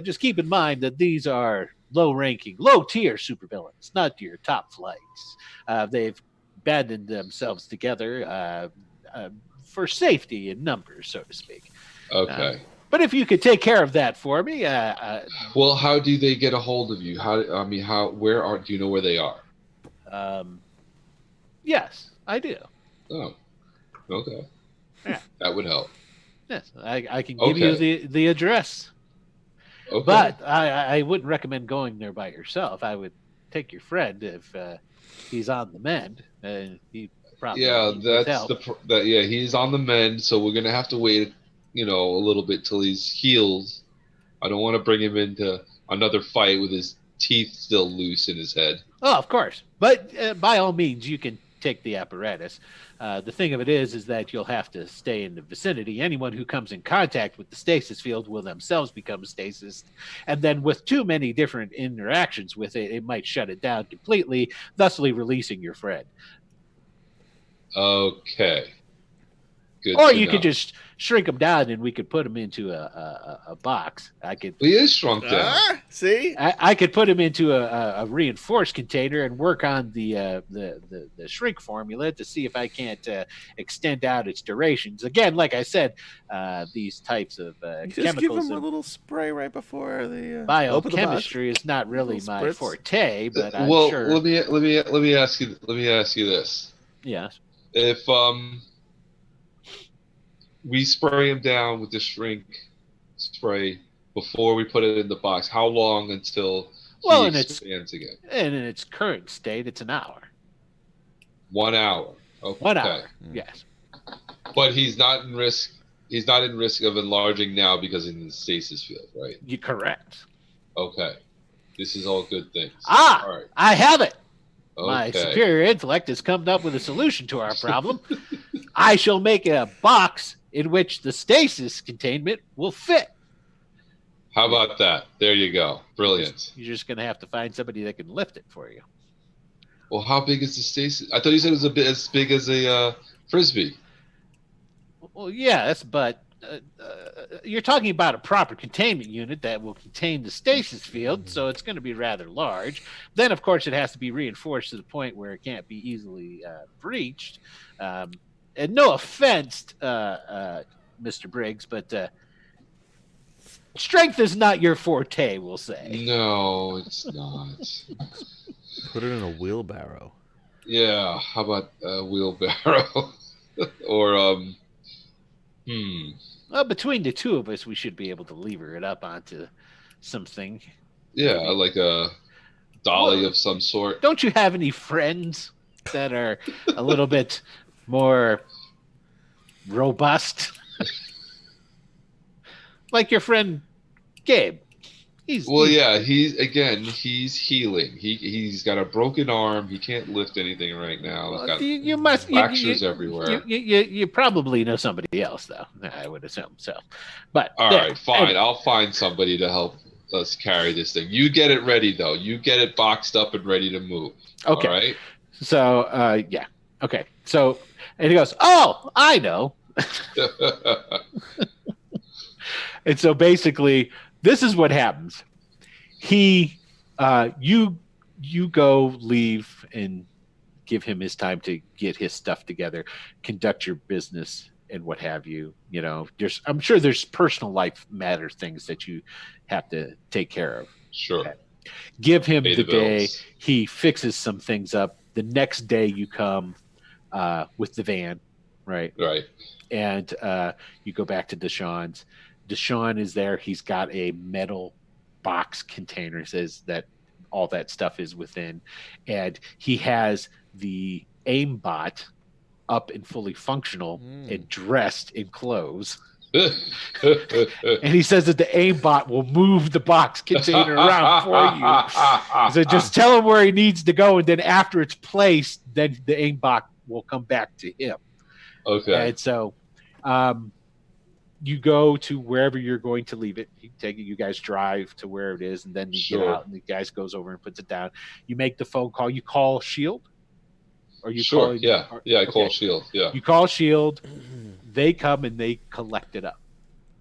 Speaker 4: just keep in mind that these are low-ranking, low-tier supervillains, not your top flights. They've banded themselves together for safety in numbers, so to speak.
Speaker 3: okay.
Speaker 4: But if you could take care of that for me,
Speaker 3: Well, how do they get a hold of you? Do you know where they are?
Speaker 4: yes, I do.
Speaker 3: Oh, okay.
Speaker 4: Yeah.
Speaker 3: That would help.
Speaker 4: Yes, I can give you the address.
Speaker 3: Okay.
Speaker 4: But I wouldn't recommend going there by yourself. I would take your friend if he's on the mend. He probably needs help.
Speaker 3: he's on the mend, so we're gonna have to wait, a little bit till he's healed. I don't want to bring him into another fight with his teeth still loose in his head.
Speaker 4: Oh, of course. But by all means, you can take the apparatus. The thing of it is that you'll have to stay in the vicinity. Anyone who comes in contact with the stasis field will themselves become a stasis. And then with too many different interactions with it, it might shut it down completely, thusly releasing your friend.
Speaker 3: Okay. Good.
Speaker 4: Or
Speaker 3: to
Speaker 4: you
Speaker 3: know.
Speaker 4: could just shrink him down, and we could put him into a box.
Speaker 3: He is shrunk down.
Speaker 2: Ah, see?
Speaker 4: I could put him into a reinforced container and work on the shrink formula to see if I can't extend out its durations. Again, like I said, these types of
Speaker 2: Just give
Speaker 4: chemicals
Speaker 2: him a
Speaker 4: and
Speaker 2: little spray right before the open the box.
Speaker 4: biochemistry is not really
Speaker 2: Little
Speaker 4: my
Speaker 2: spritz.
Speaker 4: forte, but I'm
Speaker 3: Well,
Speaker 4: sure.
Speaker 3: let me ask you this:
Speaker 4: Yes.
Speaker 3: if we spray him down with the shrink spray before we put it in the box, how long until
Speaker 4: Well,
Speaker 3: he
Speaker 4: and it's-
Speaker 3: expands again?
Speaker 4: And in its current state, it's an hour.
Speaker 3: 1 hour. Okay.
Speaker 4: 1 hour.
Speaker 2: Mm.
Speaker 4: Yes.
Speaker 3: But he's not in risk. He's not in risk of enlarging now because he's in the stasis field, right?
Speaker 4: You're correct.
Speaker 3: Okay. This is all good things.
Speaker 4: Ah,
Speaker 3: All right.
Speaker 4: I have it.
Speaker 3: Okay.
Speaker 4: My superior intellect has come up with a solution to our problem. I shall make a box in which the stasis containment will fit.
Speaker 3: How about that? There you go. Brilliant.
Speaker 4: You're just going to have to find somebody that can lift it for you.
Speaker 3: Well, how big is the stasis? I thought you said it was a bit as big as a frisbee.
Speaker 4: Well, yes, but you're talking about a proper containment unit that will contain the stasis field, so it's going to be rather large. Then, of course, it has to be reinforced to the point where it can't be easily breached. And no offense, Mr. Briggs, but strength is not your forte, we'll say.
Speaker 3: No, it's not.
Speaker 2: Put it in a wheelbarrow.
Speaker 3: Yeah. How about a wheelbarrow? Or
Speaker 4: Well, between the two of us, we should be able to lever it up onto something.
Speaker 3: Yeah, like a dolly of some sort.
Speaker 4: Don't you have any friends that are a little bit more robust? Like your friend Gabe.
Speaker 3: Well, yeah, he's healing. He's got a broken arm. He can't lift anything right now. He's got
Speaker 4: you must
Speaker 3: fractures everywhere.
Speaker 4: You probably know somebody else, though. I would assume so. But
Speaker 3: All
Speaker 4: there.
Speaker 3: right, fine.
Speaker 4: Anyway,
Speaker 3: I'll find somebody to help us carry this thing. You get it ready, though. You get it boxed up and ready to move.
Speaker 4: Okay.
Speaker 3: All right.
Speaker 4: So yeah. Okay. So and he goes, "Oh, I know." And so basically, this is what happens. You go leave and give him his time to get his stuff together, conduct your business and what have you. You know, I'm sure there's personal life matter things that you have to take care of.
Speaker 3: Sure.
Speaker 4: Okay. Give him
Speaker 3: Pay
Speaker 4: the day.
Speaker 3: bills.
Speaker 4: He fixes some things up. The next day you come with the van, right?
Speaker 3: Right.
Speaker 4: And you go back to Deshaun's. Deshaun is there. He's got a metal box container, says that all that stuff is within. And he has the aimbot up and fully functional and dressed in clothes. And he says that the aimbot will move the box container around for you. So just tell him where he needs to go. And then after it's placed, then the aimbot will come back to him.
Speaker 3: Okay.
Speaker 4: And so you go to wherever you're going to leave it. You guys drive to where it is, and then you get
Speaker 3: Sure.
Speaker 4: out, and the guys goes over and puts it down. You make the phone call. You call Shield, or you
Speaker 3: Sure.
Speaker 4: call
Speaker 3: Yeah. Yeah. I call
Speaker 4: okay.
Speaker 3: Shield. Yeah.
Speaker 4: You call Shield. They come and they collect it up.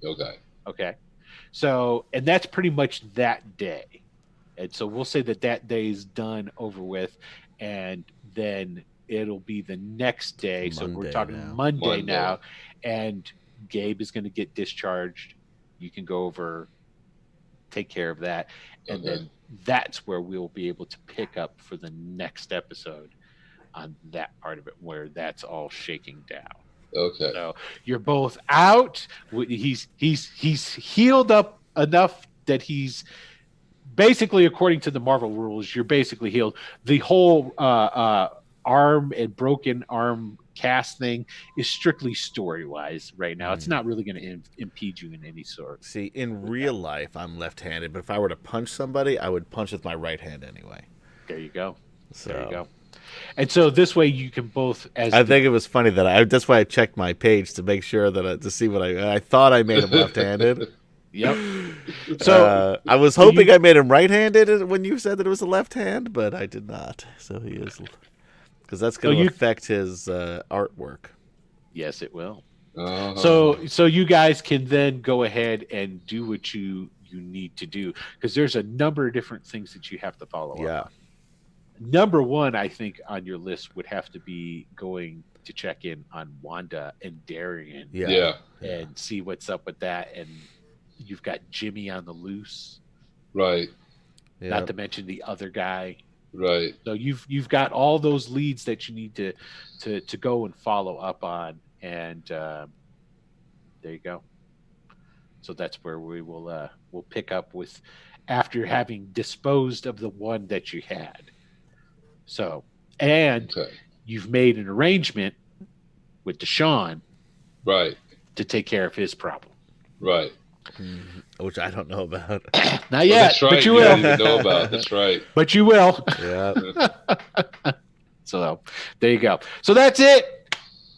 Speaker 3: Okay.
Speaker 4: Okay, so and that's pretty much that day, and so we'll say that day is done over with, and then it'll be the next day. So we're
Speaker 2: Monday
Speaker 4: talking
Speaker 2: now.
Speaker 4: Monday now, and Gabe is going to get discharged. You can go over, take care of that, and
Speaker 3: Okay.
Speaker 4: then that's where we'll be able to pick up for the next episode on that part of it where that's all shaking down.
Speaker 3: Okay.
Speaker 4: So you're both out. He's healed up enough that he's basically, according to the Marvel rules, you're basically healed. The whole arm and broken arm cast thing is strictly story wise right now. It's not really going to impede you in any sort.
Speaker 2: See, in real life, I'm left-handed, but if I were to punch somebody, I would punch with my right hand anyway.
Speaker 4: There you go.
Speaker 2: So
Speaker 4: There you go. And so this way you can both
Speaker 2: I think it was funny that that's why I checked my page to make sure that to see what I thought I made him left-handed.
Speaker 4: Yep. So
Speaker 2: I was hoping I made him right-handed when you said that it was a left hand, but I did not. So he is, because that's going to affect his artwork.
Speaker 4: yes, it will. So you guys can then go ahead and do what you need to do, because there's a number of different things that you have to follow
Speaker 2: Yeah.
Speaker 4: up on. Number one, I think, on your list would have to be going to check in on Wanda and Darian
Speaker 2: Yeah.
Speaker 4: and see what's up with that. And you've got Jimmy on the loose,
Speaker 3: Right.
Speaker 2: Yeah.
Speaker 4: not to mention the other guy.
Speaker 3: Right.
Speaker 4: So you've got all those leads that you need to go and follow up on, and there you go. So that's where we will we'll pick up with after having disposed of the one that you had. So, and
Speaker 3: Okay.
Speaker 4: you've made an arrangement with Deshaun
Speaker 3: Right.
Speaker 4: to take care of his problem.
Speaker 3: Right.
Speaker 2: Which I don't know about.
Speaker 4: Not
Speaker 3: Well,
Speaker 4: yet,
Speaker 3: that's right.
Speaker 4: but you
Speaker 3: You don't
Speaker 4: will.
Speaker 3: even know about. That's right.
Speaker 4: But you will.
Speaker 2: Yeah.
Speaker 4: So there you go. So that's it.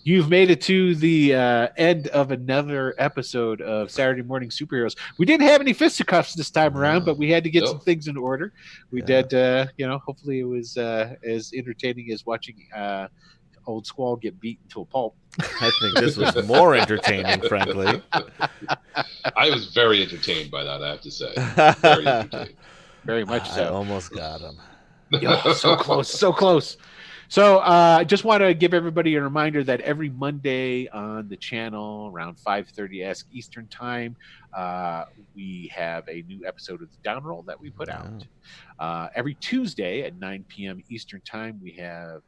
Speaker 4: You've made it to the end of another episode of Saturday Morning Superheroes. We didn't have any fisticuffs this time around, but we had to get
Speaker 3: Nope.
Speaker 4: some things in order. We
Speaker 2: Yeah.
Speaker 4: did, hopefully it was as entertaining as watching Old Squall get beaten to a pulp.
Speaker 2: I think this was more entertaining, frankly.
Speaker 3: I was very entertained by that, I have to say. Very entertained.
Speaker 4: Very much
Speaker 2: I
Speaker 4: so.
Speaker 2: almost got him.
Speaker 4: Yeah, so close, so close. So I just want to give everybody a reminder that every Monday on the channel around 5:30 Eastern time, we have a new episode of the Downroll that we put out. Every Tuesday at 9 p.m. Eastern time, we have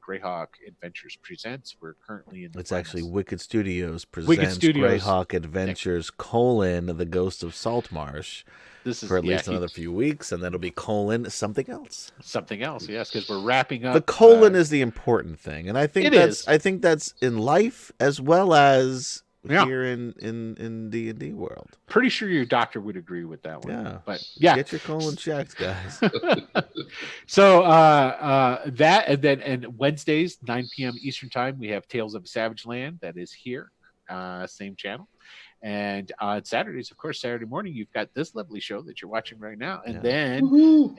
Speaker 4: Greyhawk Adventures Presents. We're currently in the
Speaker 2: It's actually
Speaker 4: finals.
Speaker 2: Wicked Studios presents
Speaker 4: Studios.
Speaker 2: Greyhawk Adventures, the Ghost of Saltmarsh,
Speaker 4: This is
Speaker 2: for at least
Speaker 4: yeah,
Speaker 2: another few weeks, and then it'll be something else.
Speaker 4: something else. Yes, because we're wrapping up.
Speaker 2: The colon is the important thing, and I think
Speaker 4: It
Speaker 2: that's
Speaker 4: is.
Speaker 2: I think that's in life as well as
Speaker 4: Yeah.
Speaker 2: here in D&D world.
Speaker 4: pretty sure your doctor would agree with that one.
Speaker 2: Yeah.
Speaker 4: But yeah,
Speaker 2: Get your colon checked, guys.
Speaker 4: So that and Wednesdays 9 p.m. Eastern time we have Tales of a Savage Land that is here, same channel, and on Saturdays, of course, Saturday morning you've got this lovely show that you're watching right now, and
Speaker 2: Yeah.
Speaker 4: then
Speaker 3: Woohoo.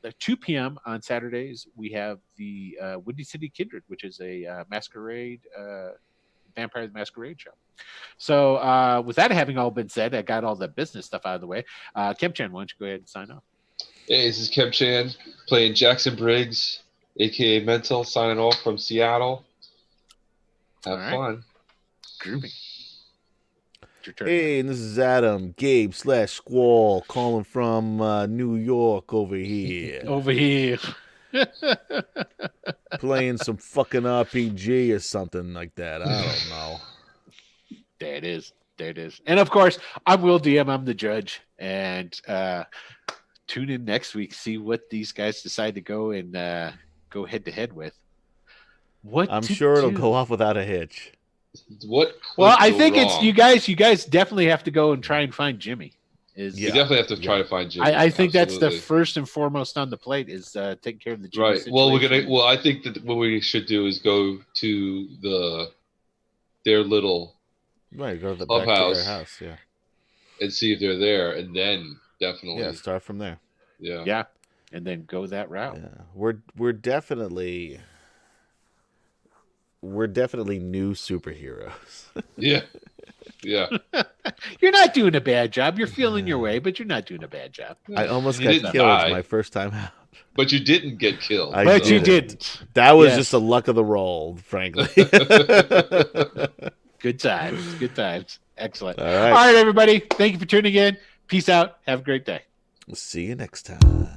Speaker 4: at 2 p.m. on Saturdays we have the Windy City Kindred, which is a masquerade. Vampire the Masquerade show. So with that having all been said, I got all the business stuff out of the way. Kemp-chan, why don't you go ahead and sign off?
Speaker 3: Hey, this is Kim Chan playing Jackson Briggs, aka Mental, signing off from Seattle. Have
Speaker 4: All right.
Speaker 3: fun.
Speaker 4: Groovy. It's your turn.
Speaker 2: Hey, and this is Adam, Gabe / Squall, calling from New York over here.
Speaker 4: Over here.
Speaker 2: Playing some fucking RPG or something like that. I don't know.
Speaker 4: There it is. There it is. And of course, I'm Will DM. I'm the judge. And tune in next week. See what these guys decide to go and go head to head with. What
Speaker 2: I'm
Speaker 4: to
Speaker 2: sure it'll
Speaker 4: do?
Speaker 2: go off without a hitch.
Speaker 3: What? could
Speaker 4: Well, I
Speaker 3: go
Speaker 4: think it's
Speaker 3: wrong?
Speaker 4: you guys. You guys definitely have to go and try and find Jimmy. Is
Speaker 3: We
Speaker 2: Yeah.
Speaker 3: definitely have to try to find Jimmy.
Speaker 4: I think that's the
Speaker 3: Absolutely.
Speaker 4: first and foremost on the plate is taking care of the Jimmy
Speaker 3: Right. Well, we're
Speaker 4: situation.
Speaker 3: gonna. Well, I think that what we should do is go to their little
Speaker 2: Right, go to the back to
Speaker 3: Clubhouse.
Speaker 2: their house. Yeah.
Speaker 3: and see if they're there, and then definitely.
Speaker 2: Yeah, start from there.
Speaker 3: Yeah.
Speaker 4: Yeah, and then go that route.
Speaker 2: Yeah. We're definitely new superheroes.
Speaker 3: Yeah. Yeah.
Speaker 4: You're not doing a bad job. You're feeling your way, but you're not doing a bad job.
Speaker 2: I almost
Speaker 3: You
Speaker 2: got
Speaker 3: didn't
Speaker 2: killed
Speaker 3: die,
Speaker 2: my first time out.
Speaker 3: but you didn't get killed.
Speaker 2: I
Speaker 4: But you
Speaker 2: didn't.
Speaker 4: didn't.
Speaker 2: That was
Speaker 4: Yes.
Speaker 2: just a luck of the roll, frankly.
Speaker 4: Good times. Good times. Excellent.
Speaker 2: All
Speaker 4: All
Speaker 2: right.
Speaker 4: right, everybody. Thank you for tuning in. Peace out. Have a great day.
Speaker 2: See you next time.